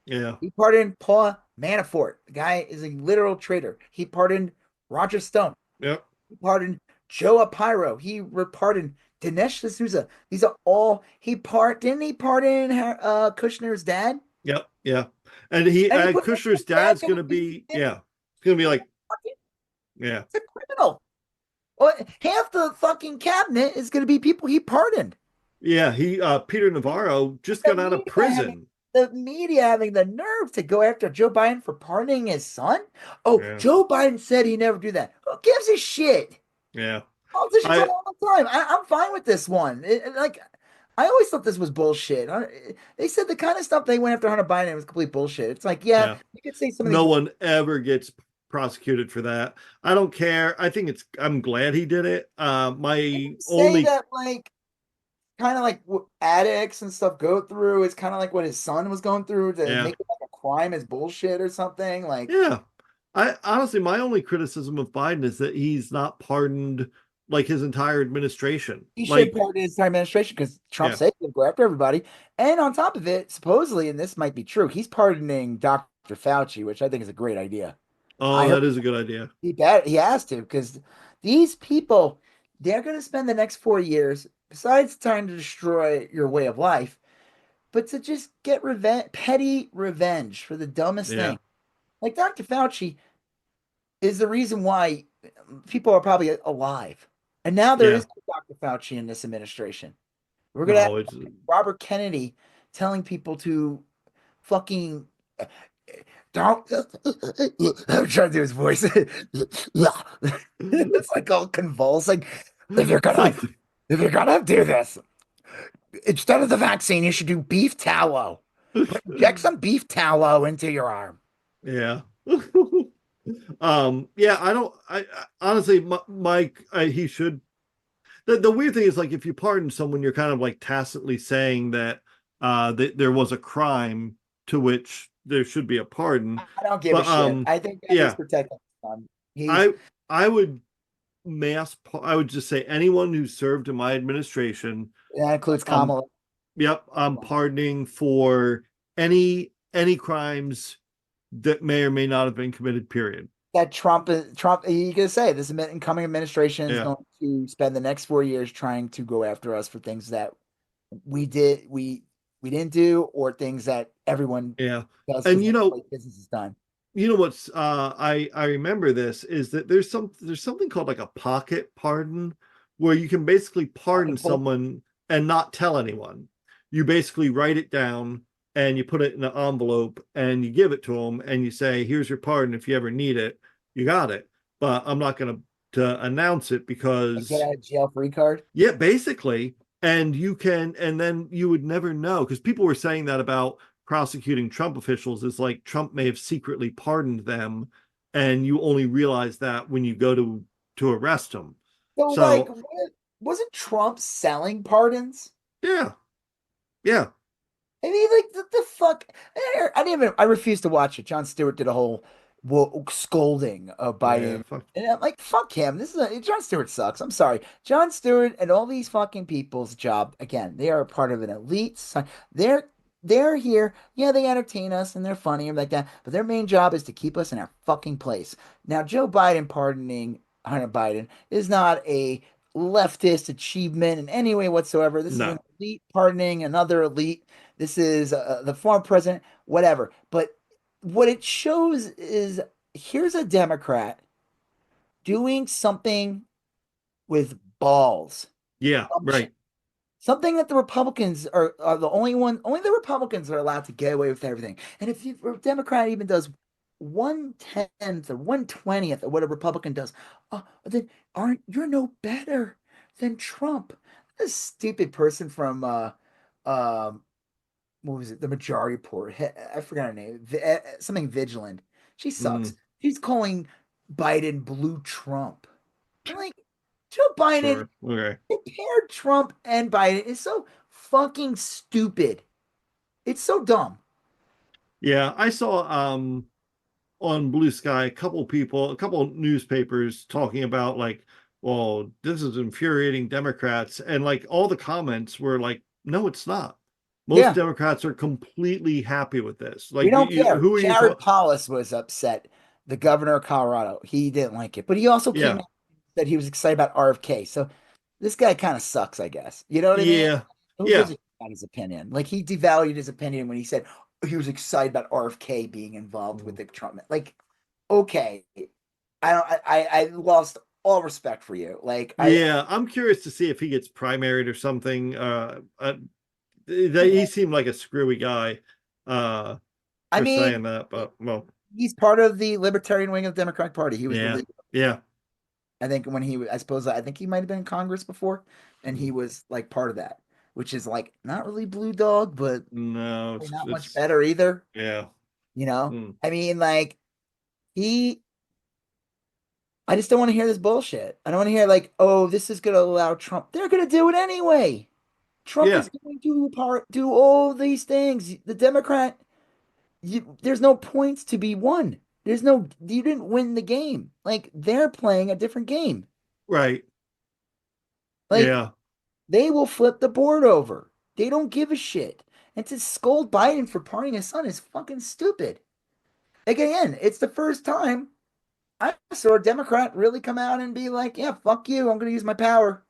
yeah, He pardoned Paul Manafort. The guy is a literal traitor. He pardoned Roger Stone. yep, He pardoned Joe Apiro. He pardoned Dinesh D'Souza. These are all didn't he pardon Kushner's dad? yep, yeah. And he And he put Kushner's his dad dad's gonna gonna be be, yeah, it's gonna be like, fucking yeah, it's a criminal. Well, half the fucking cabinet is gonna be people he pardoned. yeah. He Peter Navarro just The got out of media having prison. the media having the nerve to go after Joe Biden for pardoning his son. Oh, Yeah, Joe Biden said he never do that. Who gives a shit? yeah. Politicians do it I all the time. I'm fine with this one. Like, I always thought this was bullshit. They said the kind of stuff they went after Hunter Biden was complete bullshit. It's like, yeah, Yeah. you could say some of No these. one ever gets prosecuted for that. I don't care. I think it's. I'm glad he did it. They My say only, that like kind of like what addicts and stuff go through. It's kind of like what his son was going through to yeah, make it like a crime is bullshit or something. Like yeah. I honestly, my only criticism of Biden is that he's not pardoned like his entire administration. he should Like, pardon his administration because Trump yeah. said he'd go after everybody. And on top of it, supposedly, and this might be true, he's pardoning Dr. Fauci, which I think is a great idea. I Oh, heard that is a good idea. he has to because these people they're going to spend the next 4 years besides trying to destroy your way of life, but to just get revenge, petty revenge for the dumbest Yeah, thing. Like Dr. Fauci is the reason why people are probably alive, and now there yeah. is no Dr. Fauci in this administration. We're gonna have No, it's Robert Kennedy telling people to fucking don't. I'm trying to do his voice. It's like all convulsing. If you're it's gonna, like, if you're gonna do this, instead of the vaccine, you should do beef tallow. Inject some beef tallow into your arm. yeah. Yeah, I don't. I honestly, Mike, he should. The weird thing is, like, if you pardon someone, you're kind of like tacitly saying that that there was a crime to which there should be a pardon. I don't give a But shit. I think that he's yeah, protecting his son. He's I I would I would just say anyone who served in my administration, that includes um, Kamala. yep, I'm pardoning for any crimes that may or may not have been committed. Period. That Trump, you can say this incoming administration is Yeah, going to spend the next 4 years trying to go after us for things that we did we didn't do or things that everyone yeah, does and because that's the way business is done. what's I remember this is that there's something called like a pocket pardon where you can basically pardon Fucking pull someone and not tell anyone. You basically write it down and you put it in an envelope and you give it to them and you say, "Here's your pardon. If you ever need it, you got it." But I'm not going to announce it a get because out of jail free card. yeah, basically, and you can, and then you would never know because people were saying that about prosecuting Trump officials is like Trump may have secretly pardoned them, and you only realize that when you go to arrest them. So like, So wasn't Trump selling pardons? yeah, yeah, I mean, like the fuck. I didn't even. I refused to watch it. Jon Stewart did a whole scolding of yeah, Biden, fuck, and I'm like, fuck him. Jon Stewart sucks. I'm sorry, Jon Stewart and all these fucking people's job. Again, they are a part of an elite. They're they're here. Yeah, they entertain us and they're funny and like that. But their main job is to keep us in our fucking place. Now, Joe Biden pardoning Hunter Biden is not a leftist achievement in any way whatsoever. This is an no, elite pardoning another elite. This is the former president, whatever. But what it shows is here's a Democrat doing something with balls, yeah, gumption, right, something that the Republicans are only the Republicans are allowed to get away with everything. And if a Democrat even does 1/10th or 1/20th of what a Republican does, then aren't you're no better than Trump. This stupid person from um what was it? The Majority Report. I forgot her name. Something Vigilant. She sucks. mm, She's calling Biden blue Trump. I'm like, Joe Biden, sure, okay, compare Trump and Biden is so fucking stupid. It's so dumb. Yeah, I saw on Blue Sky a couple people, a couple newspapers talking about like, well, this is infuriating Democrats, and like all the comments were like, no, it's not. Most Yeah, Democrats are completely happy with this. we Like, don't care. who are you Jared talking? Polis was upset, the governor of Colorado. He didn't like it, but he also came Yeah, out that he was excited about RFK. So this guy kind of sucks, I guess. You know what I mean? yeah, Who gives yeah, a shit about his opinion? Like he devalued his opinion when he said he was excited about RFK being involved with the Trump. Like, okay, I don't. I lost all respect for you. Like yeah. I'm curious to see if he gets primaried or something. He seemed like a screwy guy I for mean, saying that, but well, he's part of the libertarian wing of the Democratic Party. He was the yeah, leader. yeah. I think when he, I suppose, I think he might have been in Congress before, and he was like part of that, which is like not really blue dog, but No, not much it's better either. yeah. You know, Mm, I mean, like he, I just don't want to hear this bullshit. I don't want to hear like, oh, this is going to allow Trump. They're going to do it anyway. Trump yeah, is going to do all these things. The Democrat, there's no points to be won. There's no, you didn't win the game. Like they're playing a different game. right. Like Yeah, they will flip the board over. They don't give a shit. And to scold Biden for pardoning his son is fucking stupid. Again, it's the first time I saw a Democrat really come out and be like, yeah, fuck you. I'm going to use my power.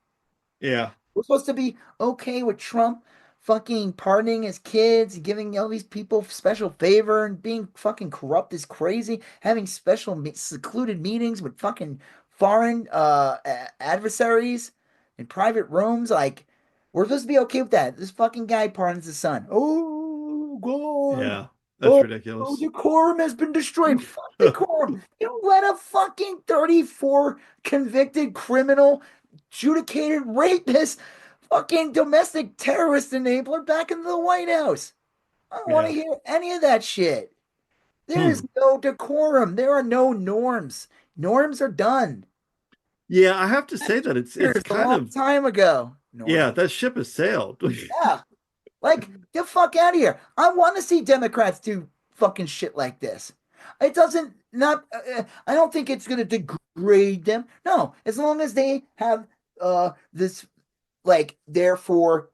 yeah, We're supposed to be okay with Trump fucking pardoning his kids, giving all these people special favor and being fucking corrupt is crazy, having special secluded meetings with fucking foreign adversaries in private rooms. Like, we're supposed to be okay with that. This fucking guy pardons his son. Oh, God. yeah. That's Oh, oh, ridiculous. decorum has been destroyed. Fuck decorum. You let a fucking 34 convicted criminal, adjudicated rapist, fucking domestic terrorist enabler back into the White House. I don't want to Yeah. hear any of that shit. There is Hmm. no decorum. There are no norms. Norms are done. Yeah, I have to say that it's Years, a kind long of time ago. Norms. yeah, that ship has sailed. Yeah. Like, get the fuck out of here. I want to see Democrats do fucking shit like this. It doesn't, not, I don't think it's going to degrade them. No, as long as they have this, like, therefore,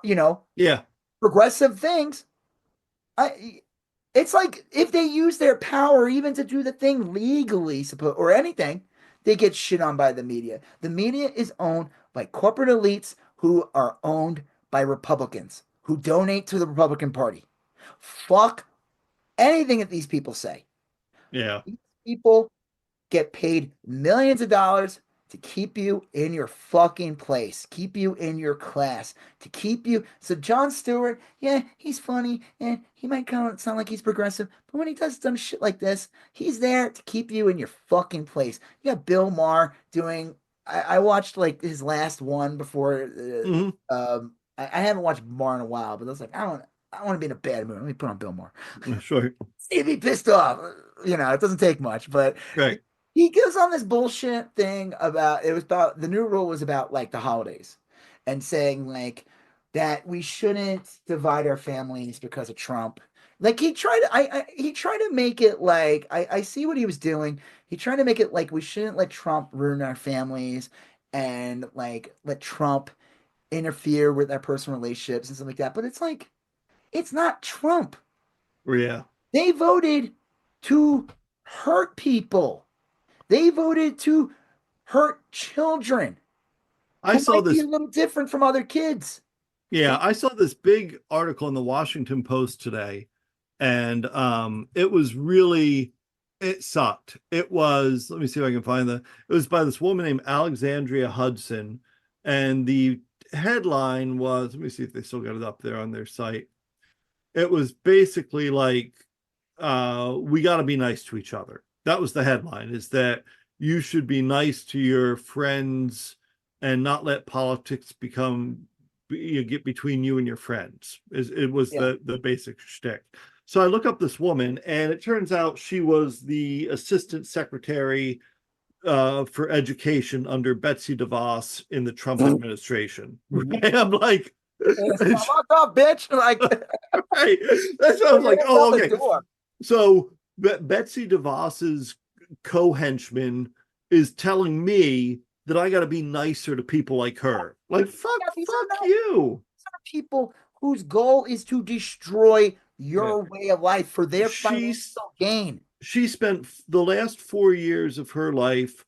you know, Yeah, progressive things. I, it's like if they use their power even to do the thing legally, suppose or anything, they get shit on by the media. The media is owned by corporate elites who are owned by Republicans who donate to the Republican Party. Fuck anything that these people say. yeah, These people get paid millions of dollars to keep you in your fucking place, keep you in your class, to keep you. So Jon Stewart, yeah, he's funny and he might kind of sound like he's progressive, but when he does dumb shit like this, he's there to keep you in your fucking place. You got Bill Maher doing. I watched like his last one before. hmm, I haven't watched Maher in a while, but I was like, I don't want to be in a bad mood. Let me put on Bill Maher. sure, He'd be pissed off. You know, it doesn't take much, but right, he goes on this bullshit thing about it was about the new rule was about like the holidays and saying like that we shouldn't divide our families because of Trump. Like he tried to he tried to make it like I see what he was doing. He tried to make it like we shouldn't let Trump ruin our families and like let Trump interfere with our personal relationships and stuff like that. But it's like it's not Trump. yeah. They voted to hurt people. They voted to hurt children I who saw might be this. a little different from other kids. Yeah, They, I saw this big article in the Washington Post today, and it was really it sucked. It was, let me see if I can find the it was by this woman named Alexandria Hudson, and the headline was, let me see if they still got it up there on their site. It was basically like we got to be nice to each other. That was the headline, is that you should be nice to your friends and not let politics become you get between you and your friends. It was yeah. the basic shtick. So I look up this woman, and it turns out she was the assistant secretary for education under Betsy DeVos in the Trump administration. Mhm. I'm like, Fuck off, bitch. Like, Right. That's what I was your like. hands Oh, out the okay. door. So Betsy DeVos's co-henchman is telling me that I got to be nicer to people like her. Like, Yeah, fuck you. these are people whose goal is to destroy Yeah. your way of life for their She's financial gain. she spent the last 4 years of her life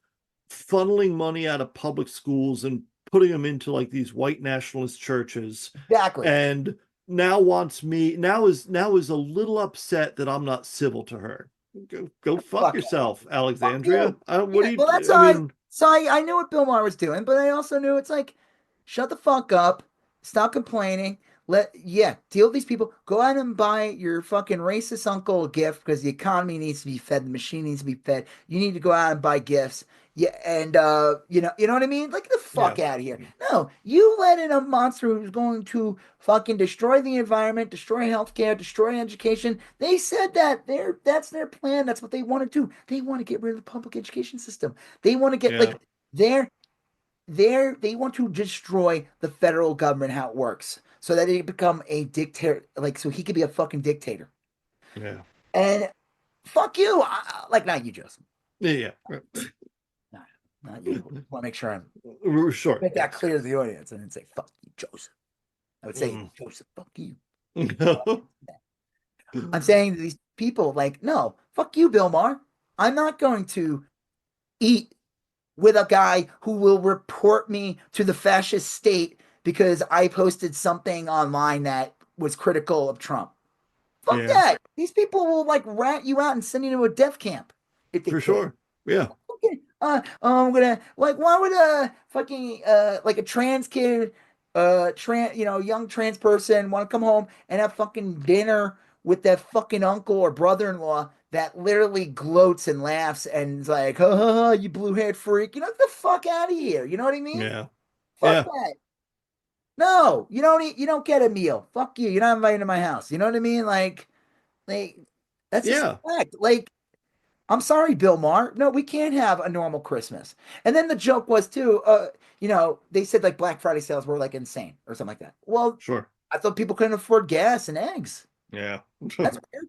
funneling money out of public schools and putting them into like these white nationalist churches, Exactly. and now is a little upset that I'm not civil to her. Go fuck Fuck yourself, Fuck Alexandria. you. What Yeah, do well, that's you? I mean, I knew what Bill Maher was doing, but I also knew it's like, shut the fuck up, stop complaining. Deal with these people. Go out and buy your fucking racist uncle a gift because the economy needs to be fed, the machine needs to be fed. You need to go out and buy gifts. Yeah, and you know what I mean? Like the yeah, fuck out of here. No, you let in a monster who's going to fucking destroy the environment, destroy healthcare, destroy education. They said that's their plan. That's what they want to do. They want to get rid of the public education system. They want to get yeah, like they want to destroy the federal government, how it works, so that they become a dictator, like so he could be a fucking dictator. yeah, And fuck you. Like not you, Joseph. yeah, yeah. Not, not you. I want to make sure I'm Sure, make that yes. clear to the audience and then say fuck you, Joseph. I would say Mm. Joseph, fuck you. I'm saying to these people, like, no, fuck you, Bill Maher. I'm not going to eat with a guy who will report me to the fascist state because I posted something online that was critical of Trump. Fuck Yeah, that. These people will like rat you out and send you to a death camp if they for could. sure. Yeah, Okay. I'm gonna like why would a fucking like a trans kid young trans person want to come home and have fucking dinner with their fucking uncle or brother-in-law that literally gloats and laughs and is like, ha ha ha, you blue-haired freak. Get the fuck out of here. You know what I mean? yeah, Fuck yeah, that. No, you don't get a meal. Fuck you. You're not invited to my house. You know what I mean? Like that's just a yeah. fact. Like I'm sorry, Bill Maher. No, we can't have a normal Christmas. And then the joke was too, they said like Black Friday sales were like insane or something like that. Well, Sure. I thought people couldn't afford gas and eggs. Yeah. That's weird.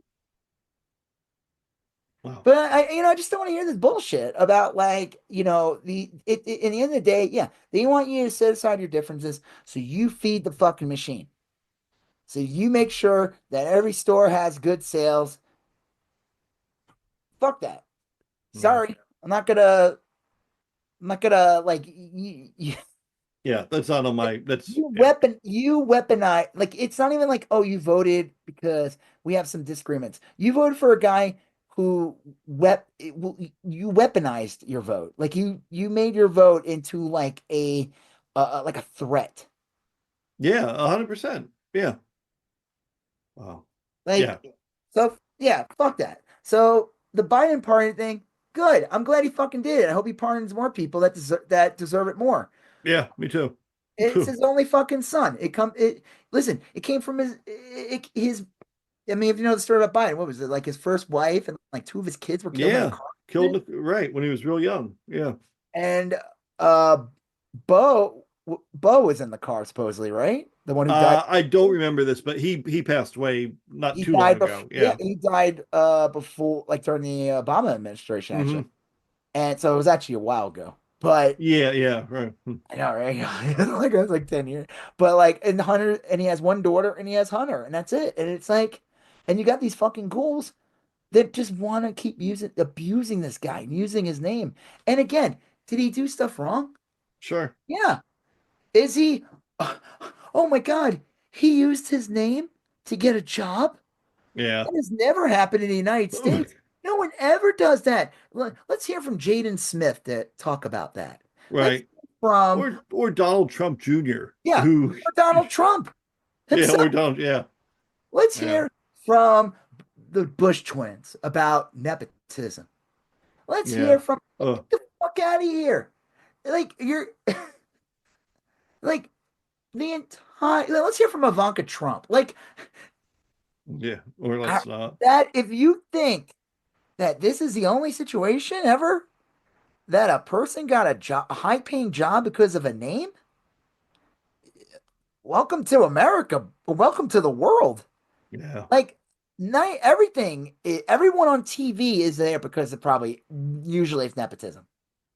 Wow. But I just don't want to hear this bullshit about like, in the end of the day, yeah, they want you to set aside your differences so you feed the fucking machine. So you make sure that every store has good sales. Fuck that. Yeah. Sorry, I'm not gonna like Yeah. That's not on my. That's yeah. you weaponize like it's not even like, oh, you voted because we have some disagreements. You voted for a guy who you weaponized your vote. Like you made your vote into like a threat. Yeah. 100%. Yeah. Wow. Yeah. Like so yeah, fuck that. So the Biden pardon thing, good. I'm glad he fucking did it. I hope he pardons more people that deserve it more. Yeah. Me too. It's his only fucking son. Listen, it came from his I mean, if you know the story about Biden, what was it? Like his first wife and like two of his kids were killed in a Yeah. car Killed accident. right when he was real young. Yeah. And uh Bo was in the car supposedly, right? The one who died. I don't remember this, but he passed away not He too long died before, ago. yeah, Yeah. he died before like during the Obama administration actually. Hmm. And so it was actually a while ago. But Yeah. Yeah. Right. Hmm. I know, right? Like it was like 10 years. But like and Hunter and he has one daughter and he has Hunter and that's it. And it's like and you got these fucking ghouls that just want to keep abusing this guy and using his name. And again, did he do stuff wrong? Sure. Yeah. Is he oh my God, he used his name to get a job? Yeah. That has never happened in the United States. No one ever does that. Let's hear from Jaden Smith to talk about that. Let's Right. hear from Or Donald Trump Jr. yeah, who or Donald Trump yeah, himself. or Donald, yeah. Let's Yeah. hear from the Bush twins about nepotism. Let's hear Yeah. from Uh, get the fuck out of here. Like you're like the entire let's hear from Ivanka Trump. Like yeah. Or let's not. that if you think that this is the only situation ever that a person got a high paying job because of a name, welcome to America. Welcome to the world. Yeah. Like, night everything, everyone on TV is there because of probably usually it's nepotism,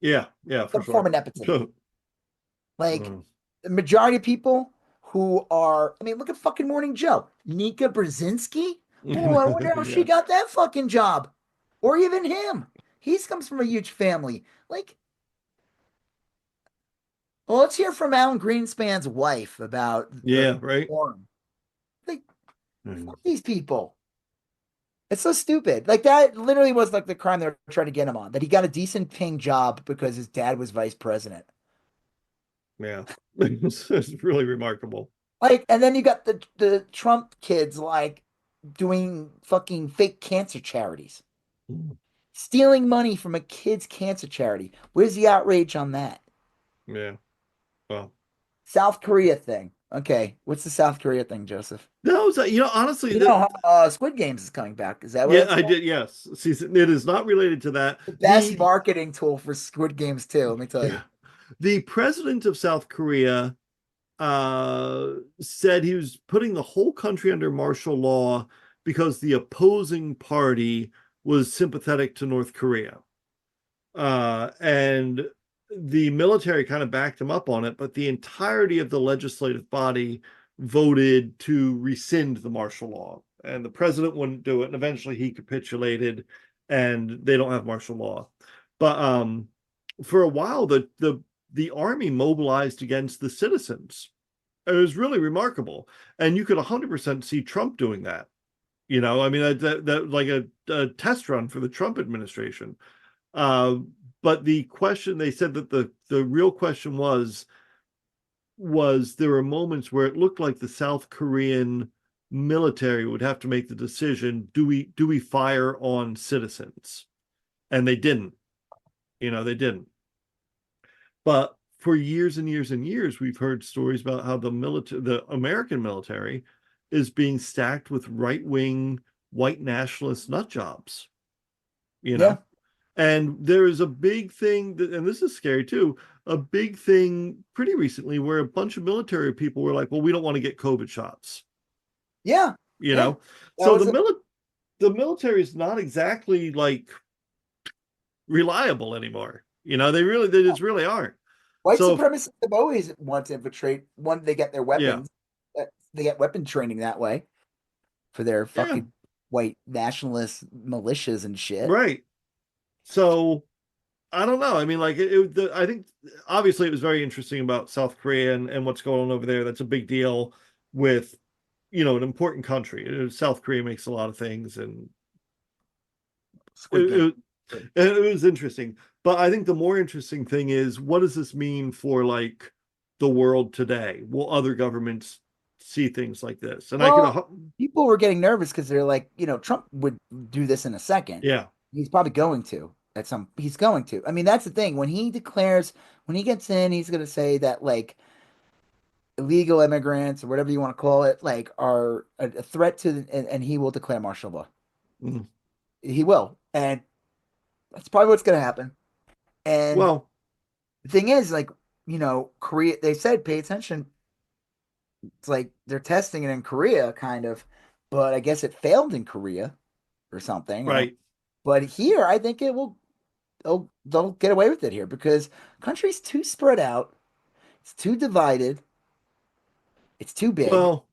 Yeah. Yeah, for some form sure. of nepotism. Like, Mm. the majority of people who are, I mean, look at fucking Morning Joe, Nika Brzezinski. Oh, I wonder how she Yeah. got that fucking job, or even him. He comes from a huge family. Like, well, let's hear from Alan Greenspan's wife about the Yeah, right. forum. Like, Mm. fuck these people. It's so stupid. Like that literally was like the crime they were trying to get him on. That he got a decent paying job because his dad was vice president. Yeah. It's really remarkable. Like, and then you got the Trump kids like doing fucking fake cancer charities, Mm. stealing money from a kid's cancer charity. Where's the outrage on that? Yeah. Well, South Korea thing. Okay, what's the South Korea thing, Joseph? no, so, honestly, You that know, Squid Games is coming back. Is that what yeah, that's I called? did. Yes, see, it is not related to that. The best The marketing tool for Squid Games too. Let me tell yeah, you. the president of South Korea said he was putting the whole country under martial law because the opposing party was sympathetic to North Korea. And the military kind of backed him up on it, but the entirety of the legislative body voted to rescind the martial law. And the president wouldn't do it. And eventually he capitulated and they don't have martial law. But for a while, the army mobilized against the citizens. It was really remarkable. And you could 100% see Trump doing that. I mean, that like a test run for the Trump administration. Uh, but the question they said that the real question was there were moments where it looked like the South Korean military would have to make the decision, do we fire on citizens? And they didn't. They didn't. But for years and years and years, we've heard stories about how the American military is being stacked with right-wing white nationalist nut jobs, you Yeah. know? And there is a big thing that, and this is scary too, a big thing pretty recently where a bunch of military people were like, well, we don't want to get COVID shots, Yeah. you Yeah. know? That So was a the military is not exactly like reliable anymore. They just really aren't. white So supremacists have always want to infiltrate. One, they get their yeah, weapons. They get weapon training that way for their yeah, fucking white nationalist militias and shit. right. So I don't know. I mean, like I think obviously it was very interesting about South Korea and what's going on over there. That's a big deal with, an important country. South Korea makes a lot of things, and Squid Game. it, it was interesting. But I think the more interesting thing is what does this mean for like the world today? Will other governments see things like this? And I could, Well, people were getting nervous because they're like, Trump would do this in a second. yeah, He's probably going to he's going to. I mean, that's the thing. When he gets in, he's going to say that like illegal immigrants or whatever you want to call it, like are a threat to, and he will declare martial law. mm, He will. And that's probably what's going to happen. And well, the thing is, like, Korea, they said pay attention. It's like they're testing it in Korea, kind of, but I guess it failed in Korea or something. I don't, right. but here, I think it will, they'll get away with it here because country's too spread out. It's too divided. It's too big. Well,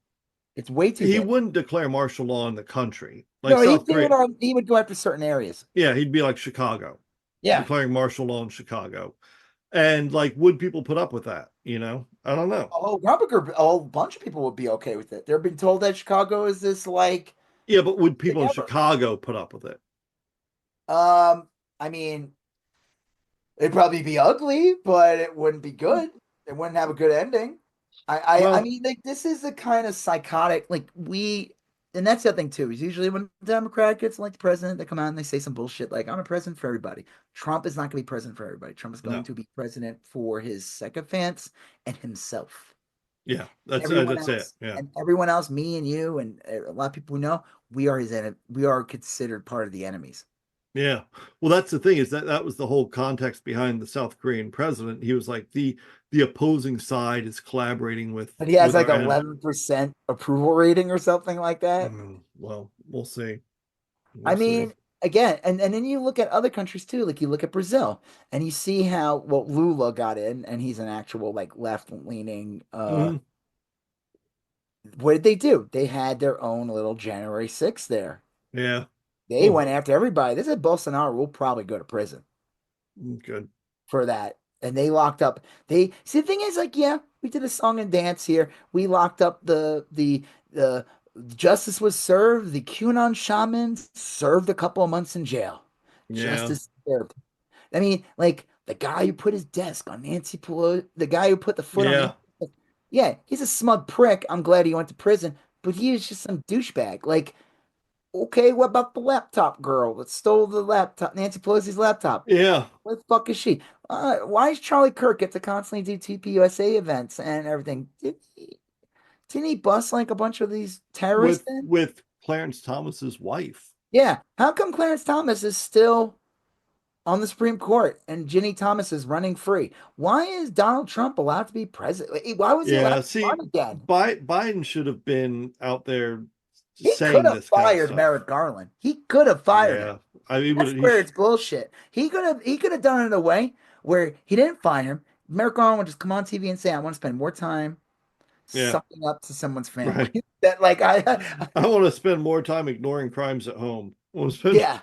It's way too he big. wouldn't declare martial law in the country like No, South Korea. he would go after certain areas. Yeah, he'd be like Chicago, Yeah. declaring martial law in Chicago. And like, would people put up with that? I don't know. A whole bunch of people would be okay with it. They're being told that Chicago is this like Yeah, but would thing people in ever. Chicago put up with it? I mean, it'd probably be ugly, but it wouldn't be good. It wouldn't have a good ending. I Well, mean, like this is the kind of psychotic, like and that's the other thing too. Is usually when the Democrat gets like the president, they come out and they say some bullshit like, "I'm a president for everybody." Trump is not going to be president for everybody. Trump is going no. to be president for his sycophants and himself. Yeah, Everyone that's it. else, Yeah. and everyone else, me and you, and a lot of people we know, we are his enemy. We are considered part of the enemies. Yeah. Well, that's the thing is that that was the whole context behind the South Korean president. He was like the opposing side is collaborating But he has with like our enemy. 11% approval rating or something like that. Well, we'll see. I We'll see. mean, again, and then you look at other countries too, like you look at Brazil and you see how well Lula got in, and he's an actual like left-leaning Hmm. what did they do? They had their own little January 6th there. Yeah. They Oh, went after everybody. This is Bolsonaro will probably go to prison good. for that. And they locked up. They see the thing is like, yeah, we did a song and dance here. We locked up the justice was served. The QAnon shamans served a couple of months in jail. Yeah. Justice served. I mean, like the guy who put his desk on Nancy Pelosi, the guy who put the foot on Yeah. Nancy, yeah, he's a smug prick. I'm glad he went to prison, but he was just some douchebag. Like, okay, what about the laptop girl that stole the laptop, Nancy Pelosi's laptop? Yeah. Where the fuck is she? Why is Charlie Kirk get to constantly do TPUSA events and everything? Didn't he bust like a bunch of these terrorists in? With Clarence Thomas's wife. Yeah. How come Clarence Thomas is still on the Supreme Court and Ginny Thomas is running free? Why is Donald Trump allowed to be president? Why was he allowed Yeah. to run See, again? Biden should have been out there He could saying have this kind of fired stuff. Merrick Garland. He could have fired him. Yeah. I mean, That's would he? where it's bullshit. He could have done it in a way where he didn't fire him. Merrick Garland would just come on TV and say, "I want to spend more time Yeah. sucking up to someone's family." Right. That like I want to spend more time ignoring crimes at home. I want to spend. yeah,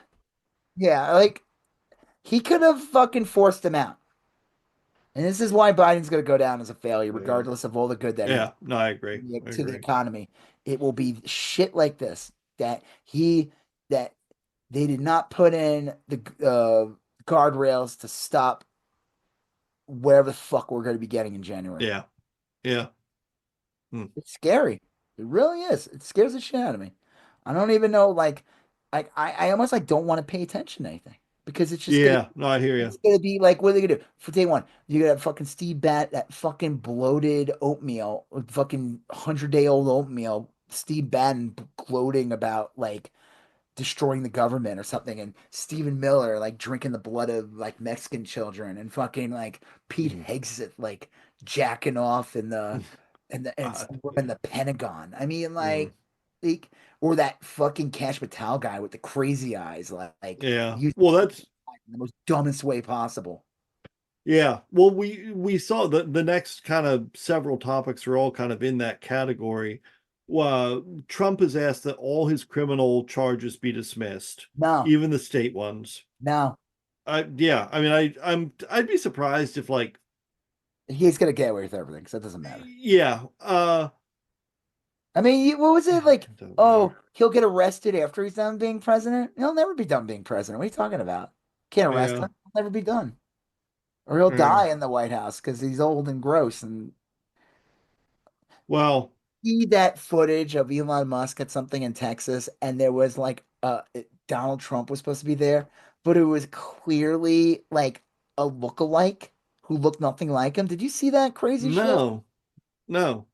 yeah, like he could have fucking forced him out. And this is why Biden's going to go down as a failure, Yeah. regardless of all the good that he Yeah. did No, I agree. I to the agree. economy. It will be shit like this that that they did not put in the guardrails to stop whatever the fuck we're going to be getting in January. Yeah. Yeah. Hmm. It's scary. It really is. It scares the shit out of me. I don't even know, I almost like don't want to pay attention to anything because Yeah. No, I hear you. it's gonna be like, what are they gonna do for day one? You're gonna have fucking Steve Bat, that fucking bloated oatmeal, fucking 100-day-old oatmeal, Steve Bannon gloating about like destroying the government or something, and Stephen Miller like drinking the blood of like Mexican children, and fucking like Pete Mhm. Hegseth like jacking off in the and Uh, somewhere in yeah. the Pentagon. I mean, Mm. like or that fucking Cash Patel guy with the crazy eyes, Yeah. using Well, that's the most dumbest way possible. yeah. Well, we saw the next kind of several topics are all kind of in that category. Trump has asked that all his criminal charges be dismissed, No, even the state ones. no, Yeah. I mean, I'd be surprised if like he's gonna get away with everything, so it doesn't matter. yeah. I mean, what was it like? It doesn't Oh, matter. he'll get arrested after he's done being president? He'll never be done being president. What are you talking about? Can't arrest Yeah. him. He'll never be done. Or he'll Yeah. die in the White House because he's old and gross. And Well, see that footage of Elon Musk at something in Texas, and there was like Donald Trump was supposed to be there, but it was clearly like a lookalike who looked nothing like him. Did you see that crazy shit? no, no.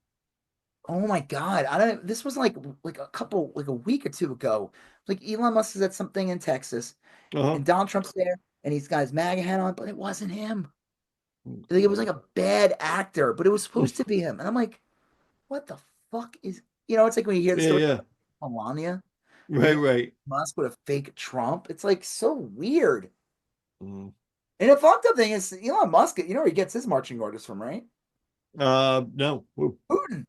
Oh my God. I don't this was like a week or two ago. Like Elon Musk is at something in Texas Uh-huh. and Donald Trump's there and he's got his MAGA hat on, but it wasn't him. Oh, Like it was God. like a bad actor, but it was supposed to be him. And I'm like, what the fuck is it's like when you hear the Yeah, story yeah. of Melania Right, being right. Musk with a fake Trump. It's like so weird. Mm. And the fucked up thing is Elon Musk, where he gets his marching orders from, right? No. Woo. Putin.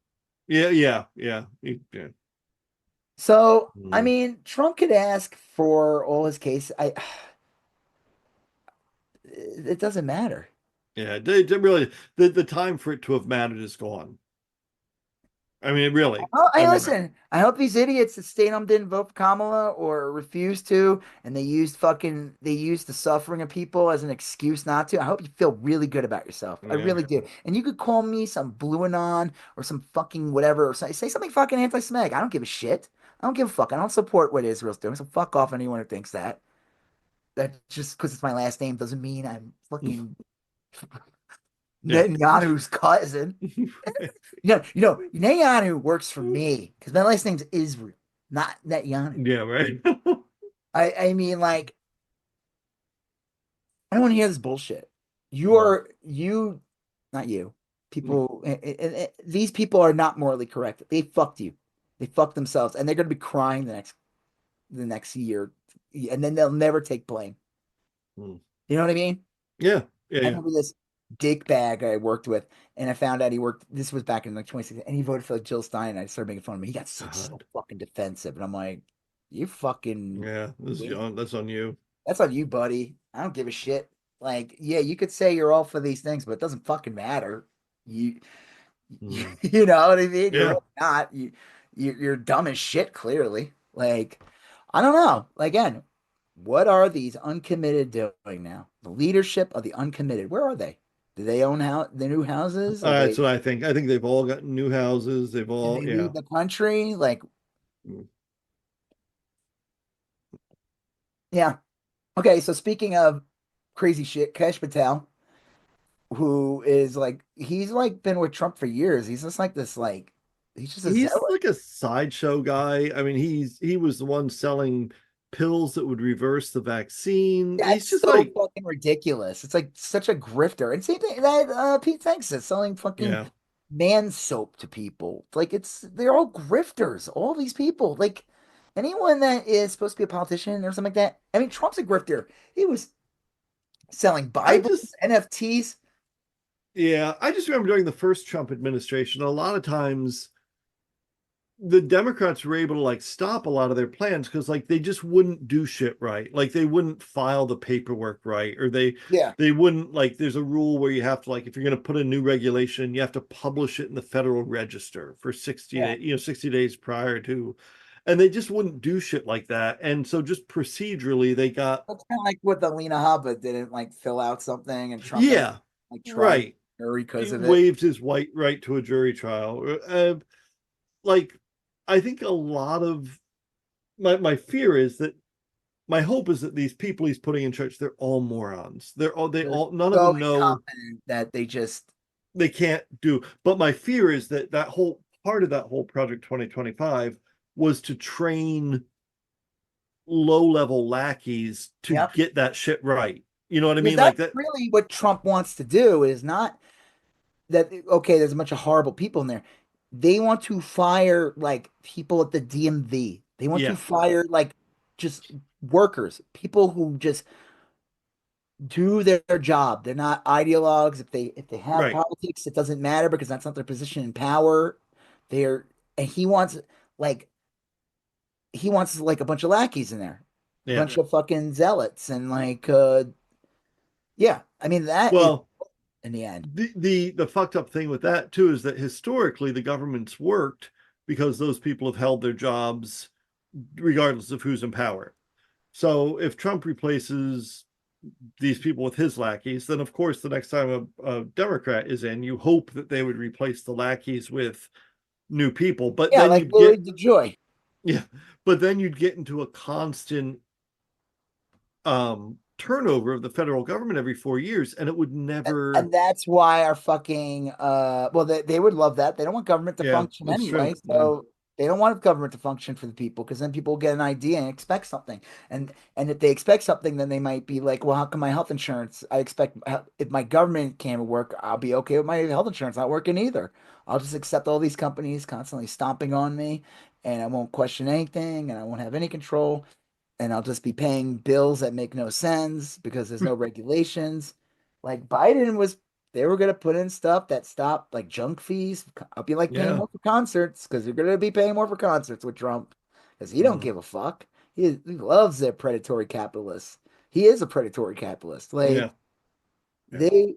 Yeah, yeah, yeah. Yeah. So, I Mm. mean, Trump could ask for all his case. It doesn't matter. Yeah, they really the time for it to have mattered is gone. I mean, really. Oh, I hey, mean, listen. I hope these idiots that stayed home didn't vote for Kamala or refused to, and they used the suffering of people as an excuse not to. I hope you feel really good about yourself. I yeah. really do. And you could call me some blue anon or some fucking whatever, or say something fucking anti-Semitic. I don't give a shit. I don't give a fuck. I don't support what Israel's doing. So fuck off anyone who thinks that. That just because it's my last name doesn't mean I'm fucking Yeah. Netanyahu's cousin. Netanyahu works for me because my last name's Israel, not Netanyahu. Yeah, right. I mean, like, I don't want to hear this bullshit. Mm. You, not you. People, these people are not morally correct. They fucked you. They fucked themselves, and they're going to be crying the next year, and then they'll never take blame. Mm. You know what I mean? Yeah, yeah, I yeah. remember this dick bag I worked with, and I found out he worked. This was back in like 2016, and he voted for like Jill Stein. And I started making fun of him. He got so God. fucking defensive, and I'm like, you fucking, Yeah, that's on you. that's on you, buddy. I don't give a shit. Like, yeah, you could say you're all for these things, but it doesn't fucking matter. You, Mm. you know what I mean? You're Yeah. really not. You're dumb as shit, clearly. Like, I don't know. Again, what are these uncommitted doing now? The leadership of the uncommitted. Where are they? Do they own the new houses? Are That's they what I think. I think they've all got new houses. They've did all, they yeah. leave the country? Like, Mm. yeah. Okay, so speaking of crazy shit, Kesh Patel, who is like he's like been with Trump for years. He's just like this, like he's just a He's zealot. like a sideshow guy. I mean, he was the one selling pills that would reverse the vaccine. He's That's just so like, fucking ridiculous. It's like such a grifter. And same thing that Pete thinks is selling fucking yeah. man soap to people. Like they're all grifters. All these people, like anyone that is supposed to be a politician or something like that. I mean, Trump's a grifter. He was selling I Bibles, just NFTs. yeah, I just remember during the first Trump administration, a lot of times the Democrats were able to like stop a lot of their plans because like they just wouldn't do shit right. Like they wouldn't file the paperwork right, or Yeah, they wouldn't like there's a rule where you have to like if you're going to put a new regulation, you have to publish it in the Federal Register for 60 yeah. days, 60 days prior to, and they just wouldn't do shit like that. And so just procedurally they got It's kind of like what the Lena Hubbard didn't like fill out something, and Trump had to yeah, like try right. her He because of it. waived his white right to a jury trial. Like I think a lot of my fear is that my hope is that these people he's putting in charge, they're all morons. They They're all none of so them know incompetent that they just they can't do. But my fear is that that whole part of that whole project 2025 was to train low level lackeys to yep. get that shit right. You know what I Because mean? Like that's that. really what Trump wants to do is not that okay, there's a bunch of horrible people in there. They want to fire like people at the DMV. They want to Yeah. fire like just workers, people who just do their job. They're not ideologues. If they have Right. politics, it doesn't matter because that's not their position in power. They're and like he wants like a bunch of lackeys in there, a Yeah. bunch of fucking zealots and like yeah. I mean that is Well, in the end. the fucked up thing with that too is that historically the government's worked because those people have held their jobs regardless of who's in power. So if Trump replaces these people with his lackeys, then of course the next time a Democrat is in, you hope that they would replace the lackeys with new people. But Yeah, then like you'd Louis get DeJoy. yeah, but then you'd get into a constant turnover of the federal government every 4 years, and it would never. And that's why our fucking well they would love that. They don't want government to Yeah, function that's true. anyway. Yeah, So they don't want government to function for the people because then people get an idea and expect something. And if they expect something, then they might be like, well, how come my health insurance? I expect if my government can't work, I'll be okay with my health insurance not working either. I'll just accept all these companies constantly stomping on me, and I won't question anything, and I won't have any control, and I'll just be paying bills that make no sense because there's no regulations. Like Biden was, they were gonna put in stuff that stopped like junk fees. I'll be like paying yeah. more for concerts because you're gonna be paying more for concerts with Trump because he don't Mm, give a fuck. He loves their predatory capitalists. He is a predatory capitalist. Like yeah, yeah. they,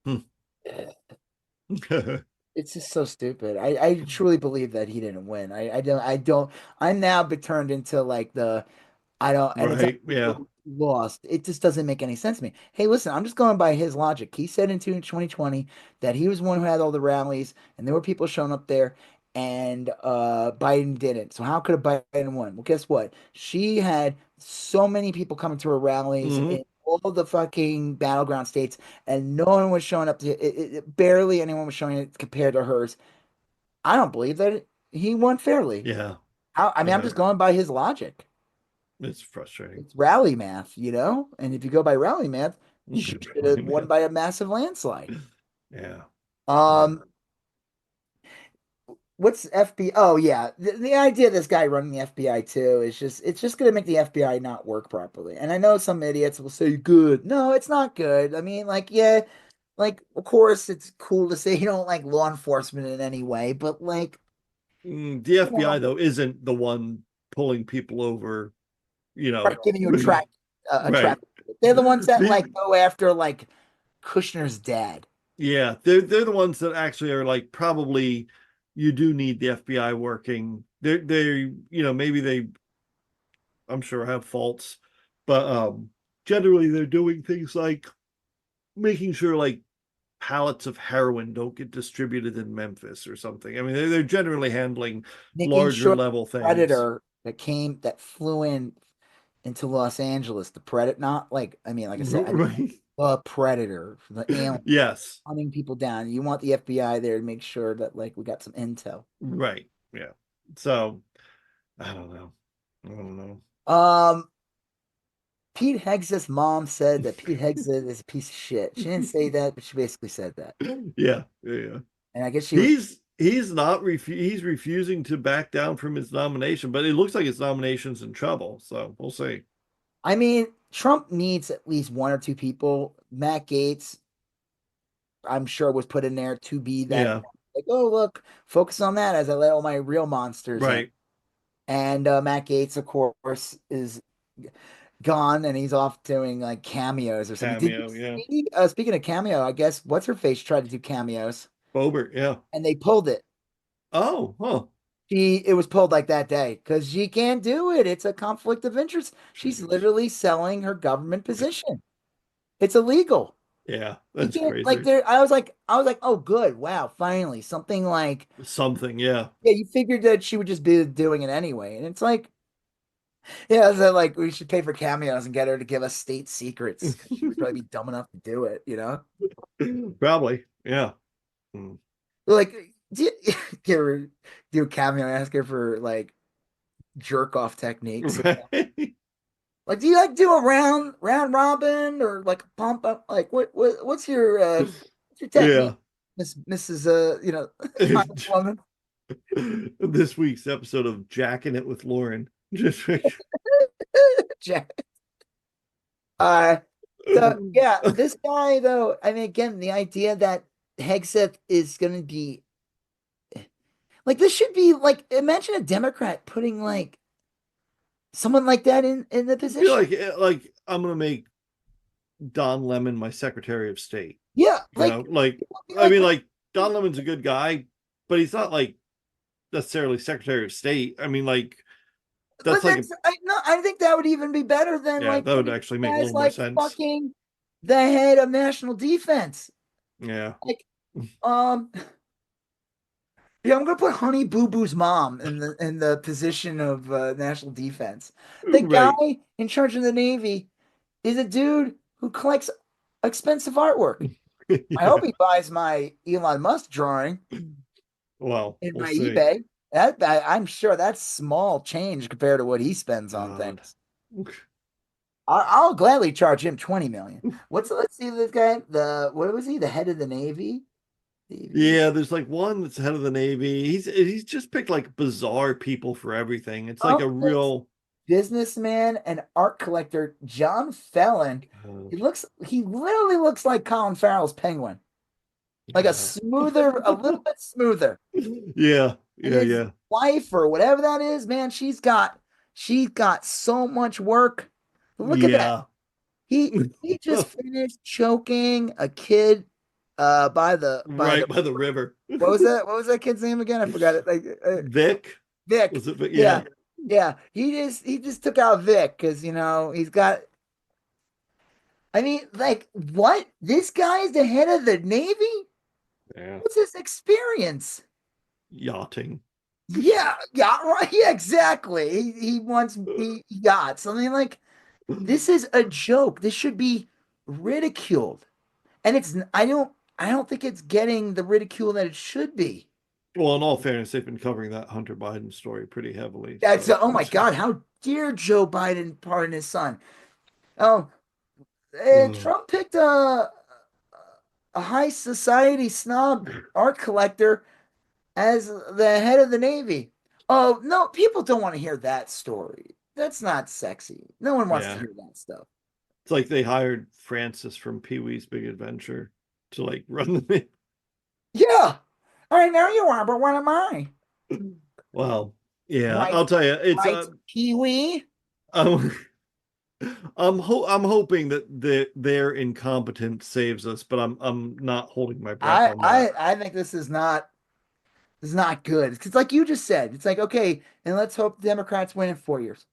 Hmm. it's just so stupid. I truly believe that he didn't win. I don't. I'm now turned into like the I don't, and it's Right. Yeah. lost. It just doesn't make any sense to me. Hey, listen, I'm just going by his logic. He said in 2020 that he was the one who had all the rallies, and there were people showing up there, and Biden didn't. So how could a Biden win? Well, guess what? She had so many people coming to her rallies Hmm. in all the fucking battleground states, and no one was showing up to barely anyone was showing it compared to hers. I don't believe that he won fairly. Yeah. I mean, I'm Yeah. just going by his logic. It's frustrating. It's rally math, you know? And if you go by rally math, she should have won by a massive landslide. Yeah. Yeah. Um, what's FBI? Oh yeah, the idea of this guy running the FBI too is just it's just gonna make the FBI not work properly. And I know some idiots will say good. No, it's not good. I mean, like, yeah, like of course it's cool to say you don't like law enforcement in any way, but like, The you know, FBI though isn't the one pulling people over, you right, know. giving you a Right. track. They're the ones that like The go after like Kushner's dad. Yeah, they're the ones that actually are like probably you do need the FBI working. They're maybe they I'm sure have faults, but generally they're doing things like making sure like pallets of heroin don't get distributed in Memphis or something. I mean, they're generally handling Making larger sure level things. Predator that flew in into Los Angeles, the Predator, not like I mean, like I said, I mean Right. the Predator, the alien Yes. hunting people down. You want the FBI there to make sure that like we got some intel. Right. Yeah. So I don't know. I don't know. Um, Pete Hegseth's mom said that Pete Hegseth is a piece of shit. She didn't say that, but she basically said that. Yeah. Yeah. Yeah. And I guess she was. He's not he's refusing to back down from his nomination, but it looks like his nomination's in trouble. So we'll see. I mean, Trump needs at least one or two people. Matt Gaetz, I'm sure, was put in there to be that. Yeah. Like, oh look, focus on that as I let all my real monsters in. Right. And Matt Gaetz, of course, is gone and he's off doing like cameos or something. Did you Cameo. Yeah. see? Speaking of cameo, I guess what's her face tried to do cameos Bobert. Yeah. and they pulled it. Oh. Huh. It was pulled like that day because she can't do it. It's a conflict of interest. She's Jeez. literally selling her government position. It's illegal. Yeah. You That's can't like crazy. there. I was like, oh, good, wow, finally something like Something. Yeah. yeah. You figured that she would just be doing it anyway, and it's like yeah, so like we should pay for cameos and get her to give us state secrets because she would probably be dumb enough to do it, you know? Probably. Yeah. Mm. Like, do you, give her do a cameo, ask her for like jerk off techniques. Right. Like, do you like do a round robin or like a pump up? Like, what's your technique, Yeah. Mrs. Congresswoman? This week's episode of Jacking It with Lauren. Just Jack. Uh, so yeah, this guy though. I mean, again, the idea that Hegseth is going to be like this should be like imagine a Democrat putting like someone like that in the feel position. like I'm gonna make Don Lemon my Secretary of State. Yeah, You know, like I like mean, like Don Lemon's a good guy, but he's not like necessarily Secretary of State. I mean, like that's but like a, I think that would even be better than yeah, like that would putting actually make a guys little more like sense. fucking the head of national defense. Yeah, Like, um, yeah, I'm gonna put Honey Boo Boo's mom in the position of national defense. The right. guy in charge of the Navy is a dude who collects expensive artwork. I hope Yeah. he buys my Elon Musk drawing Well, in we'll my see. eBay. I'm sure that's small change compared to what he spends on God. things. I'll gladly charge him 20 million. Let's see this guy. What was he? The head of the Navy? Yeah, there's like one that's head of the Navy. He's just picked like bizarre people for everything. It's like a Public real businessman and art collector John Fallon. He literally looks like Colin Farrell's penguin. Like yeah. a little bit smoother. Yeah, And yeah, his yeah. wife or whatever that is, man, she's got so much work. Look at that. Yeah. He just finished choking a kid by the Right by the river. what was that kid's name again? I forgot it. Like Vic? Vic. Was it Vic? Yeah. Yeah. Yeah. He just took out Vic because he's got I mean, like what? This guy's the head of the Navy? Yeah. What's his experience? Yachting. Yeah, yeah, right. Yeah, exactly. He wants he got something like this is a joke. This should be ridiculed. And I don't think it's getting the ridicule that it should be. Well, in all fairness, they've been covering that Hunter Biden story pretty heavily. That's So oh my God, how dear Joe Biden, pardon his son. Oh, Mm. Trump picked a high society snob art collector as the head of the Navy. Oh, no, people don't want to hear that story. That's not sexy. No one wants to Yeah. hear that stuff. It's like they hired Francis from Pee Wee's Big Adventure to like run the Yeah. I know you are, but what am I? Well, yeah, Right, I'll tell you, it's right, Pee-wee? um, I'm hoping that their incompetence saves us, but I'm not holding my breath I on I that. I think this is not good. Because like you just said, it's like, okay, and let's hope the Democrats win in 4 years.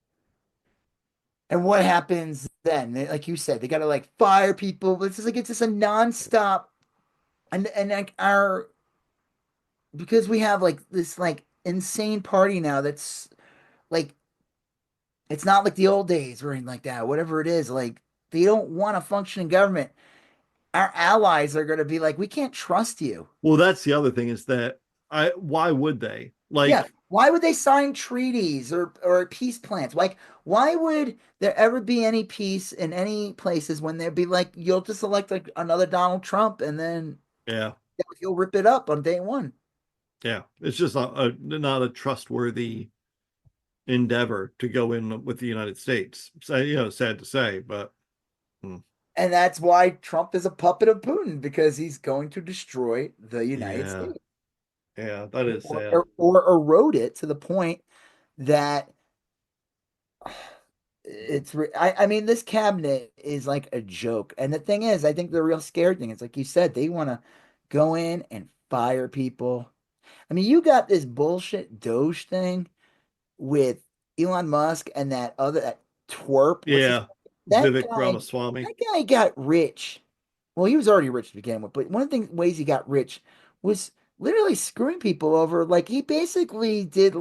And what happens then? Like you said, they gotta like fire people. It's just a nonstop and like our because we have like this like insane party now that's like it's not like the old days or anything like that, whatever it is, like they don't want to function in government. Our allies are gonna be like, we can't trust you. Well, that's the other thing is that I why would they? Yeah. Like, Why would they sign treaties or peace plans? Like, why would there ever be any peace in any places when there'd be like, you'll just elect like another Donald Trump and then yeah, he'll rip it up on day one. yeah, it's just not a trustworthy endeavor to go in with the United States. So, sad to say, but hmm, And that's why Trump is a puppet of Putin because he's going to destroy the United yeah, States yeah, that is or, sad. or, or erode it to the point that I mean, this cabinet is like a joke. And the thing is, I think the real scared thing is, like you said, they want to go in and fire people. I mean, you got this bullshit Doge thing with Elon Musk and that twerp. What's his Yeah, that Vivek guy? Ramaswamy. That guy got rich. Well, he was already rich to begin with, but one of the ways he got rich was literally screwing people over. Like he basically did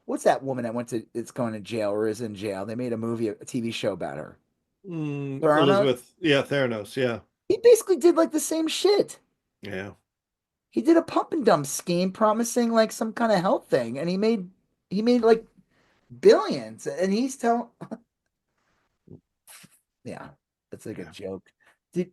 what's that woman that went to it's going to jail or is in jail? They made a movie, a TV show about her. Theranos. Elizabeth, yeah, Theranos, yeah, He basically did like the same shit. yeah, He did a pump and dump scheme promising like some kind of health thing, and he made like billions. And he's telling, yeah, that's like a yeah. joke. Did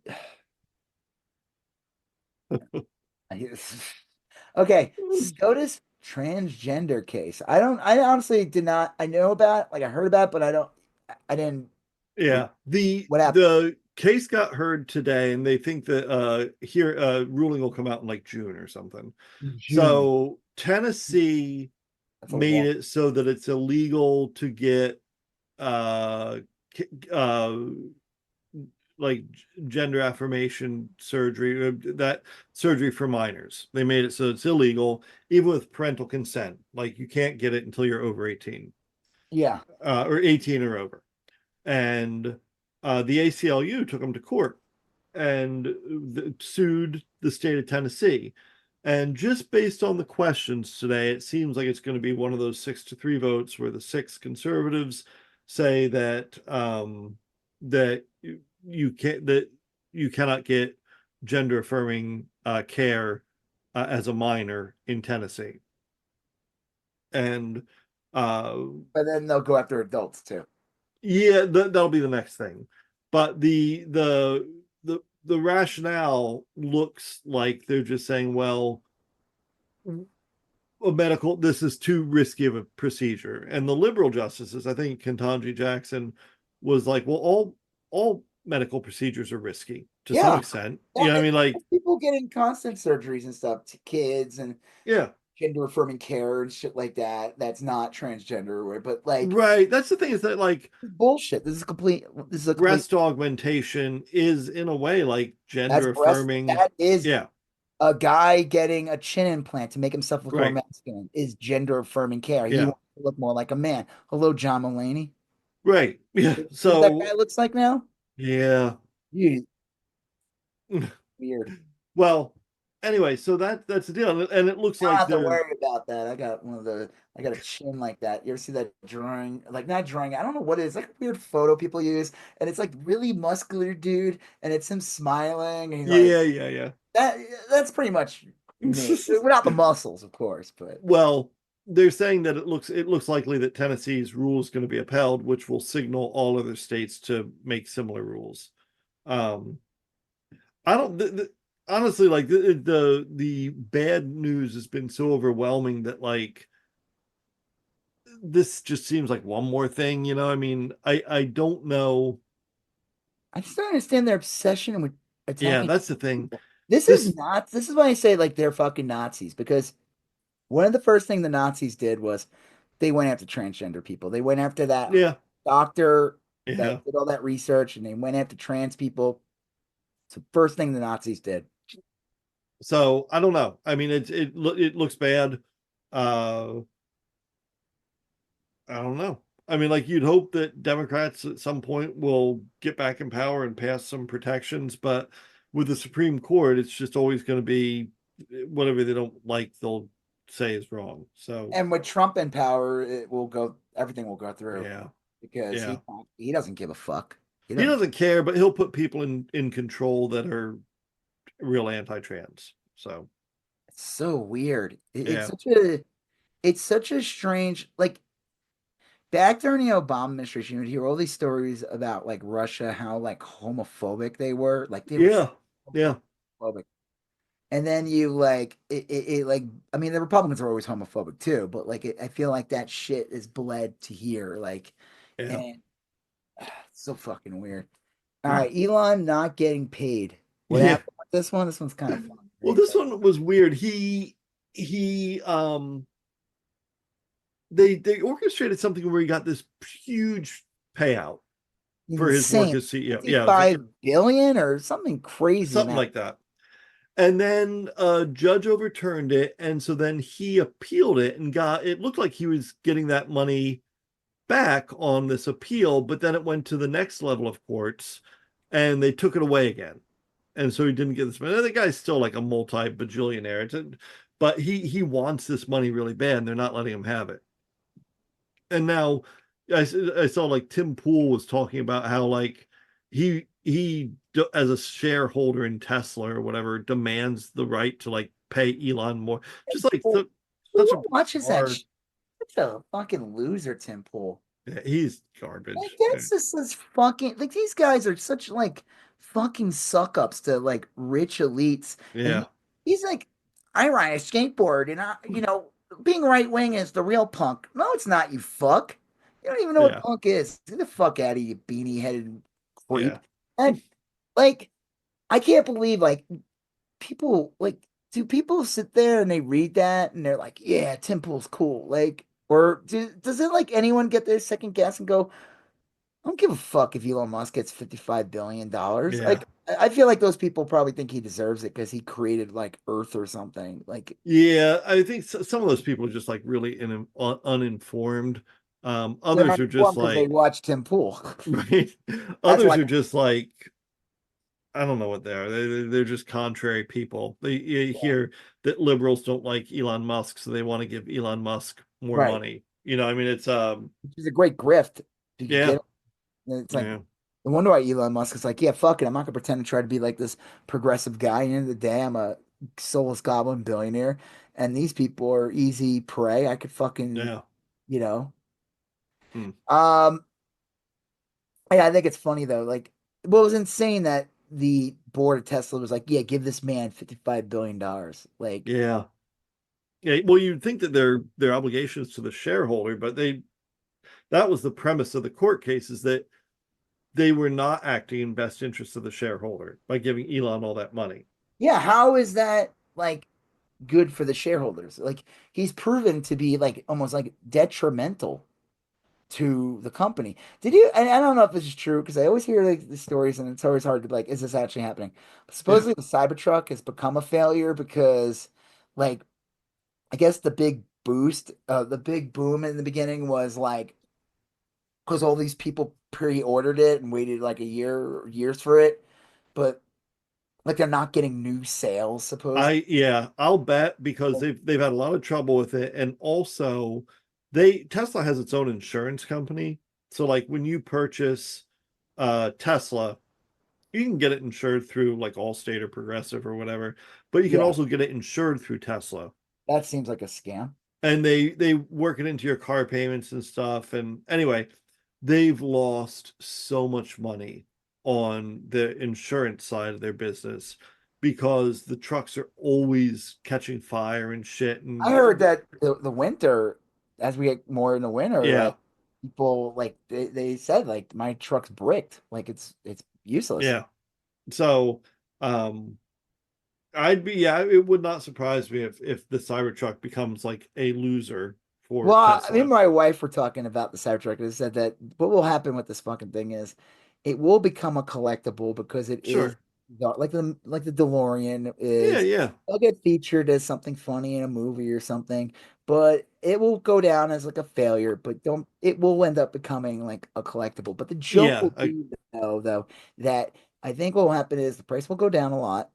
okay, SCOTUS transgender case. I honestly did not. I know about it, like I heard about it, but I didn't read Yeah, the what happened. the case got heard today, and they think that here ruling will come out in like June or something. June. So Tennessee That's a made long. it so that it's illegal to get uh uh like gender affirmation surgery, that surgery for minors. They made it so it's illegal, even with parental consent. Like you can't get it until you're over 18, Yeah. or 18 or over. And the ACLU took them to court and sued the state of Tennessee. And just based on the questions today, it seems like it's going to be one of those 6-3 votes where the six conservatives say that you cannot get gender affirming care as a minor in Tennessee, and uh, But then they'll go after adults too. yeah, that'll be the next thing. But the rationale looks like they're just saying, well, this is too risky of a procedure. And the liberal justices, I think Ketanji Jackson was like, well, all medical procedures are risky to some Yeah. extent. Yeah. I mean, like, People getting constant surgeries and stuff to kids and yeah, gender affirming care and shit like that. That's not transgender, right? But like right. That's the thing is that like bullshit. This is a complete. breast augmentation is in a way like That's gender breast. affirming. That is Yeah, a guy getting a chin implant to make himself look more right. masculine is gender affirming care. He Yeah, wants to look more like a man. Hello, John Mulaney. right. Yeah. See what that guy So looks like now? yeah. You weird. Well, anyway, so that's the deal, and it looks I don't like have to they're worry about that. I got a chin like that. You ever see that drawing? Like not drawing, I don't know what it is, like a weird photo people use, and it's like really muscular dude, and it's him smiling, and he's like yeah, yeah, that. That's pretty much yeah. me, without the muscles, of course, but Well, they're saying that it looks likely that Tennessee's rule is going to be upheld, which will signal all other states to make similar rules. Um, I don't honestly, like, the bad news has been so overwhelming that, like, this just seems like one more thing. I mean, I don't know. I just don't understand their obsession with Yeah, attacking that's the thing. people. This is This not, this is why I say like they're fucking Nazis because one of the first thing the Nazis did was they went after transgender people. They went after that Yeah, doctor that yeah. did all that research and they went after trans people. It's the first thing the Nazis did. So I don't know. I mean, it looks bad. Uh, I don't know. I mean, like, you'd hope that Democrats at some point will get back in power and pass some protections, but with the Supreme Court, it's just always going to be whatever they don't like, they'll say is wrong. So And with Trump in power, it will go, everything will go through yeah, because yeah. he doesn't give a fuck. He He doesn't. doesn't care, but he'll put people in control that are real anti-trans. So It's so weird. yeah, It's such a strange like back during the Obama administration, you would hear all these stories about like Russia, how like homophobic they were. Like they were so yeah, yeah, homophobic. And then you like it like I mean the Republicans are always homophobic too, but like I feel like that shit is bled to here. Like yeah. and it's so fucking weird. All right, Elon not getting paid. What Yeah. happened with this one? This one's kind of fun. Well, Right? this one was weird. He they orchestrated something where he got this huge payout for his work Insane. as CEO. Yeah, it was like 55 billion or something crazy something amount. like that. And then a judge overturned it, and so then he appealed it and got, it looked like he was getting that money back on this appeal, but then it went to the next level of courts and they took it away again. And so he didn't get this money. The guy's still like a multi-bajillionaire, but he wants this money really bad, and they're not letting him have it. And now I saw like Tim Pool was talking about how, like, he as a shareholder in Tesla or whatever demands the right to, like, pay Elon more. Just like Who such a watches that bizarre. shit? Such a fucking loser, Tim Pool. Yeah, he's Like garbage. that's just this fucking like these guys are such like fucking suck ups to like rich elites. And Yeah, he's like, I ride a skateboard and being right wing is the real punk. No, it's not, you fuck. You don't even know what yeah, punk is. Get the fuck out of you, beanie headed yeah, creep. And like I can't believe like people like do people sit there and they read that and they're like, yeah, Tim Pool's cool. Like, or does it like anyone get their second guess and go, I don't give a fuck if Elon Musk gets $55 billion. yeah. Like, I feel like those people probably think he deserves it because he created like Earth or something. Like, Yeah, I think some of those people are just like really uninformed. they're Others are just uninformed because they like, watch Tim Pool. right. That's Others why. are just like, I don't know what they are. They're just contrary people. You Yeah, hear that liberals don't like Elon Musk, so they want to give Elon Musk more right. money. I mean, it's Which is a great grift. You can yeah, get it. And it's like, yeah, I wonder why Elon Musk is like, yeah, fuck it. I'm not gonna pretend to try to be like this progressive guy. At the end of the day, I'm a soulless goblin billionaire, and these people are easy prey. I could fucking, yeah. you know. Hmm. Um, yeah, I think it's funny though. Like, what was insane that the board of Tesla was like, yeah, give this man $55 billion. Like, Yeah. Yeah. Well, you'd think that their obligations to the shareholder, but that was the premise of the court case, is that they were not acting in best interest of the shareholder by giving Elon all that money. yeah, how is that like good for the shareholders? Like, he's proven to be like almost like detrimental to the company. Did you? And I don't know if this is true because I always hear like the stories, and it's always hard to like, is this actually happening? But Yeah. supposedly the Cybertruck has become a failure because, like, I guess the big boost, the big boom in the beginning was like because all these people pre-ordered it and waited like a year or years for it, but like they're not getting new sales, suppose. Yeah, I'll bet, because they've had a lot of trouble with it. And also, Tesla has its own insurance company. So, like, when you purchase Tesla, you can get it insured through like Allstate or Progressive or whatever, but you can Yeah, also get it insured through Tesla. that seems like a scam. and they work it into your car payments and stuff. And anyway, they've lost so much money on the insurance side of their business because the trucks are always catching fire and shit. I And heard that the winter, as we get more in the winter, yeah, like people like they said like my truck's bricked, like it's useless. yeah. So um I'd be, yeah, it would not surprise me if the Cybertruck becomes like a loser for Well, me and Tesla. my wife were talking about the Cybertruck and said that what will happen with this fucking thing is it will become a collectible because it is Sure. like the DeLorean Yeah, is. yeah, It'll get featured as something funny in a movie or something, but it will go down as like a failure. But don't it will end up becoming like a collectible. But the joke yeah. will be though that I think what will happen is the price will go down a lot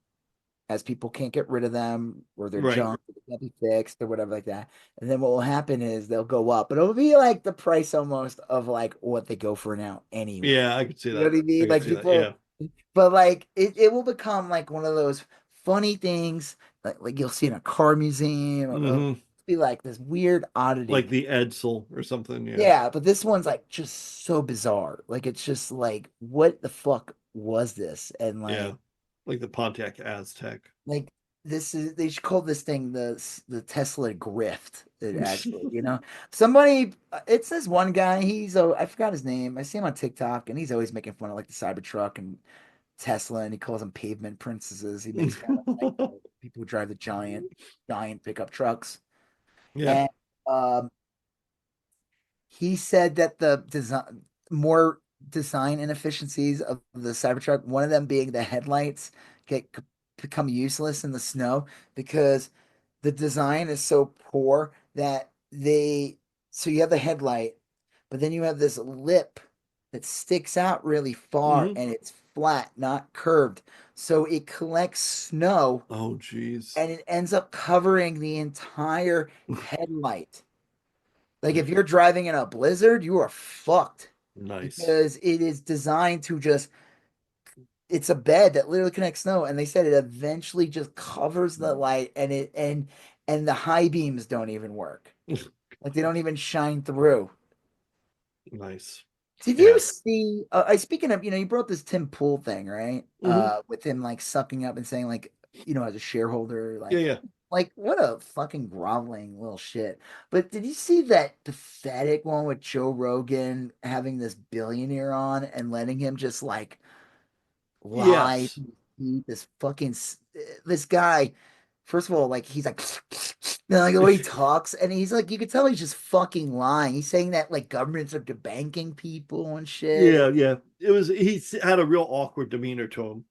as people can't get rid of them or they're Right. junk, they can't be fixed or whatever like that. And then what will happen is they'll go up, but it'll be like the price almost of like what they go for now anyway. Yeah, I could see You know that. what I I mean? could Like see that. people, Yeah. but like it will become like one of those funny things like you'll see in a car museum. It'll Hmm. be like this weird Like oddity. the Edsel or something. Yeah. Yeah, but this one's like just so bizarre. Like it's just like what the fuck was this? And Yeah. like Like the Pontiac Aztec. like this is they should call this thing the Tesla grift. It actually, somebody. It's this one guy. I forgot his name. I see him on TikTok, and he's always making fun of like the Cybertruck and Tesla, and he calls them pavement princesses. He makes fun of like people who drive the giant pickup trucks, Yeah. and um, he said that the more design inefficiencies of the Cybertruck, one of them being the headlights, get become useless in the snow because the design is so poor that so you have the headlight, but then you have this lip that sticks out really far Hmm. and it's flat, not curved. So it collects snow Oh, geez. and it ends up covering the entire headlight. Like if you're driving in a blizzard, you are fucked Nice. because it is designed to just it's a bed that literally connects snow and they said it eventually just covers the light and the high beams don't even work. Like they don't even shine through. Nice. Did you Yeah. see speaking of, you brought this Tim Pool thing, right? Hmm. With him like sucking up and saying like, as a shareholder, Yeah, like yeah. what a fucking groveling little shit. But did you see that pathetic one with Joe Rogan having this billionaire on and letting him just like lie, Yes. this fucking this guy. First of all, like he's like, like the way he talks, and he's like, you could tell he's just fucking lying. He's saying that like governments are debanking people and shit, Yeah, and yeah. He had a real awkward demeanor to him.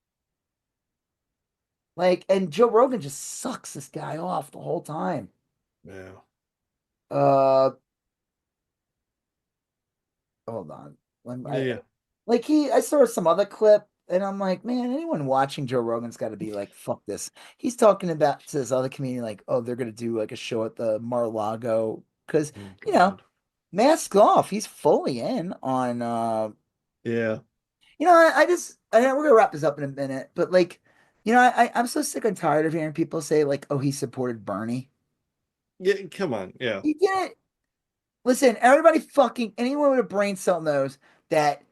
and Joe Rogan just sucks this guy off the whole time. Yeah. Uh, Hold on. Yeah, yeah. I saw some other clip and I'm like, man, anyone watching Joe Rogan's got to be like, fuck this. He's talking about to this other comedian, like, oh, they're going to do like a show at the Mar-a-Lago because, Oh, you know, God. mask off. He's fully in on, Yeah. I know we're going to wrap this up in a minute, but like, I'm so sick and tired of hearing people say like, oh, he supported Bernie. Yeah, come on. Yeah. He didn't. Listen, everybody anyone with a brain cell knows that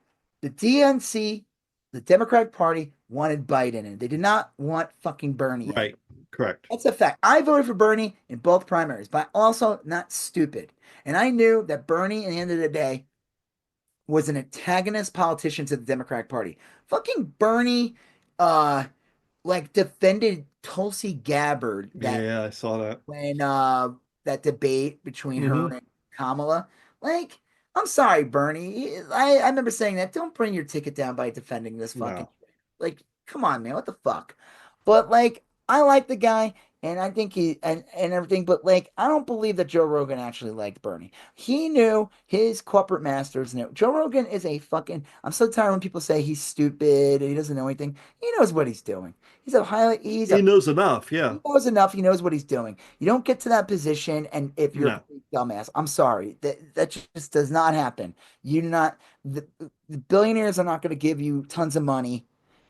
the DNC, the Democratic Party, wanted Biden in. They did not want fucking Bernie in. Right. Correct. That's a fact. I voted for Bernie in both primaries, but also not stupid. And I knew that Bernie, at the end of the day, was an antagonist politician to the Democratic Party. Fucking Bernie, uh, like defended Tulsi Gabbard Yeah, I saw that. when that debate between her Hmm. and Kamala. Like, I'm sorry, Bernie. I remember saying that. Don't bring your ticket down by defending this fucking No. like, come on, man. What the fuck? But like, I like the guy and I think and everything, but like I don't believe that Joe Rogan actually liked Bernie. He knew his corporate masters knew. Joe Rogan is a fucking I'm so tired when people say he's stupid and he doesn't know anything. He knows what he's doing. He's He a knows enough. Yeah. he knows enough. He knows what he's doing. You don't get to that position, and if you're a No. complete dumbass, I'm sorry. That just does not happen. You do not. The billionaires are not going to give you tons of money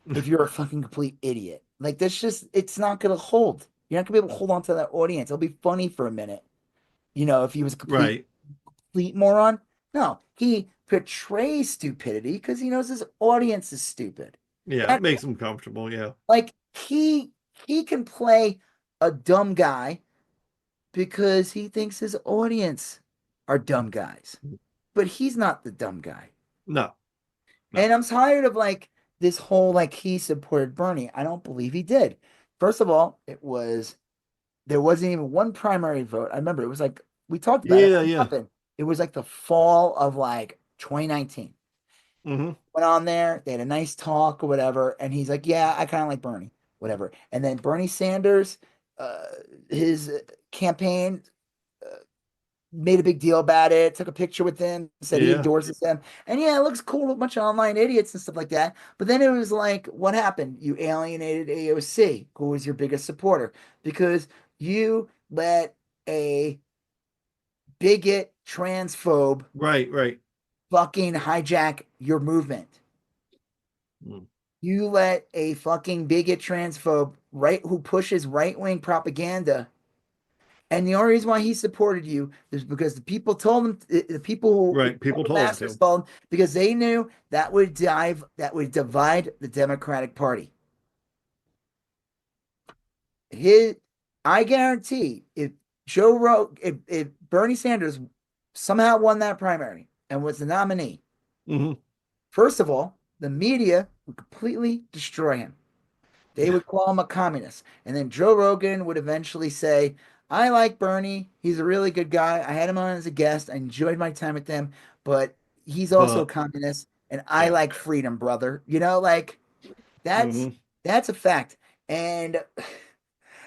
if you're a fucking complete idiot. It's not going to hold. You're not going to be able to hold on to that audience. It'll be funny for a minute. if he was a complete Right. complete moron. No, he portrays stupidity because he knows his audience is stupid. Yeah, That makes him comfortable. Yeah. like he can play a dumb guy because he thinks his audience are dumb guys. But he's not the dumb guy. No, no. And I'm tired of like this whole like he supported Bernie. I don't believe he did. First of all, there wasn't even one primary vote. I remember it was like we talked about it. Yeah, What yeah. happened? It was like the fall of like 2019. Hmm. Went on there, they had a nice talk or whatever, and he's like, "Yeah, I kind of like Bernie, whatever." And then Bernie Sanders, uh, his campaign made a big deal about it, took a picture with him, said he Yeah. endorses him. And yeah, it looks cool with a bunch of online idiots and stuff like that. But then it was like, what happened? You alienated AOC, who was your biggest supporter, because you let a bigot, transphobe Right, right. fucking hijack your movement. Mm. You let a fucking bigot, transphobe, right, who pushes right wing propaganda. And the only reason why he supported you is because the people told him, the people who Right. People the told him masters to. told him, because they knew that would divide the Democratic Party. His, I guarantee, if Bernie Sanders somehow won that primary and was the nominee, Hmm. first of all, the media would completely destroy him. They Yeah. would call him a communist. And then Joe Rogan would eventually say, I like Bernie. He's a really good guy. I had him on as a guest. I enjoyed my time with him, but he's also a But communist and I yeah. like freedom, brother. Like that's Hmm. that's a fact. And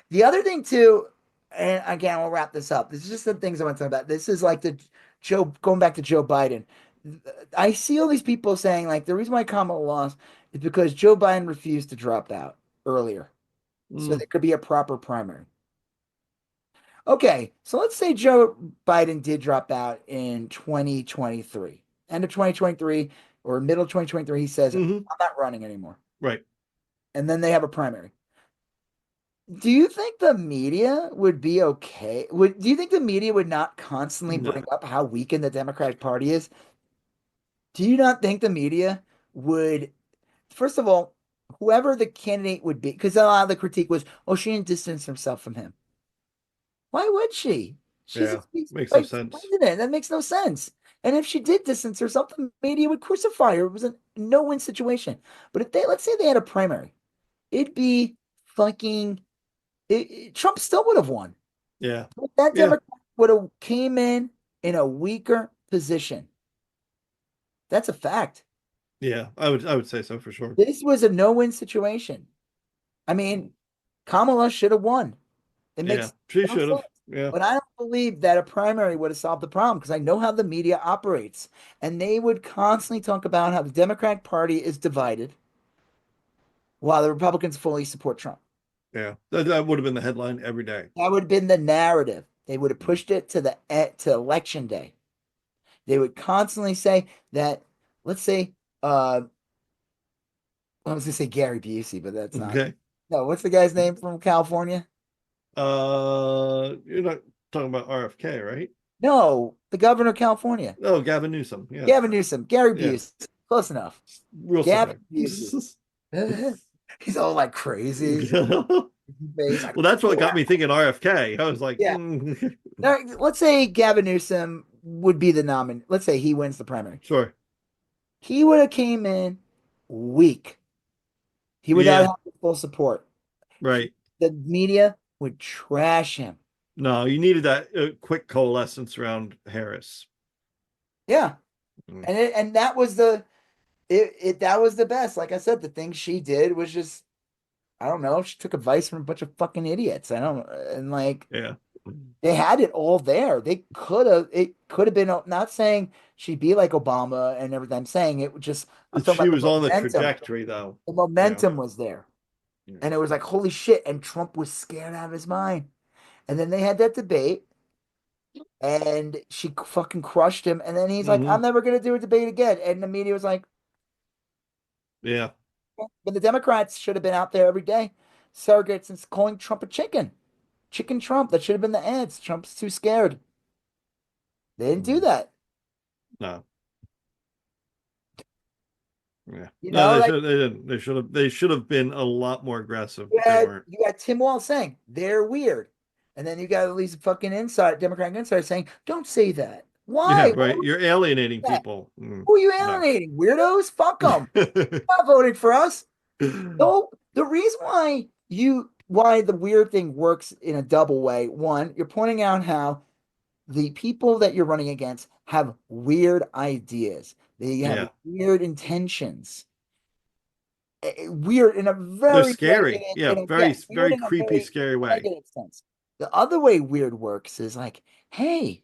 the other thing too, and again, we'll wrap this up. This is just the things I want to talk about. This is like the Joe going back to Joe Biden. I see all these people saying like the reason why Kamala lost is because Joe Biden refused to drop out earlier so Mm. there could be a proper primary. Okay, so let's say Joe Biden did drop out in 2023. End of 2023 or middle of 2023, he says, I'm Hmm. not running anymore. Right. And then they have a primary. Do you think the media would be okay? Do you think the media would not constantly No. bring up how weakened the Democratic Party is? Do you not think the media would, first of all, whoever the candidate would be, because a lot of the critique was, oh, she didn't distance herself from him. Why would she? She's a Yeah. Makes no vice sense. president. That makes no sense. And if she did distance herself, the media would crucify her. It was a no-win situation. But if let's say they had a primary, it'd be fucking, Trump still would have won. Yeah. But that Yeah. Democrat would have came in a weaker position. That's a fact. Yeah. I would say so for sure. This was a no-win situation. I mean, Kamala should have won. It Yeah. makes She no should have. sense. Yeah. But I don't believe that a primary would have solved the problem because I know how the media operates. And they would constantly talk about how the Democratic Party is divided while the Republicans fully support Trump. Yeah. That would have been the headline every day. That would have been the narrative. They would have Mm. pushed it to election day. They would constantly say that, let's say, I was gonna say Gary Busey, but that's not. Okay. No, what's the guy's name from California? You're not talking about RFK, right? No, the governor of California. Oh, Gavin Newsom. Yeah. Gavin Newsom, Gary Yeah. Busey. Close enough. Real Gavin simple. Busey. He's all like crazy. Face. I Well, that's what got swear. me thinking RFK. I was like, Yeah. Now, let's say Gavin Newsom would be the nominee. Let's say he wins the primary. sure. He would have came in weak. He would not Yeah, have full support. right. The media would trash him. No, you needed that quick coalescence around Harris. Yeah. Mm. And that was that was the best. Like I said, the thing she did was just I don't know. She took advice from a bunch of fucking idiots. I don't and like Yeah. they had it all there. It could have been not saying she'd be like Obama and everything. I'm saying it would just I'm talking She about the was on the momentum. trajectory, though. The Yeah. momentum was there. Yeah. And it was like, holy shit. And Trump was scared out of his mind. And then they had that debate and she fucking crushed him. And then he's like, Hmm. I'm never gonna do a debate again. And the media was like, Yeah. but the Democrats should have been out there every day. Surrogates and calling Trump a chicken. Chicken Trump. That should have been the ads. Trump's too scared. They didn't do Mm. that. No. Yeah. You No, know, like they didn't. They should have been a lot more aggressive, but they weren't. you had Tim Walz saying they're weird, and then you got at least fucking inside Democratic insider saying, "Don't say that. Yeah, Why? Why right. would You're you alienating say that? people. Mm, Who are you no. alienating? Weirdos? Fuck them. Not voting for us." No, the reason why the weird thing works in a double way. One, you're pointing out how the people that you're running against have weird ideas. They have Yeah. weird intentions. Weird in a They're very scary. Yeah, yeah, very, weird very in a creepy, very scary way. negative sense. The other way weird works is like, hey,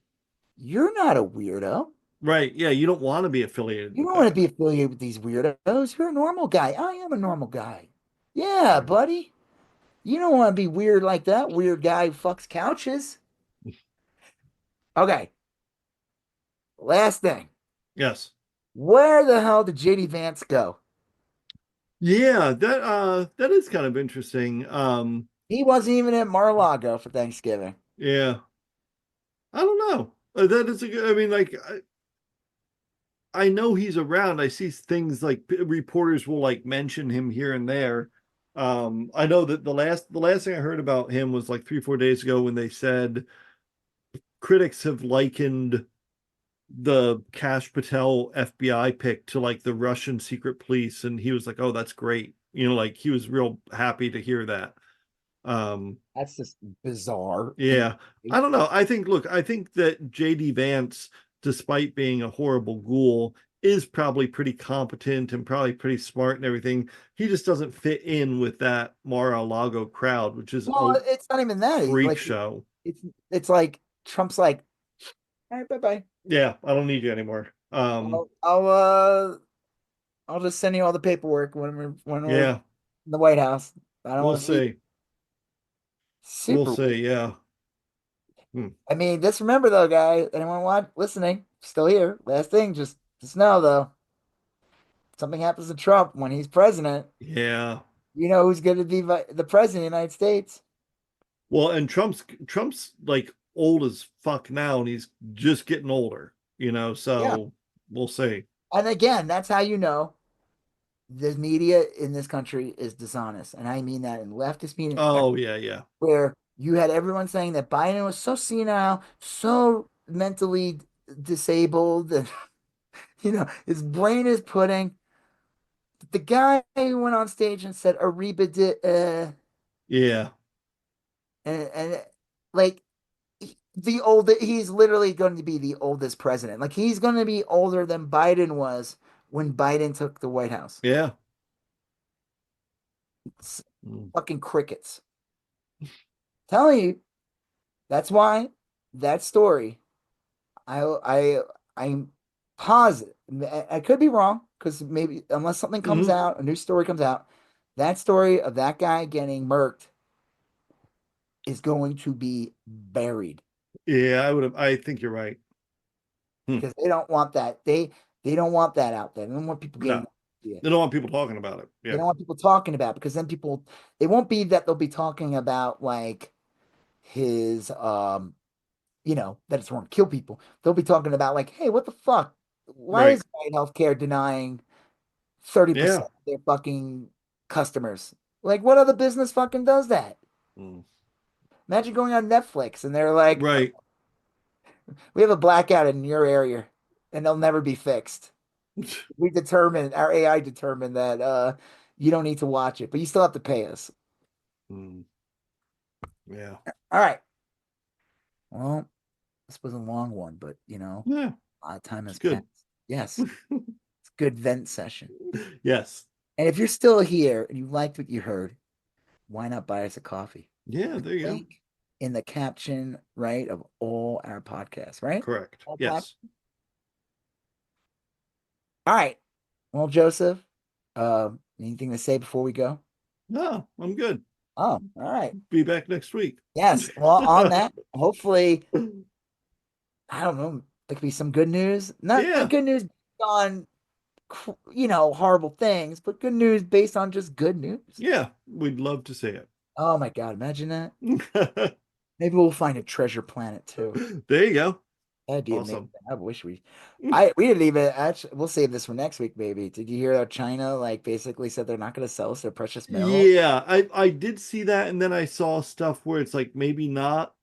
you're not a weirdo. Right. Yeah, you don't want to be affiliated You with don't want to that. be affiliated with these weirdos. You're a normal guy. I am a normal guy. Yeah, Mm. buddy. You don't want to be weird like that. Weird guy who fucks couches. Okay, last thing. Yes. Where the hell did JD Vance go? Yeah, that is kind of interesting. He wasn't even at Mar-a-Lago for Thanksgiving. Yeah. I don't know. That is a good, I mean, like I know he's around. I see things like reporters will like mention him here and there. I know that the last thing I heard about him was like 3 4 days ago when they said critics have likened the Cash Patel FBI pick to like the Russian secret police, and he was like, "Oh, that's great." Like he was real happy to hear that. Um, That's just bizarre. And yeah, I don't know. I think that JD Vance, despite being a horrible ghoul, is probably pretty competent and probably pretty smart and everything. He just doesn't fit in with that Mar-a-Lago crowd, which is well, a it's not even that. freak show. It's it's like Trump's like, all right, bye bye. Yeah, I don't need you anymore. I'll just send you all the paperwork when we're Yeah, in the White House. I don't we'll want to see you. see. We'll Super weird. see. Yeah. Hmm. I mean, just remember though, guys, anyone listening, still here. Last thing, just know though, if something happens to Trump when he's president, Yeah. you know who's going to be the president of the United States. Well, and Trump's like old as fuck now, and he's just getting older. Yeah. So we'll see. And again, that's how you know the media in this country is dishonest. And I mean that in leftist media, Oh yeah, yeah, where you had everyone saying that Biden was so senile, so mentally disabled, and his brain is pudding. The guy who went on stage and said Ariba did yeah, and like he's literally going to be the oldest president. Like he's going to be older than Biden was when Biden took the White House. yeah. It's Mm. fucking crickets. Telling you, that's why that story. I'm positive. I could be wrong because maybe unless something comes Mhm. out, a new story comes out, that story of that guy getting murked is going to be buried Yeah, I would have. I think you're right. Hmm. because they don't want that. They don't want that out there. They don't want people getting No, that idea. they don't want people talking about it. They Yeah, don't want people talking about it because then people it won't be that they'll be talking about like his that it's wrong to kill people. They'll be talking about like, hey, what the fuck? Why right. is United Healthcare denying 30% Yeah, of their fucking customers? Like, what other business fucking does that? mm. Imagine going on Netflix and they're like, Right. we have a blackout in your area and they'll never be fixed. Our AI determined that you don't need to watch it, but you still have to pay us. Mm. Yeah, All right. Well, this was a long one, but yeah. a lot of time It's has passed. good. Yes, it's a good vent session. Yes. And if you're still here and you liked what you heard, why not buy us a coffee? Yeah. There you go. Link in the caption, right, of all our podcasts, right? Correct. All Yes. right. Well, Joseph, anything to say before we go? No, I'm good. Oh, all right. Be back next week. Yes. Well, on that, hopefully, I don't know, there could be some good news. Not Yeah. good news on horrible things, but good news based on just good news. Yeah. We'd love to see it. Oh my God, imagine that. Maybe we'll find a treasure planet too. There you go. That'd be amazing. Awesome. I wish we didn't even actually. We'll save this for next week, maybe. Did you hear that China like basically said they're not going to sell us their precious mineral? Yeah, I did see that, and then I saw stuff where it's like maybe not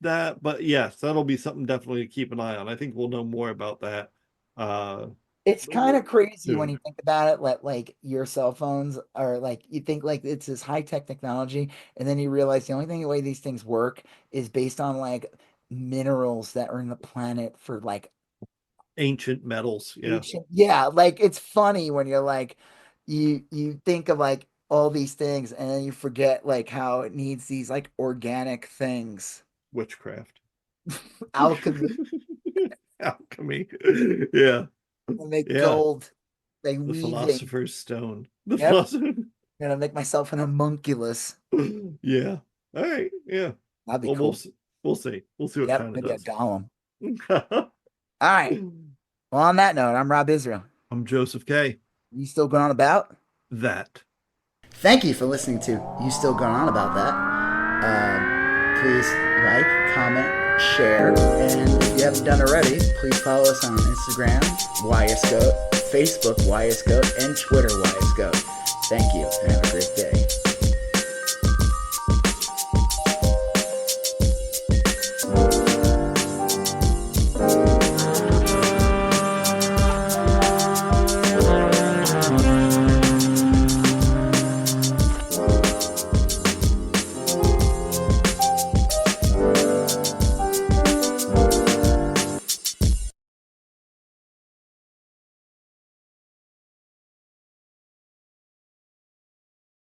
that, but yes, that'll be something definitely to keep an eye on. I think we'll know more about that uh It's kind of crazy when soon. you think about it. Like your cell phones are like you think like it's this high tech technology, and then you realize the only thing the way these things work is based on like minerals that are in the planet for like Ancient metals, yeah. ancient. Yeah, like it's funny when you're like you think of like all these things, and then you forget like how it needs these like organic things. Witchcraft. Alchemy Alchemy. Yeah. to make Yeah. gold, like The weaving. philosopher's stone. The Yep, philosopher. gonna make myself an homunculus. Yeah. All right. Yeah. That'd be Well, cool. we'll see. We'll see what Yep, China maybe a does. golem. All right. Well, on that note, I'm Rob Israel. I'm Joseph K. You still going on about? That. Thank you for listening to You Still Going On About That. Please like, comment, share, and if you haven't done already, please follow us on Instagram, YSGOAT, Facebook, YSGOAT, and Twitter, YSGOAT. Thank you, and have a great day.